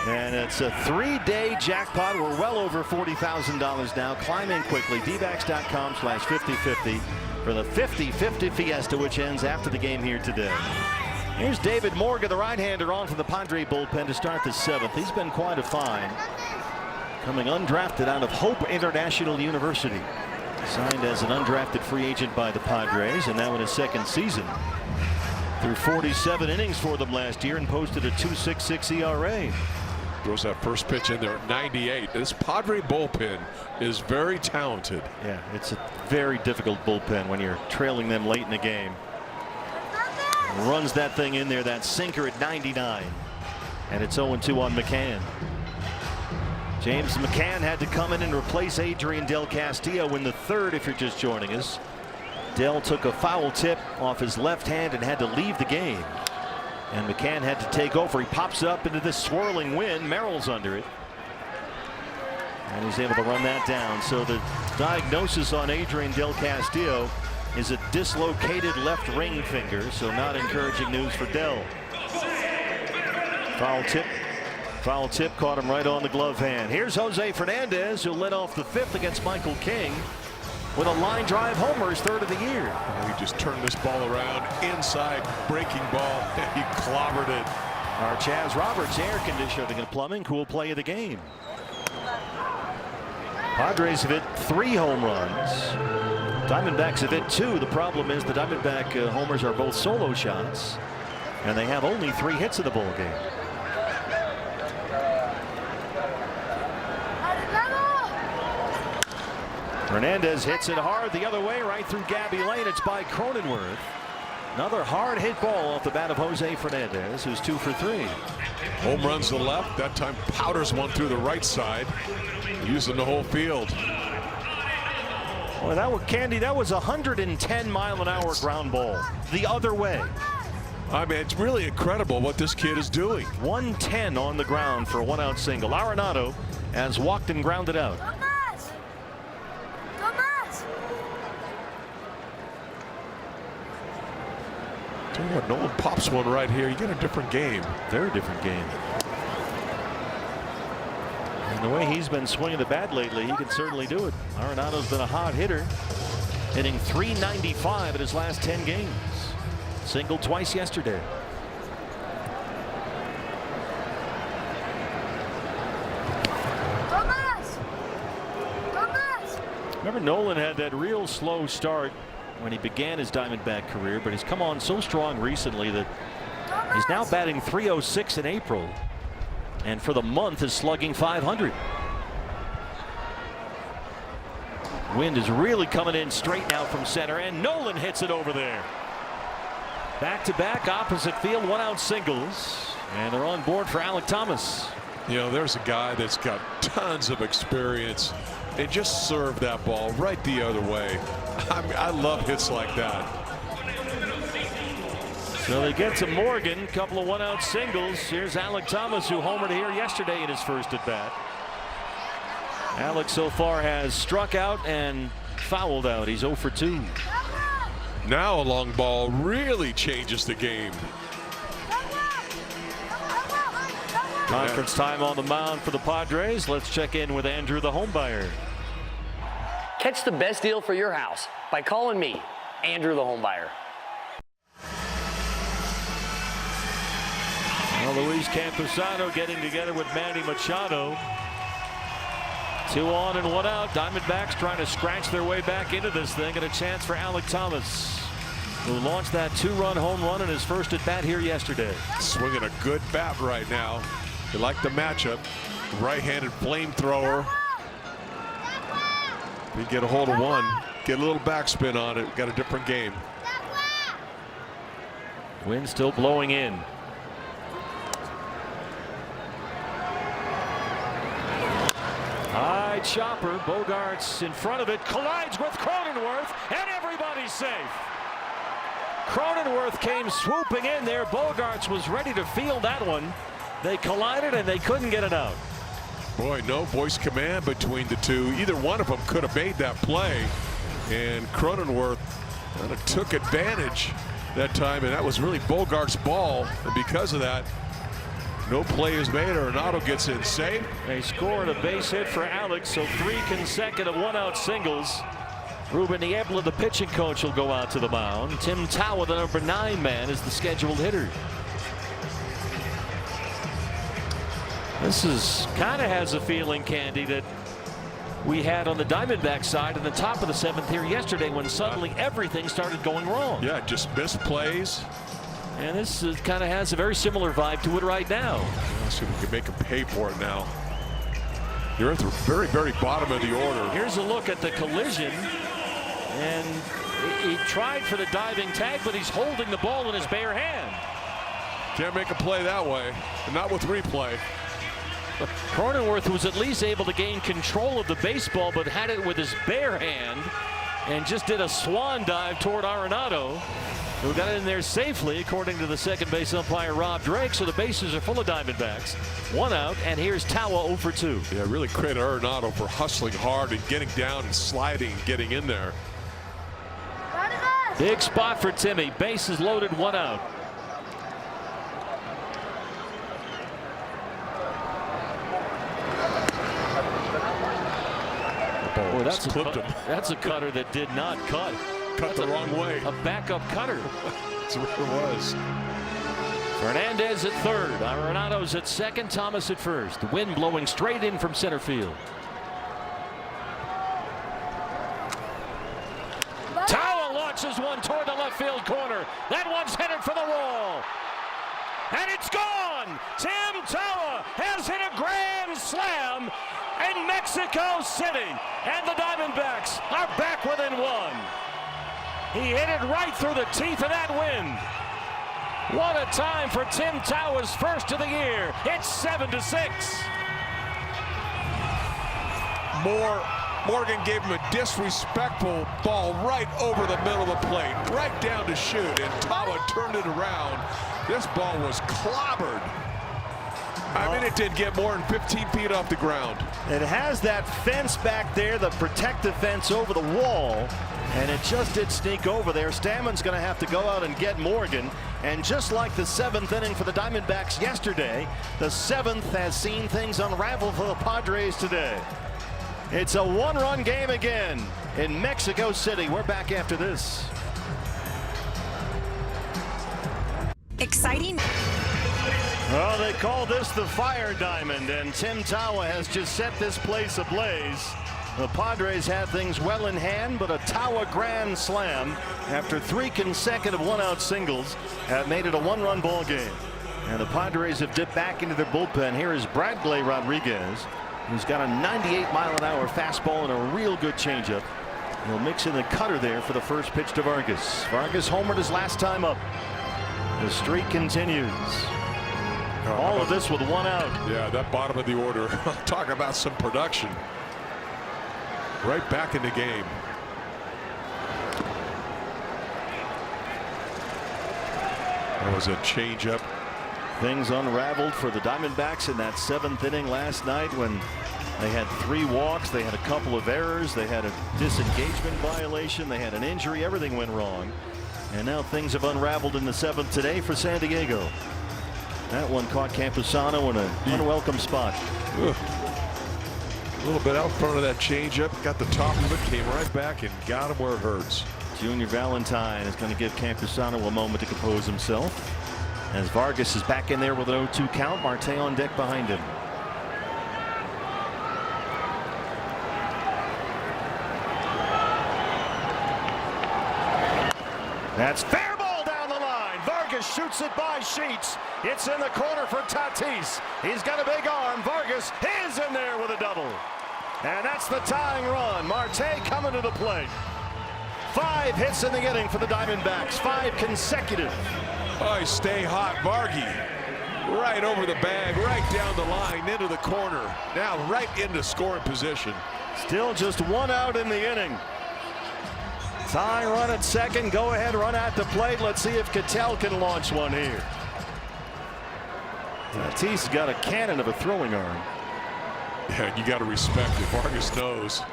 And it's a 3-day jackpot. We're well over $40,000 now, climbing quickly. dbacks.com/5050 for the 50-50 fiesta, which ends after the game here today. Here's David Morgan, the right-hander, on for the Padre bullpen to start the 7th. He's been quite a find, coming undrafted out of Hope International University. Signed as an undrafted free agent by the Padres, and now in his 2nd season. Threw 47 innings for them last year and posted a .266 ERA. Throws that first pitch in there at 98. This Padre bullpen is very talented. Yeah, it's a very difficult bullpen when you're trailing them late in the game. Runs that thing in there, that sinker at 99. And it's 0-2 on McCann. James McCann had to come in and replace Adrian Del Castillo in the 3rd, if you're just joining us. Del took a foul tip off his left hand and had to leave the game. And McCann had to take over. He pops up into this swirling wind. Merrill's under it. And he's able to run that down. So the diagnosis on Adrian Del Castillo is a dislocated left ring finger. So not encouraging news for Del. Foul tip. Foul tip caught him right on the glove hand. Here's Jose Fernandez, who led off the 5th against Michael King with a line drive homer, his 3rd of the year. He just turned this ball around inside, breaking ball, and he clobbered it. Our Chaz Roberts air conditioning and plumbing, cool play of the game. Padres have hit 3 home runs. Diamondbacks have hit 2. The problem is the Diamondback homers are both solo shots, and they have only 3 hits in the ball game. Hernandez hits it hard the other way, right through Gabby Lane. It's by Cronenworth. Another hard hit ball off the bat of Jose Fernandez, who's 2 for 3. Home runs to the left. That time Powders one through the right side, using the whole field. Well, that was 110-mile-an-hour ground ball the other way. I mean, it's really incredible what this kid is doing. 110 on the ground for a 1-out single. Arenado has walked and grounded out. Tell you what, Nolan pops one right here. You get a different game. Very different game. And the way he's been swinging the bat lately, he can certainly do it. Arenado's been a hot hitter, hitting .395 in his last 10 games. Singled twice yesterday. Remember, Nolan had that real slow start when he began his Diamondback career, but he's come on so strong recently that he's now batting .306 in April, and for the month is slugging .500. Wind is really coming in straight now from center, and Nolan hits it over there. Back-to-back opposite field 1-out singles, and they're on board for Alek Thomas. You know, there's a guy that's got tons of experience and just served that ball right the other way. I love hits like that. So they get to Morgan, couple of 1-out singles. Here's Alek Thomas, who homered here yesterday in his first at bat. Alek so far has struck out and fouled out. He's 0 for 2. Now a long ball really changes the game. Conference time on the mound for the Padres. Let's check in with Andrew, the home buyer. Catch the best deal for your house by calling me, Andrew, the home buyer. Well, Luis Campusano getting together with Manny Machado. 2 on and 1 out. Diamondbacks trying to scratch their way back into this thing, and a chance for Alek Thomas, who launched that 2-run home run in his first at bat here yesterday. Swinging a good bat right now. You like the matchup. Right-handed flamethrower. If you get a hold of one, get a little backspin on it. Got a different game. Wind still blowing in. High chopper. Bogarts in front of it. Collides with Cronenworth, and everybody's safe. Cronenworth came swooping in there. Bogarts was ready to field that one. They collided and they couldn't get it out. Boy, no voice command between the two. Either one of them could have made that play, and Cronenworth kind of took advantage that time, and that was really Bogart's ball, and because of that, no play is made. Arenado gets in safe. They scored a base hit for Alek, so 3 consecutive 1-out singles. Ruben Niebla, the pitching coach, will go out to the mound. Tim Tawa, the number 9 man, is the scheduled hitter. This is kind of has a feeling, Candy, that we had on the Diamondback side in the top of the 7th here yesterday, when suddenly everything started going wrong. Yeah, just missed plays. And this kind of has a very similar vibe to it right now. Let's see if we can make him pay for it now. You're at the very, very bottom of the order. Here's a look at the collision. And he tried for the diving tag, but he's holding the ball in his bare hand. Can't make a play that way, and not with replay. Cronenworth was at least able to gain control of the baseball, but had it with his bare hand and just did a swan dive toward Arenado, who got in there safely, according to the second base umpire Rob Drake. So the bases are full of Diamondbacks. 1 out, and here's Tawa 0 for 2. Yeah, really credit Arenado for hustling hard and getting down and sliding and getting in there. Big spot for Timmy. Bases loaded, 1 out. Boy, that's a cutter that did not cut. Cut the wrong way. A backup cutter. That's what it was. Fernandez at third. Arenado's at second. Thomas at first. The wind blowing straight in from center field. Tawa launches one toward the left field corner. That one's headed for the wall. And it's gone. Tim Tawa has hit a grand slam, and Mexico Mexico City, and the Diamondbacks are back within one. He hit it right through the teeth of that wind. What a time for Tim Towers' first of the year. It's 7-6. Morgan gave him a disrespectful ball right over the middle of the plate, right down to shoot, and Tawa turned it around. This ball was clobbered. I mean, it didn't get more than 15 feet off the ground. It has that fence back there, the protective fence over the wall, and it just did sneak over there. Stammen's going to have to go out and get Morgan. And just like the 7th inning for the Diamondbacks yesterday, the 7th has seen things unravel for the Padres today. It's a one-run game again in Mexico City. We're back after this. Exciting. Well, they call this the Fire Diamond, and Tim Tawa has just set this place ablaze. The Padres had things well in hand, but a Tawa grand slam after 3 consecutive one-out singles have made it a one-run ball game. And the Padres have dipped back into their bullpen. Here is Bradley Rodriguez, who's got a 98-mile-an-hour fastball and a real good changeup. He'll mix in the cutter there for the first pitch to Vargas. Vargas homered his last time up. The streak continues. All of this with 1 out. Yeah, that bottom of the order. Talk about some production. Right back in the game. That was a changeup. Things unraveled for the Diamondbacks in that 7th inning last night when they had 3 walks. They had a couple of errors. They had a disengagement violation. They had an injury. Everything went wrong. And now things have unraveled in the 7th today for San Diego. That one caught Campusano in an unwelcome spot. Ugh. A little bit out front of that changeup. Got the top of it. Came right back and got him where it hurts. Junior Valentine is going to give Campusano a moment to compose himself. As Vargas is back in there with an 0-2 count. Marte on deck behind him. That's fair ball down the line. Vargas shoots it by Sheets. It's in the corner for Tatis. He's got a big arm. Vargas is in there with a double. And that's the tying run. Marte coming to the plate. 5 hits in the inning for the Diamondbacks. 5 consecutive. Oh, stay hot, Vargy. Right over the bag, right down the line, into the corner. Now right into scoring position. Still just 1 out in the inning. Tying run at second. Go ahead, run at the plate. Let's see if Cattell can launch one here. Tatis got a cannon of a throwing arm. Yeah, you got to respect it. Vargas knows.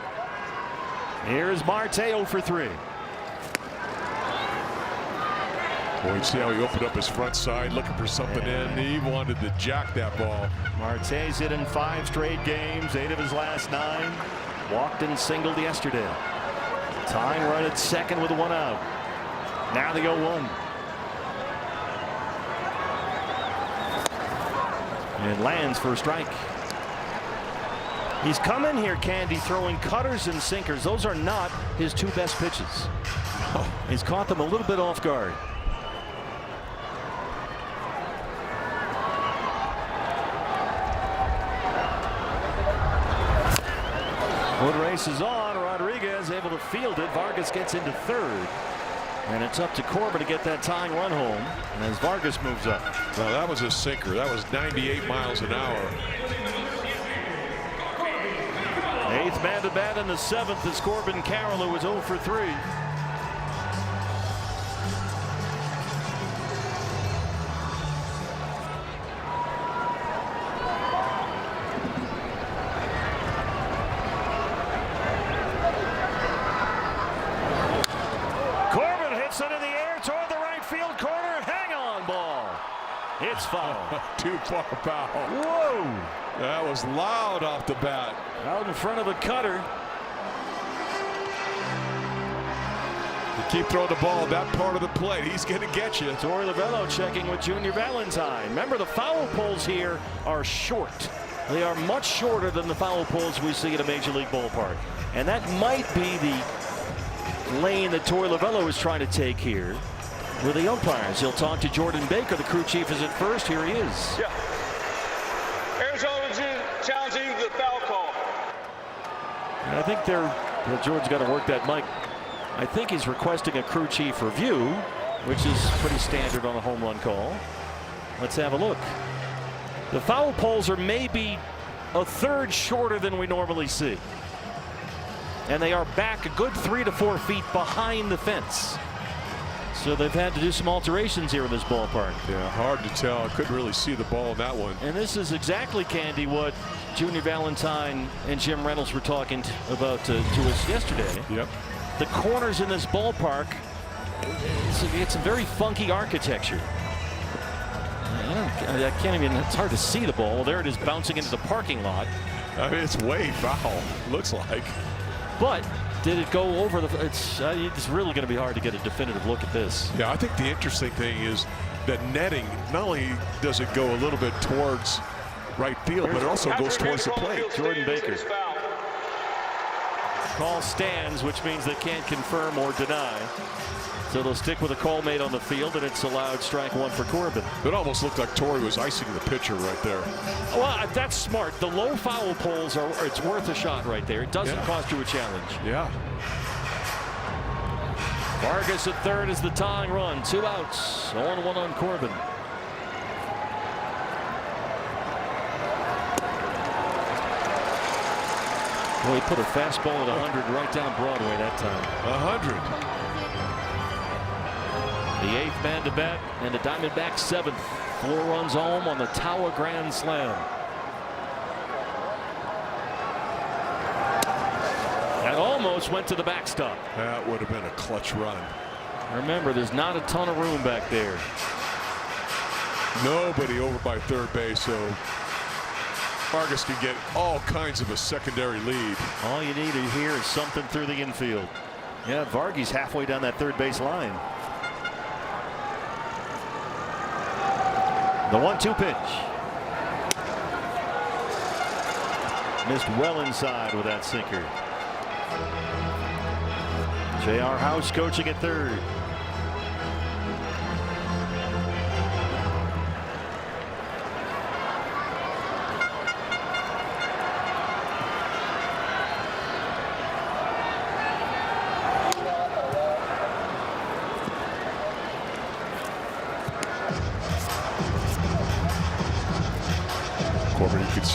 Here's Marte 0 for 3. Boy, you see how he opened up his front side looking for something in. He wanted to jack that ball. Marte's hit in 5 straight games, 8 of his last 9. Walked and singled yesterday. Tying run at second with 1 out. Now they go 1. And lands for a strike. He's come in here, Candy, throwing cutters and sinkers. Those are not his 2 best pitches. He's caught them a little bit off guard. Wood race is on. Rodriguez able to field it. Vargas gets into 3rd. And it's up to Corbin to get that tying run home. And as Vargas moves up. Well, that was a sinker. That was 98 miles an hour. 8th man to bat in the 7th is Corbin Carroll, who was 0 for 3. It's foul. Too far foul. Whoa. That was loud off the bat. Out in front of the cutter. You keep throwing the ball that part of the plate. He's going to get you. Torey Lovullo checking with Junior Valentine. Remember, the foul poles here are short. They are much shorter than the foul poles we see at a major league ballpark. And that might be the lane that Torey Lovullo is trying to take here. With the umpires, he'll talk to Jordan Baker. The crew chief is at first. Here he is. Yeah. Arizona challenging the foul call. I think George's got to work that mic. I think he's requesting a crew chief review, which is pretty standard on a home run call. Let's have a look. The foul poles are maybe a third shorter than we normally see. And they are back a good 3 to 4 feet behind the fence. So they've had to do some alterations here in this ballpark. Yeah, hard to tell. I couldn't really see the ball in that one. And this is exactly, Candy, what Junior Valentine and Jim Reynolds were talking about to us yesterday. Yep. The corners in this ballpark, it's a very funky architecture. I can't even, it's hard to see the ball. There it is bouncing into the parking lot. I mean, it's way foul, looks like. But did it go over the, it's really going to be hard to get a definitive look at this. Yeah, I think the interesting thing is that netting, not only does it go a little bit towards right field, but it also goes towards the plate. Jordan Baker. Call stands, which means they can't confirm or deny. So they'll stick with a call made on the field, and it's allowed strike one for Corbin. It almost looked like Torrey was icing the pitcher right there. Well, that's smart. The low foul poles it's worth a shot right there. It doesn't cost you a challenge. Yeah. Vargas at third is the tying run. 2 outs. 0-1 on Corbin. Well, he put a fastball at 100 right down Broadway that time. 100. The 8th man to bat, and the Diamondbacks 7th. 4 runs home on the Tawa grand slam. That almost went to the backstop. That would have been a clutch run. Remember, there's not a ton of room back there. Nobody over by third base, so Vargas can get all kinds of a secondary lead. All you need to hear is something through the infield. Yeah, Vargas halfway down that third base line. The 1-2 pitch. Missed well inside with that sinker. J.R. House coaching at third.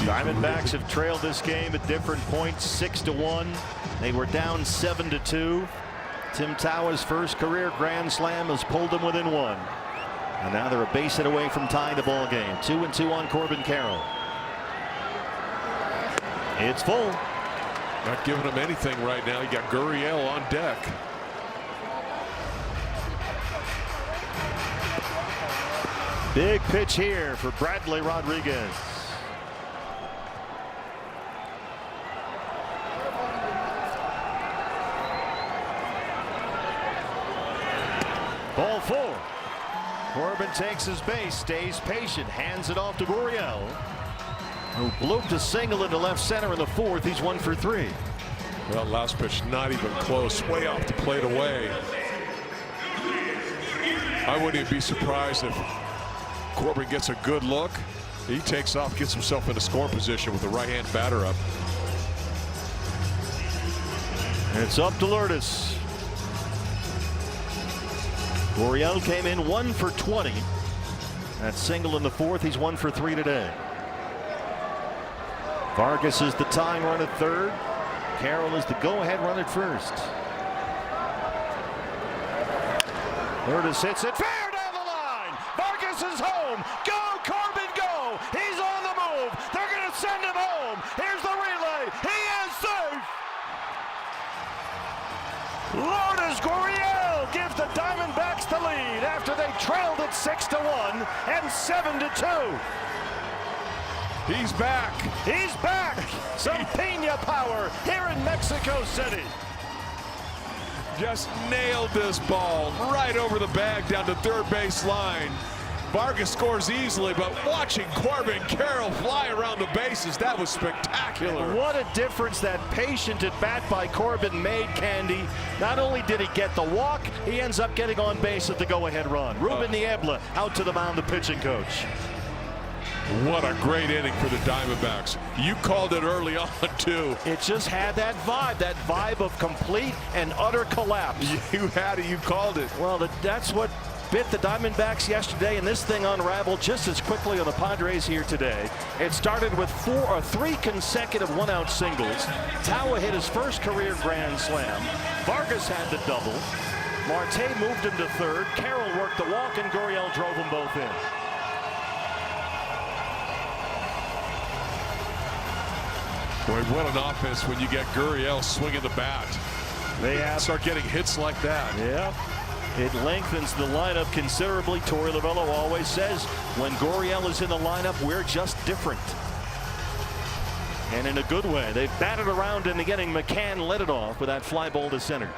Diamondbacks have trailed this game at different points, 6-1. They were down 7-2. Tim Tawa's first career grand slam has pulled them within 1. And now they're a base hit away from tying the ball game. 2-2 on Corbin Carroll. It's full. Not giving him anything right now. You got Gurriel on deck. Big pitch here for Bradley Rodriguez. Ball 4. Corbin takes his base, stays patient, hands it off to Gurriel, who blooped a single into left center in the 4th. He's 1 for 3. Well, last pitch not even close, way off the plate away. I wouldn't even be surprised if Corbin gets a good look. He takes off, gets himself in a scoring position with the right-hand batter up. It's up to Lourdes. Gurriel came in 1 for 20. That single in the 4th. He's 1 for 3 today. Vargas is the tying run at third. Carroll is the go-ahead run at first. Lourdes hits it fair down the line. Vargas is home. Go Corbin, go! He's on the move. They're going to send him home. Here's the relay. He is safe. Lourdes Gurriel gives the Diamondbacks the lead after they trailed it 6-1 and 7-2. He's back. He's back. Some Pena power here in Mexico City. Just nailed this ball right over the bag down the third base line. Vargas scores easily, but watching Corbin Carroll fly around the bases, that was spectacular. What a difference that patient at bat by Corbin made, Candy. Not only did he get the walk, he ends up getting on base at the go-ahead run. Ruben Niebla out to the mound, the pitching coach. What a great inning for the Diamondbacks. You called it early on, too. It just had that vibe of complete and utter collapse. You had it. You called it. Well, that's what bit the Diamondbacks yesterday, and this thing unraveled just as quickly on the Padres here today. It started with 3 consecutive one-out singles. Tawa hit his first career grand slam. Vargas had the double. Marte moved him to third. Carroll worked the walk, and Gurriel drove them both in. Boy, what an offense when you get Gurriel swinging the bat. They start getting hits like that. Yeah. It lengthens the lineup considerably. Torey Lovello always says when Gurriel is in the lineup, we're just different. And in a good way. They've batted around in the inning. McCann led it off with that fly ball to center.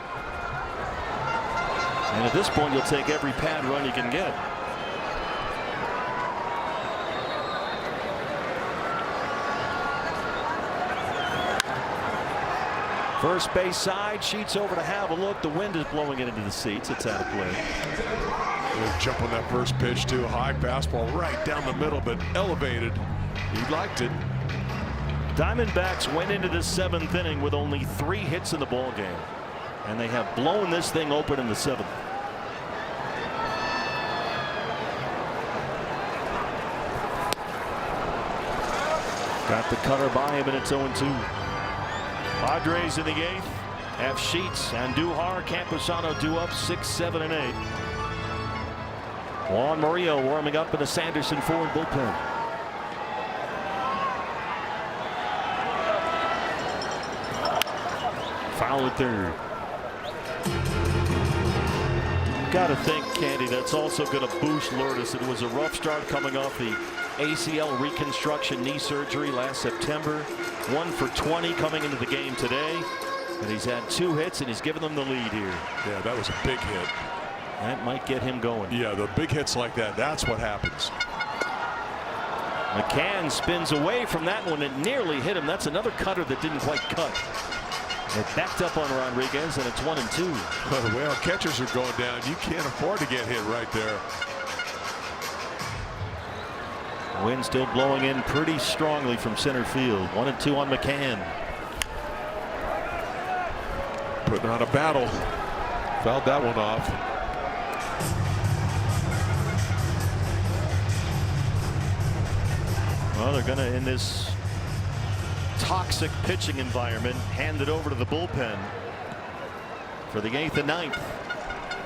And at this point, you'll take every pad run you can get. First base side, Sheets over to have a look. The wind is blowing it into the seats. It's out of play. We'll jump on that first pitch too. High fastball right down the middle, but elevated. He liked it. Diamondbacks went into the 7th inning with only 3 hits in the ball game, and they have blown this thing open in the 7th. Got the cutter by him, and it's 0-2. Padres in the 8th have Sheets, Andujar, Camposano due up 6, 7, and 8. Juan Murillo warming up in the Sanderson Ford bullpen. Foul at third. Got to think, Candy, that's also going to boost Lourdes. It was a rough start coming off the ACL reconstruction knee surgery last September. 1 for 20 coming into the game today. And he's had 2 hits, and he's given them the lead here. Yeah, that was a big hit. That might get him going. Yeah, the big hits like that, that's what happens. McCann spins away from that one. It nearly hit him. That's another cutter that didn't quite cut. It backed up on Rodriguez, and it's 1-2. Well, catchers are going down. You can't afford to get hit right there. Wind still blowing in pretty strongly from center field. 1-2 on McCann. Putting on a battle. Fouled that one off. Well, they're going to, in this toxic pitching environment, hand it over to the bullpen for the 8th and 9th.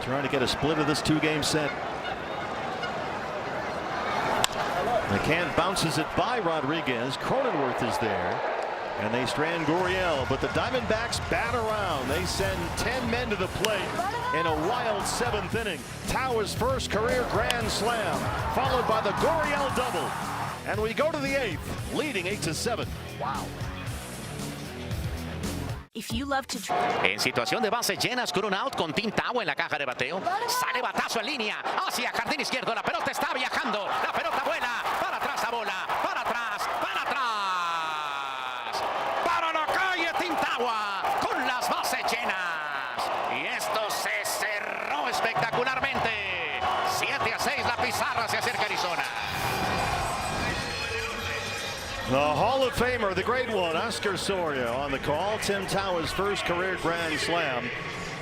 Trying to get a split of this 2-game set. McCann bounces it by Rodriguez. Cronenworth is there, and they strand Gurriel, but the Diamondbacks bat around. They send 10 men to the plate in a wild 7th inning. Tawa's first career grand slam, followed by the Gurriel double, and we go to the 8th, leading 8-7. Wow. If you love to En situación de bases llenas con un out con Tim Tawa en la caja de bateo. Sale batazo en línea hacia jardín izquierdo. La pelota está viajando. La pelota vuela. Para atrás la bola. Para atrás. Para atrás. Para la calle Tim Tawa con las bases llenas. Y esto se cerró espectacularmente. 7-6 la pizarra. Se acerca Arizona. The Hall of Famer, the great one, Oscar Soria on the call. Tim Tawa's first career grand slam.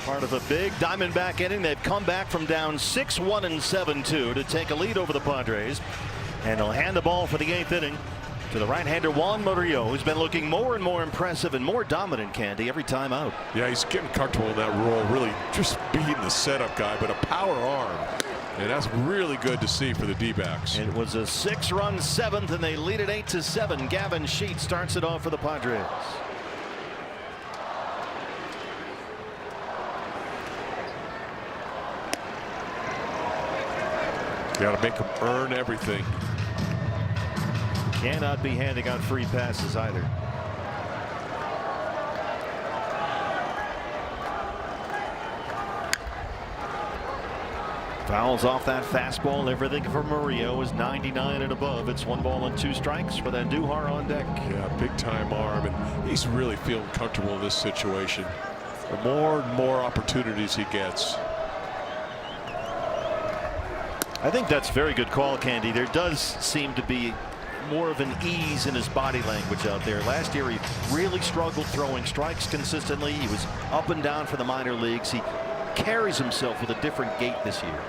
Part of a big Diamondback inning. They've come back from down 6-1 and 7-2 to take a lead over the Padres. And he'll hand the ball for the 8th inning to the right-hander Juan Murillo, who's been looking more and more impressive and more dominant, Candy, every time out. Yeah, he's getting comfortable in that role, really just being the setup guy, but a power arm. And that's really good to see for the D-backs. It was a 6-run 7th, and they lead it 8-7. Gavin Sheets starts it off for the Padres. Got to make them earn everything. Cannot be handing out free passes either. Fouls off that fastball. Everything for Murillo is 99 and above. It's 1 ball and 2 strikes with Andujar on deck. Yeah, big time arm, and he's really feeling comfortable in this situation. The more and more opportunities he gets. I think that's very good call, Candy. There does seem to be more of an ease in his body language out there. Last year he really struggled throwing strikes consistently. He was up and down for the minor leagues. He carries himself with a different gait this year.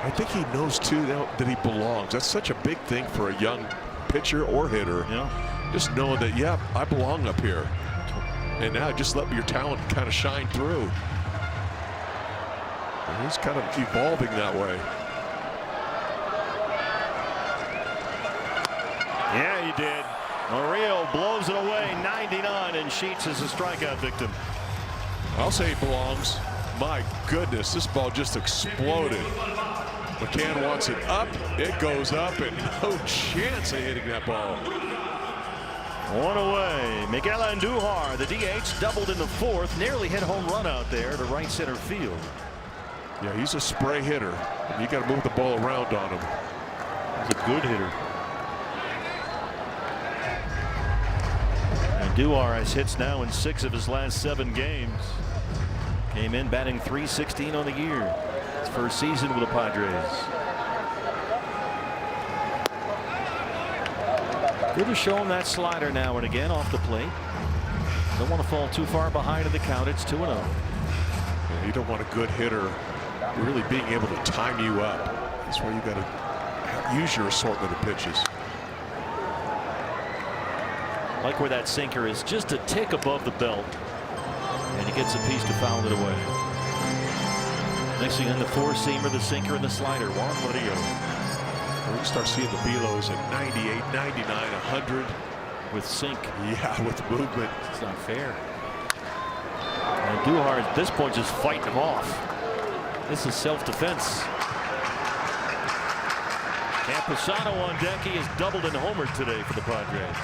I think he knows too that he belongs. That's such a big thing for a young pitcher or hitter. Yeah. Just knowing that, yeah, I belong up here. And now just let your talent kind of shine through. And he's kind of evolving that way. Yeah, he did. Murillo blows it away, 99, and Sheets is a strikeout victim. I'll say he belongs. My goodness, this ball just exploded. McCann wants it up. It goes up, and no chance of hitting that ball. One away. Miguel Andujar, the DH, doubled in the fourth. Nearly hit home run out there to right center field. Yeah, he's a spray hitter. You got to move the ball around on him. He's a good hitter. Andujar has hits now in 6 of his last 7 games. Came in batting .316 on the year. His first season with the Padres. Good to show him that slider now and again off the plate. Don't want to fall too far behind in the count. It's 2-0. Yeah, you don't want a good hitter really being able to time you up. That's why you got to use your assortment of pitches. Like where that sinker is just a tick above the belt. And he gets a piece to foul it away. Next thing in the 4-seamer, the sinker, and the slider. Juan Murillo. We're going to start seeing the Belos at 98, 99, 100. With sink. Yeah, with movement. It's not fair. And Andujar at this point just fighting him off. This is self-defense. Campusano on deck. He has doubled and homered today for the Padres.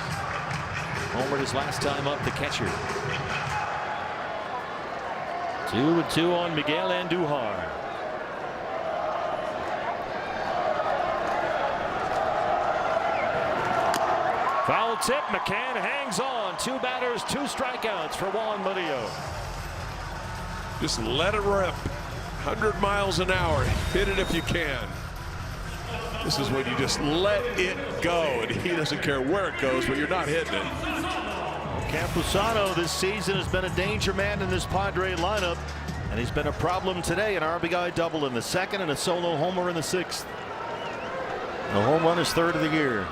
Homered his last time up, the catcher. 2-2 on Miguel Andujar. Foul tip. McCann hangs on. 2 batters, 2 strikeouts for Juan Murillo. Just let it rip. 100 miles an hour. Hit it if you can. This is when you just let it go, and he doesn't care where it goes, but you're not hitting it. Campusano this season has been a danger man in this Padre lineup, and he's been a problem today. An RBI double in the 2nd and a solo homer in the 6th. The home run is 3rd of the year.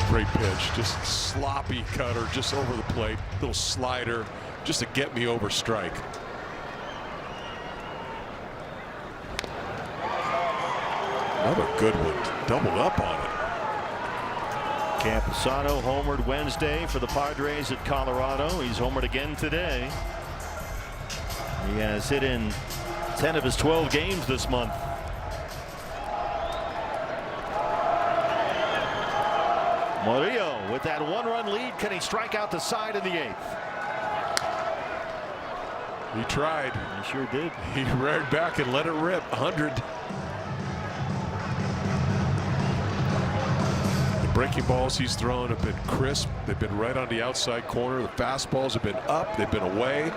Great pitch, just sloppy cutter, just over the plate, little slider, just to get me over strike. Another good one, doubled up on it. Campusano homered Wednesday for the Padres at Colorado. He's homered again today. He has hit in 10 of his 12 games this month. Murillo with that 1-run lead. Can he strike out the side in the 8th? He tried. He sure did. He reared back and let it rip. 100. The breaking balls he's thrown have been crisp. They've been right on the outside corner. The fastballs have been up. They've been away.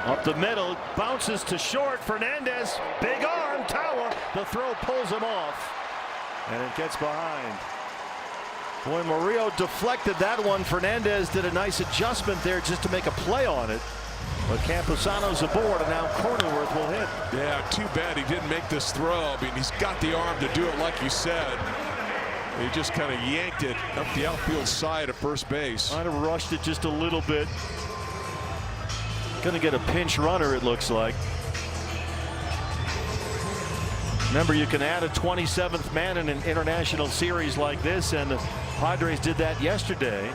Up the middle, bounces to short. Fernandez, big arm, Tawa. The throw pulls him off, and it gets behind. Boy, Murillo deflected that one. Fernandez did a nice adjustment there just to make a play on it. But Campusano's aboard, and now Cronenworth will hit. Yeah, too bad he didn't make this throw. I mean, he's got the arm to do it like you said. He just kind of yanked it up the outfield side of first base. Might have rushed it just a little bit. Going to get a pinch runner, it looks like. Remember, you can add a 27th man in an international series like this, and the Padres did that yesterday.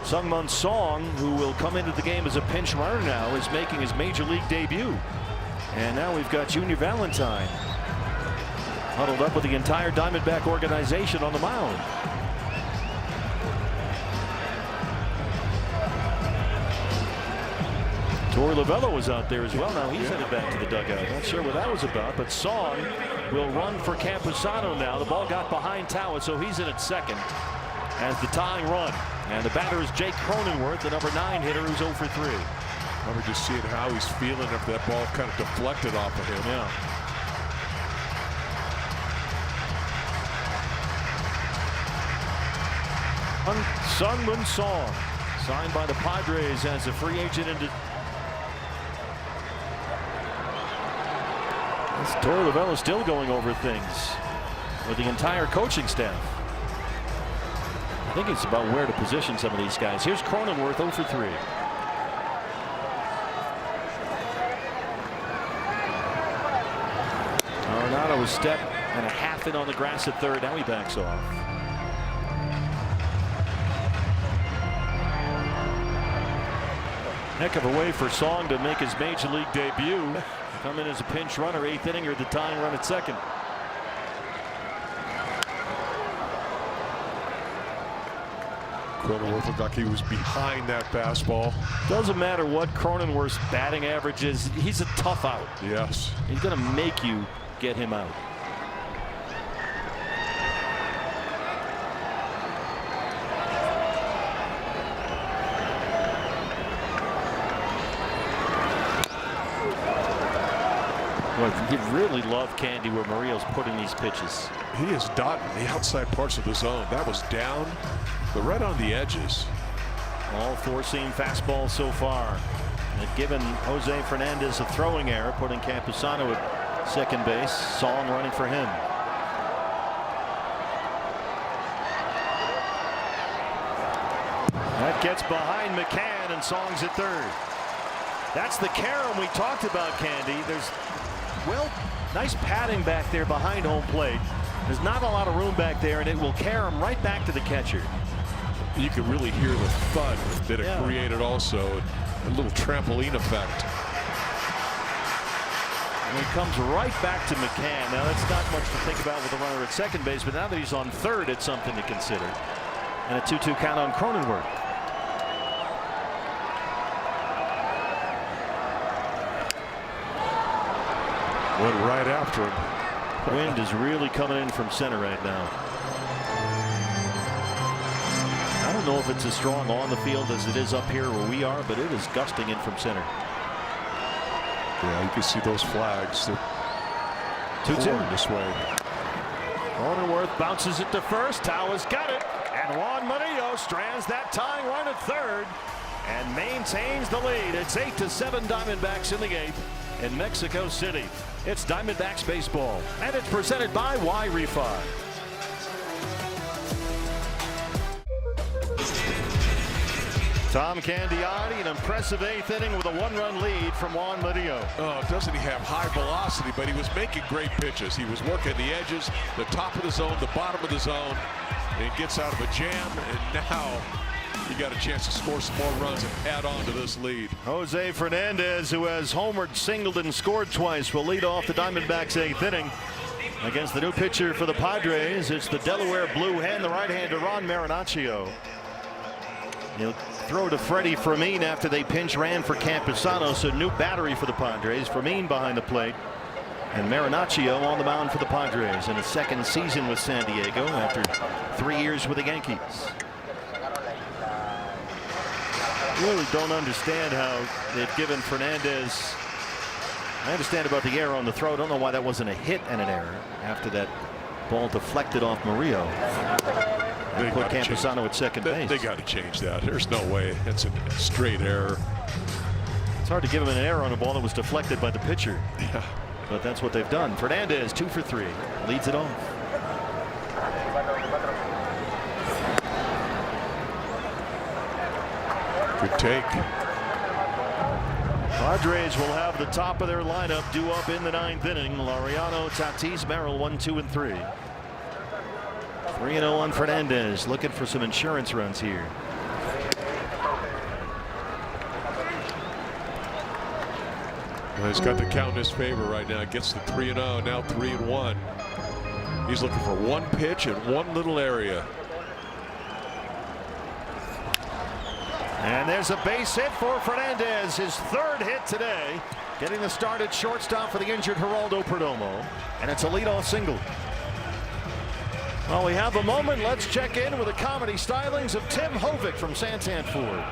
Sungmun Song, who will come into the game as a pinch runner now, is making his major league debut. And now we've got Junior Valentine huddled up with the entire Diamondback organization on the mound. Torey Lovullo was out there as well. Now he's headed back to the dugout. Not sure what that was about, but Song will run for Campusano now. The ball got behind Tawa, so he's in at second as the tying run. And the batter is Jake Cronenworth, the number 9 hitter, who's 0 for 3. Probably just seeing how he's feeling after that ball kind of deflected off of him. Yeah. Sung-Min Song, signed by the Padres as a free agent. Torey Lovullo still going over things with the entire coaching staff. I think it's about where to position some of these guys. Here's Cronenworth 0 for 3. Arenado a step and a half in on the grass at third. Now he backs off. Heck of a way for Song to make his major league debut. Come in as a pinch runner, 8th inning, or the tying run at second. Cronenworth looked like he was behind that fastball. Doesn't matter what Cronenworth's batting average is, he's a tough out. Yes. He's going to make you get him out. You really love Candy where Murillo's putting these pitches. He is dotting the outside parts of the zone. That was down, but right on the edges. All four-seam fastballs so far. And given Jose Fernandez a throwing error, putting Campusano at second base. Song running for him. That gets behind McCann, and Song's at third. That's the carom we talked about, Candy. There's, well, nice padding back there behind home plate. There's not a lot of room back there, and it will carom right back to the catcher. You can really hear the thud that it created also. A little trampoline effect. And he comes right back to McCann. Now, that's not much to think about with the runner at second base, but now that he's on third, it's something to consider. And a 2-2 count on Cronenworth. Went right after him. Wind is really coming in from center right now. I don't know if it's as strong on the field as it is up here where we are, but it is gusting in from center. Yeah, you can see those flags. They're 2-2 this way. Cronenworth bounces it to first. Tawa's got it. And Juan Murillo strands that tying run at third and maintains the lead. It's 8-7 Diamondbacks in the 8th in Mexico City. It's Diamondbacks baseball, and it's presented by Y-Refi. Tom Candiotti, an impressive 8th inning with a 1-run lead from Juan Murillo. Oh, doesn't he have high velocity, but he was making great pitches. He was working the edges, the top of the zone, the bottom of the zone, and gets out of a jam, and now you got a chance to score some more runs and add on to this lead. Jose Fernandez, who has homered, singled, and scored twice, will lead off the Diamondbacks 8th inning against the new pitcher for the Padres. It's the Delaware Blue Hen, the right-hander Ron Marinaccio. He'll throw to Freddie Fermin after they pinch ran for Campusano, so new battery for the Padres. Fermin behind the plate, and Marinaccio on the mound for the Padres in his second season with San Diego after 3 years with the Yankees. Really don't understand how they've given Fernandez. I understand about the error on the throw. Don't know why that wasn't a hit and an error after that ball deflected off Murillo. They put Campusano at second base. They got to change that. There's no way. That's a straight error. It's hard to give him an error on a ball that was deflected by the pitcher. Yeah. But that's what they've done. Fernandez 2 for 3. Leads it off. Good take. Padres will have the top of their lineup due up in the 9th inning. Laureano, Tatis, Merrill 1, 2, and 3. 3-0 on Fernandez, looking for some insurance runs here. Well, he's got the count in his favor right now. Gets the 3-0, now 3-1. He's looking for one pitch in one little area. And there's a base hit for Fernandez, his 3rd hit today, getting the start at shortstop for the injured Geraldo Perdomo, and it's a leadoff single. Well, we have a moment. Let's check in with the comedy stylings of Tim Hovick from Santan Ford.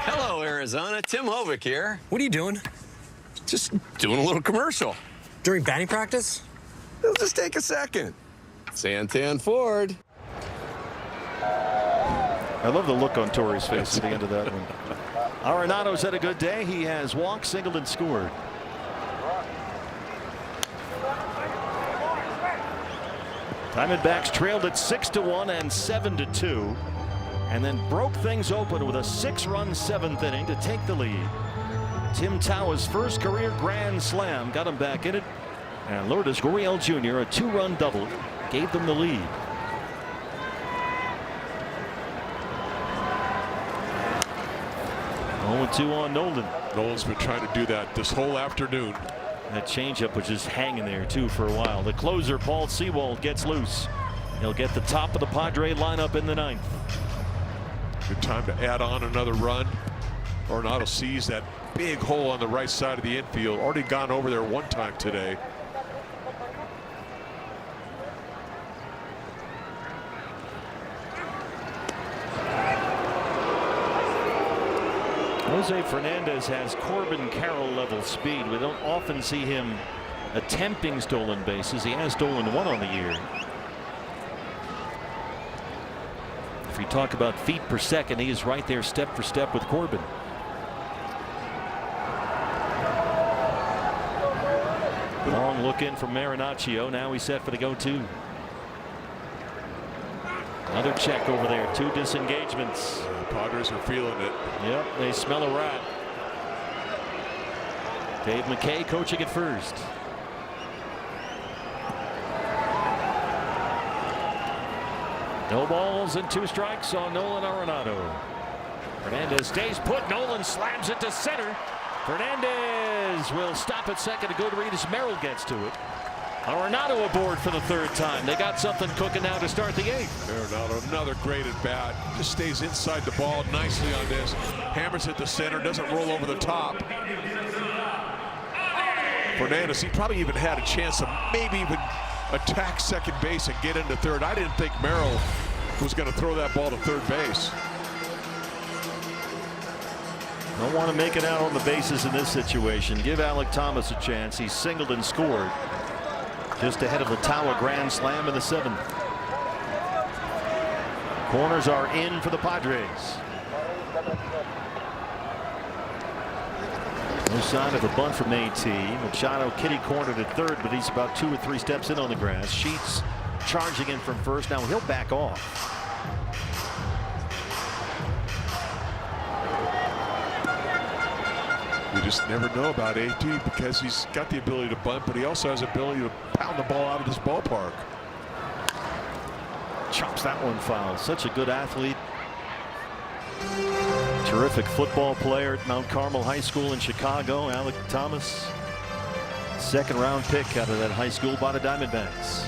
Hello, Arizona. Tim Hovick here. What are you doing? Just doing a little commercial. During batting practice? It'll just take a second. Santan Ford. I love the look on Torrey's face at the end of that one. Arenado's had a good day. He has walked, singled, and scored. Diamondbacks trailed at 6-1 and 7-2, and then broke things open with a 6-run seventh inning to take the lead. Tim Tawa's first career grand slam got him back in it, and Lourdes Gurriel Jr., a 2-run double, gave them the lead. Oh, 2 on Nolan. Nolan's been trying to do that this whole afternoon. That changeup was just hanging there too for a while. The closer, Paul Sewald, gets loose. He'll get the top of the Padre lineup in the 9th. Good time to add on another run. Arenado sees that big hole on the right side of the infield. Already gone over there one time today. Jose Fernandez has Corbin Carroll level speed. We don't often see him attempting stolen bases. He has stolen 1 on the year. If we talk about feet per second, he is right there step for step with Corbin. Long look in from Marinaccio. Now he's set for the go-to. Another check over there. 2 disengagements. Padres are feeling it. Yep, they smell a rat. Dave McKay coaching at first. No balls and 2 strikes on Nolan Arenado. Fernandez stays put. Nolan slams it to center. Fernandez will stop at second. A good read as Merrill gets to it. Arenado aboard for the 3rd time. They got something cooking now to start the 8th. Arenado, another great at bat. Just stays inside the ball nicely on this. Hammers it to center. Doesn't roll over the top. Fernandez, he probably even had a chance to maybe even attack second base and get into 3rd. I didn't think Merrill was going to throw that ball to 3rd base. Don't want to make it out on the bases in this situation. Give Alek Thomas a chance. He singled and scored. Just ahead of the Tawa grand slam in the 7th. Corners are in for the Padres. No sign of a bunt from AT. Machado kitty cornered at 3rd, but he's about 2 or 3 steps in on the grass. Sheets charging in from 1st. Now he'll back off. You just never know about AT because he's got the ability to bunt, but he also has the ability to pound the ball out of this ballpark. Chops that one foul. Such a good athlete. Terrific football player at Mount Carmel High School in Chicago. Alek Thomas, 2nd round pick out of that high school by the Diamondbacks.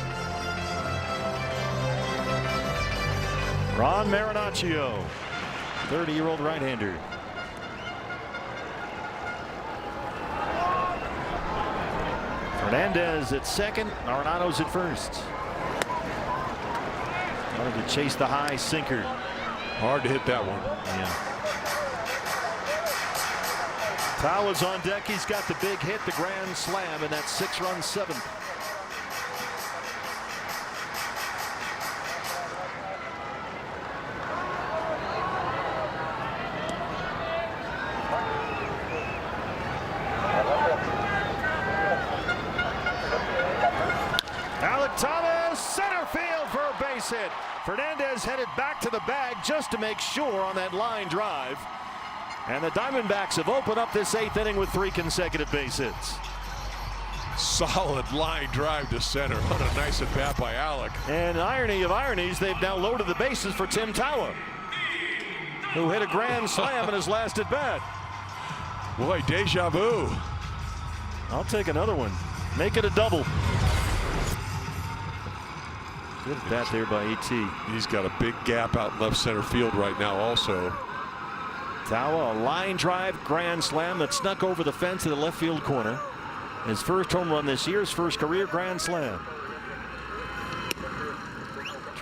Ron Marinaccio, 30-year-old right-hander. Fernandez at 2nd. Arenado's at 1st. Wanted to chase the high sinker. Hard to hit that one. Yeah. Tawa's on deck. He's got the big hit, the grand slam, and that 6-run 7th. Alek Thomas, center field for a base hit. Fernandez headed back to the bag just to make sure on that line drive. And the Diamondbacks have opened up this 8th inning with 3 consecutive base hits. Solid line drive to center. What a nice at bat by Alek. And irony of ironies, they've now loaded the bases for Tim Tawa, who hit a grand slam in his last at bat. Boy, deja vu. I'll take another one. Make it a double. Good bat there by AT. He's got a big gap out in left center field right now also. Tawa, a line drive grand slam that snuck over the fence to the left field corner. His first home run this year, his first career grand slam.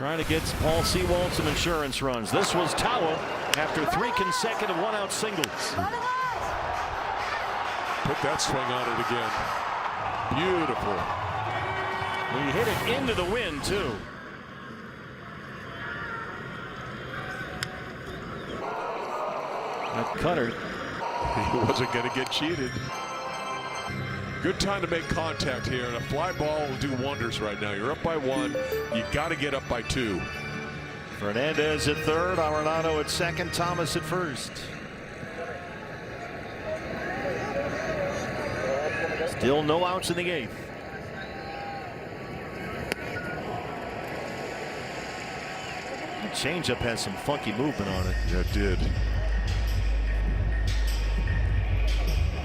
Trying to get Paul Sewald some insurance runs. This was Tawa after 3 consecutive one-out singles. Put that swing on it again. Beautiful. He hit it into the wind, too. That cutter. He wasn't going to get cheated. Good time to make contact here, and a fly ball will do wonders right now. You're up by 1. You got to get up by 2. Fernandez at third, Arenado at second, Thomas at first. Still no outs in the 8th. The changeup has some funky movement on it. Yeah, it did.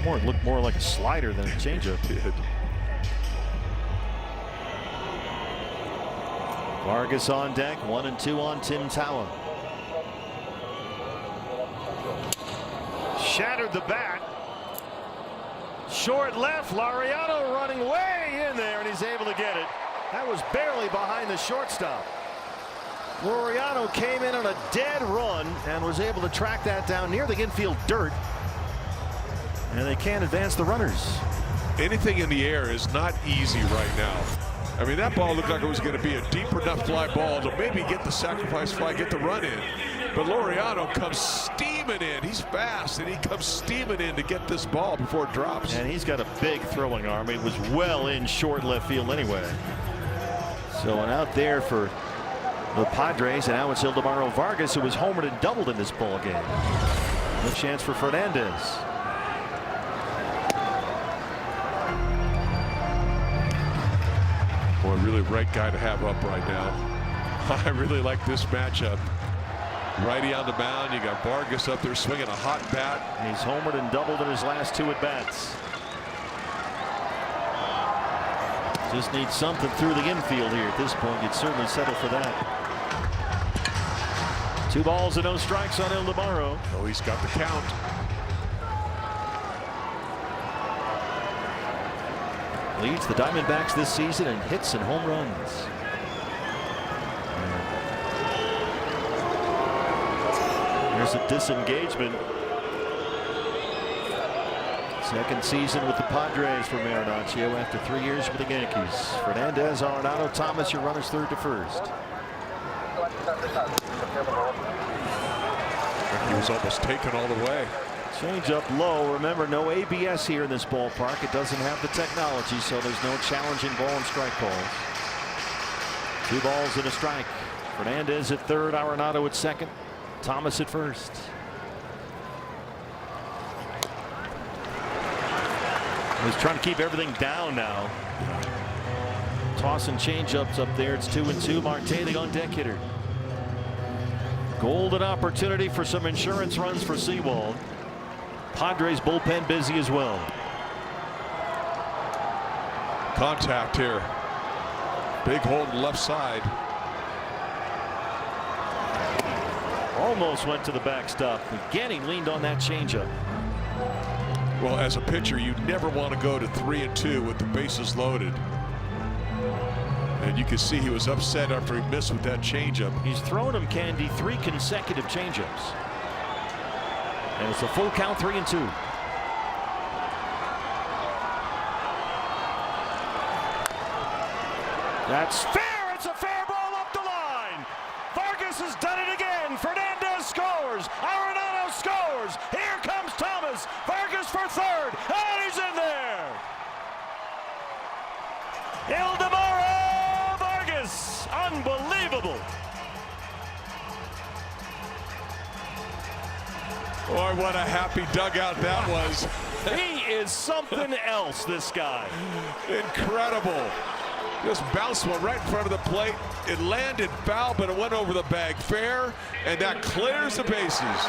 It looked more like a slider than a changeup. It did. Vargas on deck, 1-2 on Tim Tawa. Shattered the bat. Short left, Laureano running way in there, and he's able to get it. That was barely behind the shortstop. Laureano came in on a dead run and was able to track that down near the infield dirt. And they can't advance the runners. Anything in the air is not easy right now. I mean, that ball looked like it was going to be a deep enough fly ball to maybe get the sacrifice fly, get the run in. But Laureano comes steaming in. He's fast, and he comes steaming in to get this ball before it drops. And he's got a big throwing arm. He was well in short left field anyway. So an out there for the Padres, and now it's Ildemaro Vargas, who was homered and doubled in this ball game. No chance for Fernandez. Boy, really right guy to have up right now. I really like this matchup. Righty on the mound. You got Vargas up there swinging a hot bat. He's homered and doubled in his last 2 at bats. Just needs something through the infield here at this point. You'd certainly settle for that. 2 balls and no strikes on Ildemaro. Oh, he's got the count. Leads the Diamondbacks this season in hits and home runs. There's a disengagement. Second season with the Padres for Marinaccio after 3 years with the Yankees. Fernandez, Arenado, Thomas, your runners third to first. He was almost taken all the way. Change up low. Remember, no ABS here in this ballpark. It doesn't have the technology, so there's no challenging ball and strike calls. 2 balls and a strike. Fernandez at third, Arenado at second, Thomas at first. He's trying to keep everything down now. Tossing change-ups up there. It's 2-2. Marte, the on-deck hitter. Golden opportunity for some insurance runs for Sewald. Padres bullpen busy as well. Contact here. Big hole on the left side. Almost went to the backstop. Again, he leaned on that changeup. Well, as a pitcher, you never want to go to 3-2 with the bases loaded. And you can see he was upset after he missed with that changeup. He's thrown him, Candy, 3 consecutive changeups. And it's a full count, 3-2. That's fair. It's a fair ball up the line. Vargas has done it again. Fernandez scores. Arenado scores. Here comes Thomas. Vargas for third. And he's in there. Ildemaro Vargas. Unbelievable. Boy, what a happy dugout that was. He is something else, this guy. Incredible. Just bounced one right in front of the plate. It landed foul, but it went over the bag fair, and that clears the bases.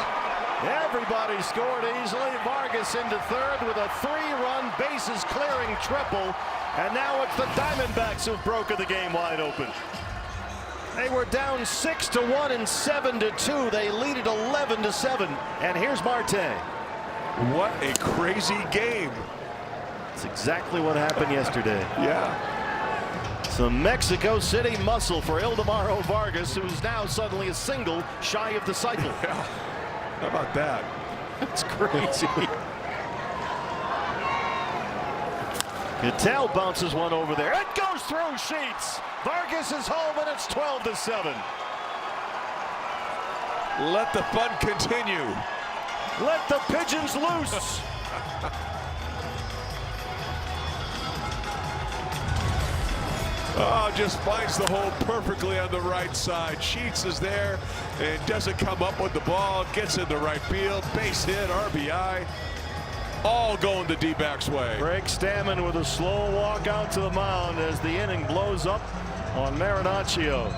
Everybody scored easily. Vargas into third with a 3-run bases clearing triple. And now it's the Diamondbacks who've broken the game wide open. They were down 6-1 and 7-2. They lead it 11-7. And here's Marte. What a crazy game. It's exactly what happened yesterday. Yeah. Some Mexico City muscle for Ildemaro Vargas, who's now suddenly a single shy of the cycle. Yeah. How about that? That's crazy. Cattell bounces one over there. It goes through Sheets. Vargas is home, and it's 12-7. Let the fun continue. Let the pigeons loose. Oh, just finds the hole perfectly on the right side. Sheets is there and doesn't come up with the ball. Gets into right field. Base hit, RBI. All going the D-backs way. Greg Stammen with a slow walk out to the mound as the inning blows up on Marinaccio.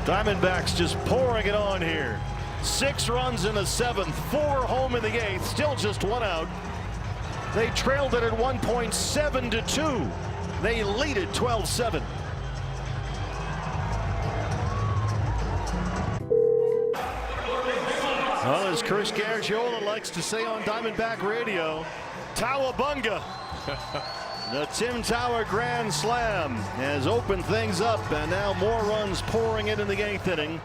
Diamondbacks just pouring it on here. 6 runs in the 7th, 4 home in the 8th, still just 1 out. They trailed it at one point 7-2. They lead it 12-7. Well, as Chris Garagiola likes to say on Diamondback Radio, Tawabunga. The Tim Tower Grand Slam has opened things up, and now more runs pouring in the 8th inning.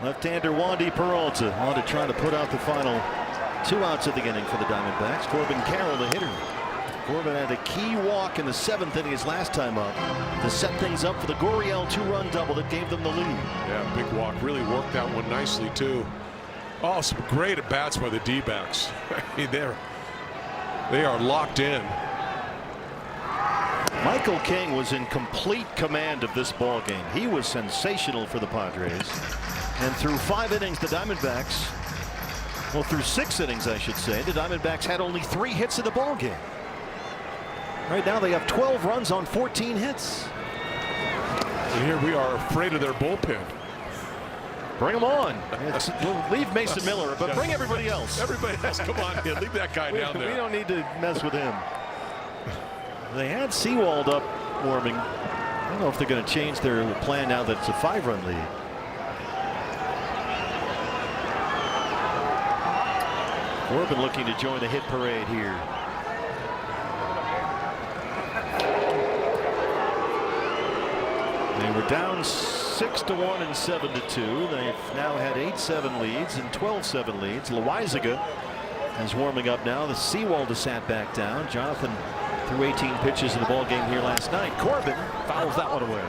Left-hander Wandy Peralta on to try to put out the final 2 outs of the inning for the Diamondbacks. Corbin Carroll, the hitter. Corbin had a key walk in the 7th inning his last time up to set things up for the Gurriel 2-run double that gave them the lead. Yeah, big walk. Really worked that one nicely, too. Oh, some great at-bats by the D-backs. I mean, they are locked in. Michael King was in complete command of this ball game. He was sensational for the Padres. And through 5 innings, the Diamondbacks, well, through 6 innings, I should say, the Diamondbacks had only 3 hits in the ball game. Right now, they have 12 runs on 14 hits. And here we are afraid of their bullpen. Bring them on. We'll leave Mason Miller, but bring everybody else. Everybody else, come on, man. Leave that guy down there. We don't need to mess with him. They had Sewald up warming. I don't know if they're going to change their plan now that it's a 5-run lead. Corbin looking to join the hit parade here. They were down 6-1 and 7-2. They've now had 8-7 leads and 12-7 leads. Loizaga is warming up now. The Sewald is sat back down. Jonathan threw 18 pitches in the ball game here last night. Corbin fouls that one away.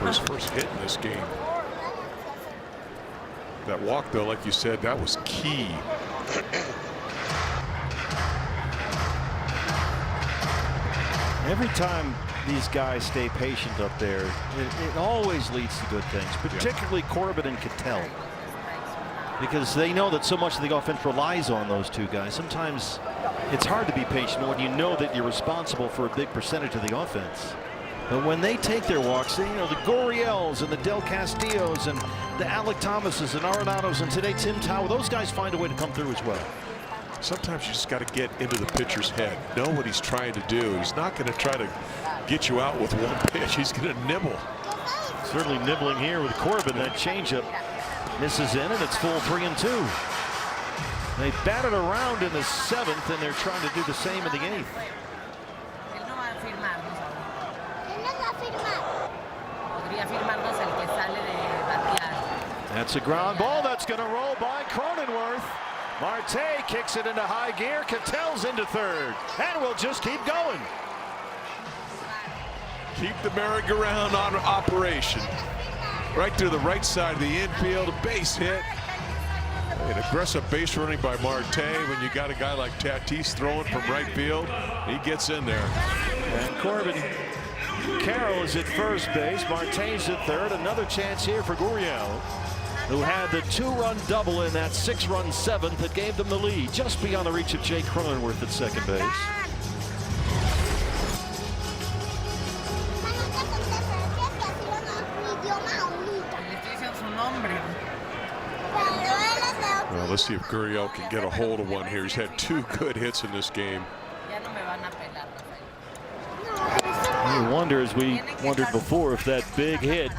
His first hit in this game. That walk, though, like you said, that was key. Every time these guys stay patient up there, it always leads to good things, particularly Corbin and Cattell, because they know that so much of the offense relies on those 2 guys. Sometimes it's hard to be patient when you know that you're responsible for a big percentage of the offense. But when they take their walks, you know, the Gurriels and the Del Castillos and the Alec Thomases and Arenados and today Tim Tower, those guys find a way to come through as well. Sometimes you just got to get into the pitcher's head, know what he's trying to do. He's not going to try to get you out with one pitch. He's going to nibble. Certainly nibbling here with Corbin. That changeup misses in, and it's full 3-2. They batted around in the 7th, and they're trying to do the same in the 8th. That's a ground ball that's going to roll by Cronenworth. Marte kicks it into high gear. Cattell's into 3rd, and we'll just keep going. Keep the merry-go-round on operation. Right to the right side of the infield, a base hit. An aggressive base running by Marte when you got a guy like Tatis throwing from right field. He gets in there. And Corbin Carroll is at first base. Marte's at 3rd. Another chance here for Gurriel, who had the 2-run double in that 6-run 7th that gave them the lead, just beyond the reach of Jake Cronenworth at second base. Well, let's see if Gurriel can get a hold of one here. He's had 2 good hits in this game. You wonder, as we wondered before, if that big hit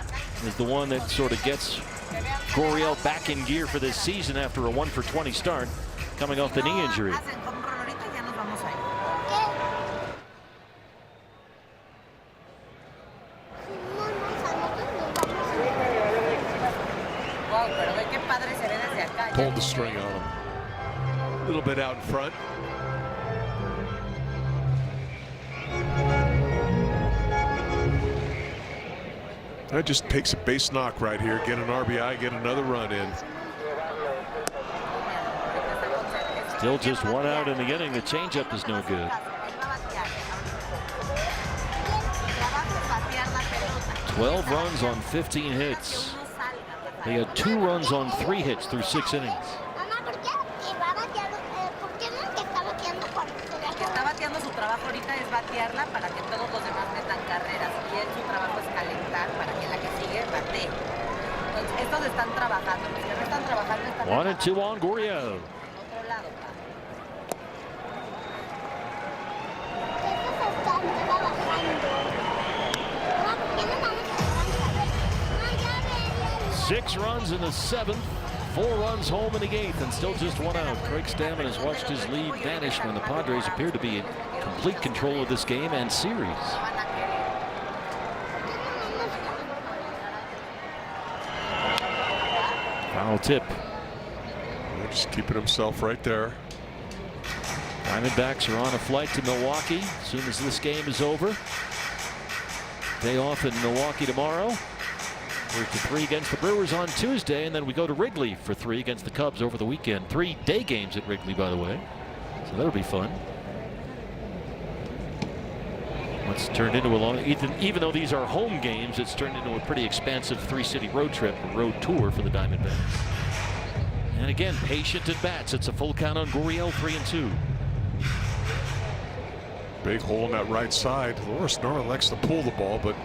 is the one that sort of gets Gurriel back in gear for this season after a 1-for-20 start coming off the knee injury. Pulled the string on him. A little bit out in front. That just takes a base knock right here. Get an RBI, get another run in. Still just 1 out in the inning. The changeup is no good. 12 runs on 15 hits. They had 2 runs on 3 hits through 6 innings. One and 2 on Gurriel. Six runs in the 7th, 4 runs home in the 8th, and still just 1 out. Craig Stammen has watched his lead vanish when the Padres appear to be in complete control of this game and series. Foul tip. Just keeping himself right there. Diamondbacks are on a flight to Milwaukee as soon as this game is over. Day off in Milwaukee tomorrow. We're to 3 against the Brewers on Tuesday, and then we go to Wrigley for 3 against the Cubs over the weekend. 3 day games at Wrigley, by the way, so that'll be fun. What's turned into a long, even though these are home games, it's turned into a pretty expansive 3-city road trip, a road tour for the Diamondbacks. And again, patient at bats. It's a full count on Gurriel, 3-2. Big hole in that right side. Loris Norman likes to pull the ball, but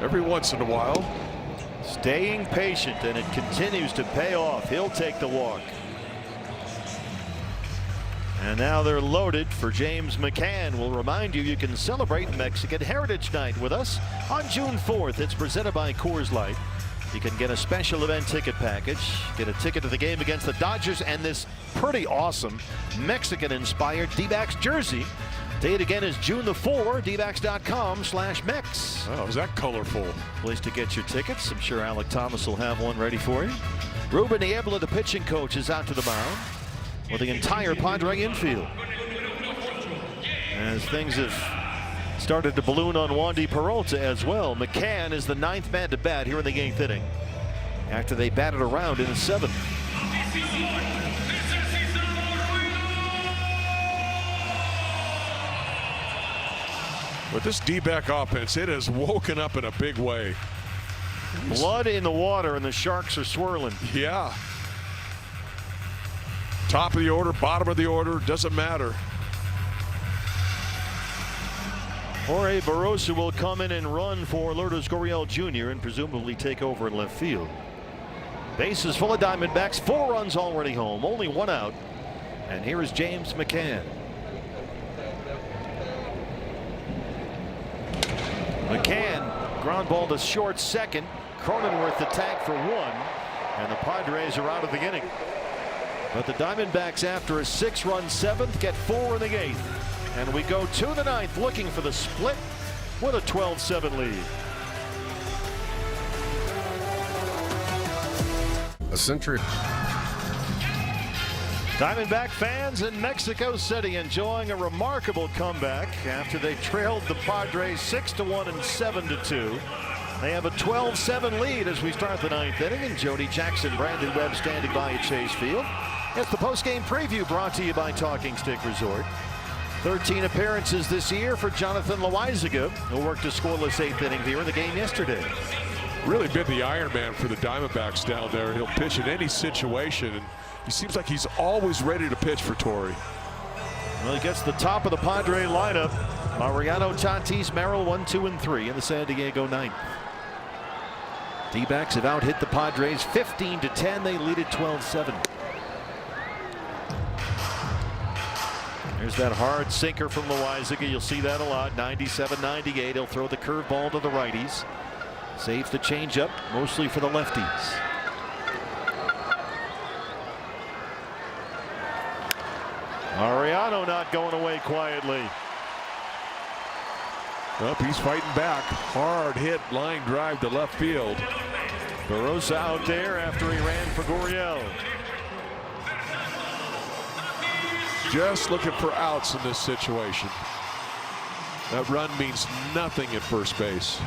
every once in a while. Staying patient, and it continues to pay off. He'll take the walk. And now they're loaded for James McCann. We'll remind you, you can celebrate Mexican Heritage Night with us on June 4th. It's presented by Coors Light. You can get a special event ticket package, get a ticket to the game against the Dodgers, and this pretty awesome Mexican-inspired D-backs jersey. Date again is June the 4th, dbacks.com/Mex. Oh, is that colorful? Place to get your tickets. I'm sure Alec Thomas will have one ready for you. Ruben Niebla, the pitching coach, is out to the mound with the entire Padre infield. As things have started to balloon on Wandy Peralta as well. McCann is the 9th man to bat here in the 8th inning after they batted around in the 7th. But this D-back offense, it has woken up in a big way. Blood in the water, and the Sharks are swirling. Yeah. Top of the order, bottom of the order, doesn't matter. Jorge Barroso will come in and run for Lourdes Gurriel Jr. and presumably take over in left field. Bases full of Diamondbacks, 4 runs already home, only 1 out. And here is James McCann. McCann, ground ball to short second. Cronenworth the tag for 1, and the Padres are out of the inning. But the Diamondbacks, after a 6-run 7th, get 4 in the 8th. And we go to the 9th looking for the split with a 12-7 lead. A century. Diamondback fans in Mexico City enjoying a remarkable comeback after they trailed the Padres 6-1 and 7-2. They have a 12-7 lead as we start the 9th inning, and Jody Jackson, Brandon Webb standing by at Chase Field. It's the postgame preview brought to you by Talking Stick Resort. 13 appearances this year for Jonathan Loaizaga, who worked a scoreless 8th inning here in the game yesterday. Really been the Iron Man for the Diamondbacks down there. He'll pitch in any situation, and he seems like he's always ready to pitch for Torrey. Well, he gets the top of the Padre lineup. Mariano, Tatis, Merrill, 1, 2, and 3 in the San Diego 9th. D-backs have out-hit the Padres 15-10. They lead at 12-7. There's that hard sinker from Loizaga. You'll see that a lot. 97-98. He'll throw the curveball to the righties. Saves the changeup, mostly for the lefties. Mariano not going away quietly. Up, he's fighting back. Hard hit, line drive to left field. Barossa out there after he ran for Gurriel. Just looking for outs in this situation. That run means nothing at first base.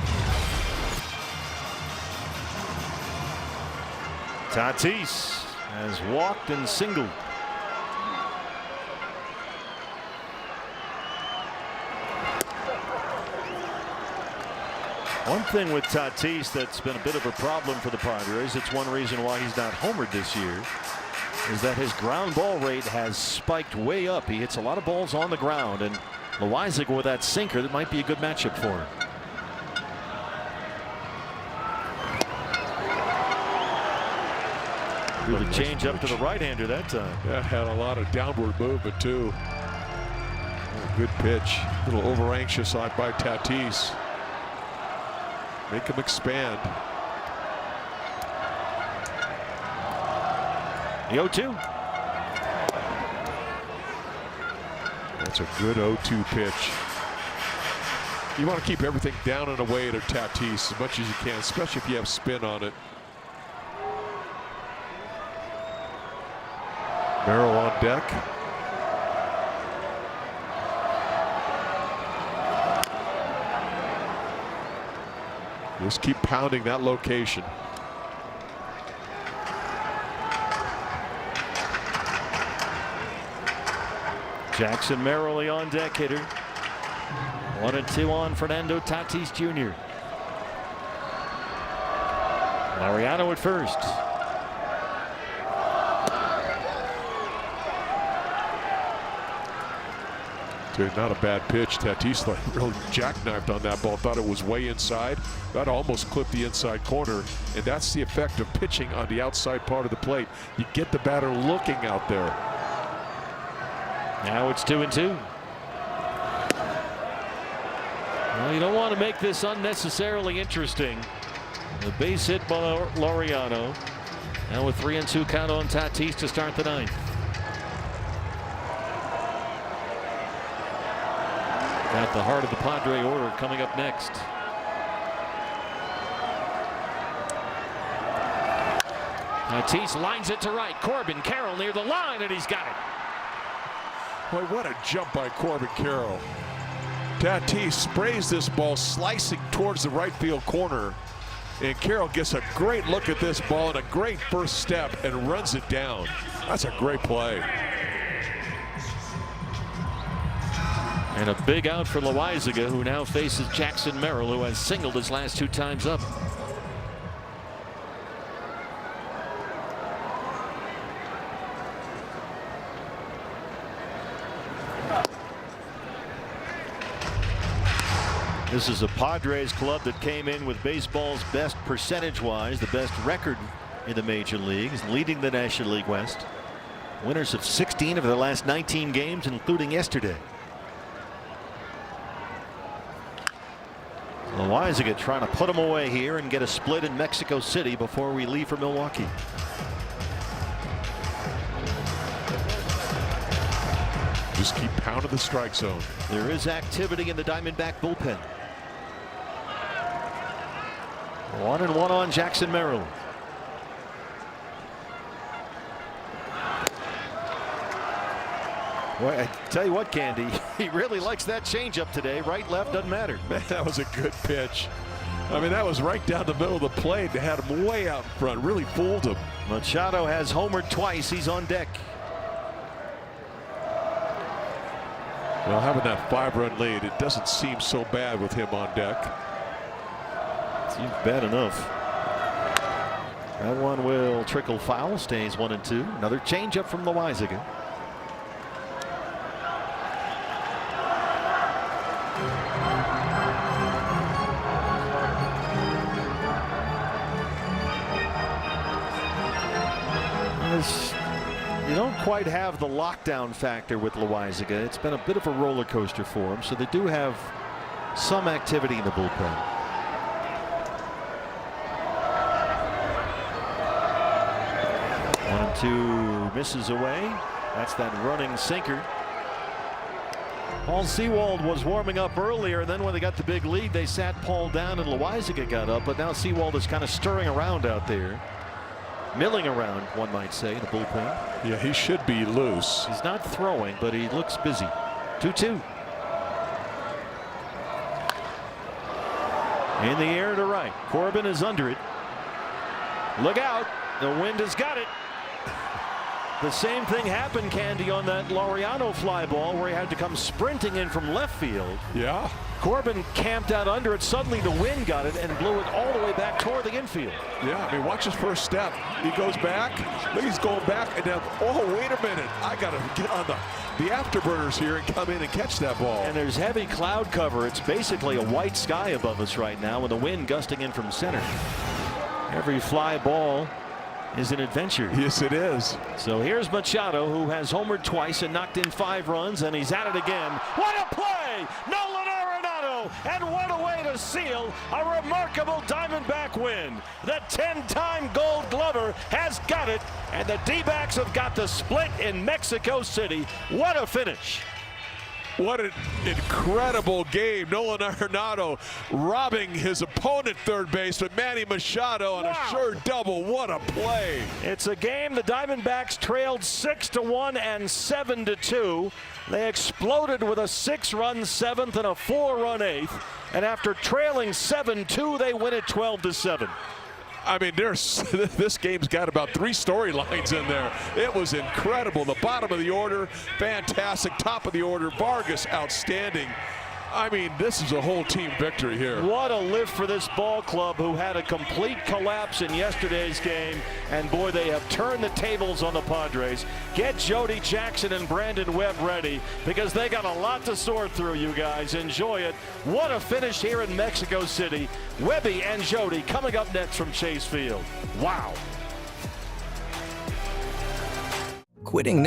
Tatis has walked and singled. One thing with Tatis that's been a bit of a problem for the Padres, it's one reason why he's not homered this year, is that his ground ball rate has spiked way up. He hits a lot of balls on the ground, and Loizaga with that sinker, that might be a good matchup for him. Threw the change up to the right-hander that time. That had a lot of downward movement too. Oh, good pitch. A little over anxious on by Tatis. Make him expand. The 0-2. That's a good 0-2 pitch. You want to keep everything down and away to Tatis as much as you can, especially if you have spin on it. Merrill on deck. Just keep pounding that location. Jackson Merrill, the on deck hitter. 1-2 on Fernando Tatis Jr. Mariano at first. Dude, not a bad pitch. Tatis really jackknifed on that ball. Thought it was way inside. That almost clipped the inside corner. And that's the effect of pitching on the outside part of the plate. You get the batter looking out there. Now it's 2-2. Well, you don't want to make this unnecessarily interesting. The base hit by Laureano. Now with 3-2 count on Tatis to start the ninth. Got the heart of the Padre order coming up next. Tatis lines it to right. Corbin Carroll near the line, and he's got it. Boy, what a jump by Corbin Carroll. Tatis sprays this ball slicing towards the right field corner, and Carroll gets a great look at this ball and a great first step and runs it down. That's a great play. And a big out for Loizaga, who now faces Jackson Merrill, who has singled his last 2 times up. This is a Padres club that came in with baseball's best percentage-wise, the best record in the major leagues, leading the National League West. Winners of 16 of their last 19 games, including yesterday. Loizaga trying to put him away here and get a split in Mexico City before we leave for Milwaukee. Just keep pounding the strike zone. There is activity in the Diamondback bullpen. 1-1 on Jackson Merrill. Boy, I tell you what, Candy, he really likes that changeup today. Right, left, doesn't matter. Man, that was a good pitch. I mean, that was right down the middle of the plate. They had him way out in front. Really fooled him. Machado has homered twice. He's on deck. Well, having that 5-run lead, it doesn't seem so bad with him on deck. Seems bad enough. That one will trickle foul. Stays 1-2. Another changeup from Loizaga. You don't quite have the lockdown factor with Loaisiga. It's been a bit of a roller coaster for him, so they do have some activity in the bullpen. One and two misses away. That's that running sinker. Paul Sewald was warming up earlier, and then when they got the big lead, they sat Paul down and Loaisiga got up, but now Sewald is kind of stirring around out there. Milling around, one might say, in the bullpen. Yeah, he should be loose. He's not throwing, but he looks busy. 2-2. In the air to right. Corbin is under it. Look out. The wind has got it. The same thing happened, Candy, on that Laureano fly ball where he had to come sprinting in from left field. Yeah. Corbin camped out under it. Suddenly the wind got it and blew it all the way back toward the infield. Yeah, I mean, watch his first step. He goes back. Look, he's going back, and then, oh, wait a minute. I got to get on the afterburners here and come in and catch that ball. And there's heavy cloud cover. It's basically a white sky above us right now with the wind gusting in from center. Every fly ball is an adventure. Yes, it is. So here's Machado, who has homered twice and knocked in 5 runs, and he's at it again. What a play! Nolan Arenado, and what a way to seal a remarkable Diamondback win. The 10-time Gold Glover has got it, and the D-backs have got the split in Mexico City. What a finish. What an incredible game. Nolan Arenado robbing his opponent third baseman Manny Machado on a sure double. What a play. It's a game the Diamondbacks trailed 6-1 and 7-2. They exploded with a 6-run 7th and a 4-run 8th. And after trailing 7-2, they win it 12-7. I mean, this game's got about 3 storylines in there. It was incredible. The bottom of the order, fantastic. Top of the order, Vargas, outstanding. I mean, this is a whole team victory here. What a lift for this ball club, who had a complete collapse in yesterday's game. And boy, they have turned the tables on the Padres. Get Jody Jackson and Brandon Webb ready, because they got a lot to sort through, you guys. Enjoy it. What a finish here in Mexico City. Webby and Jody coming up next from Chase Field. Wow. Quitting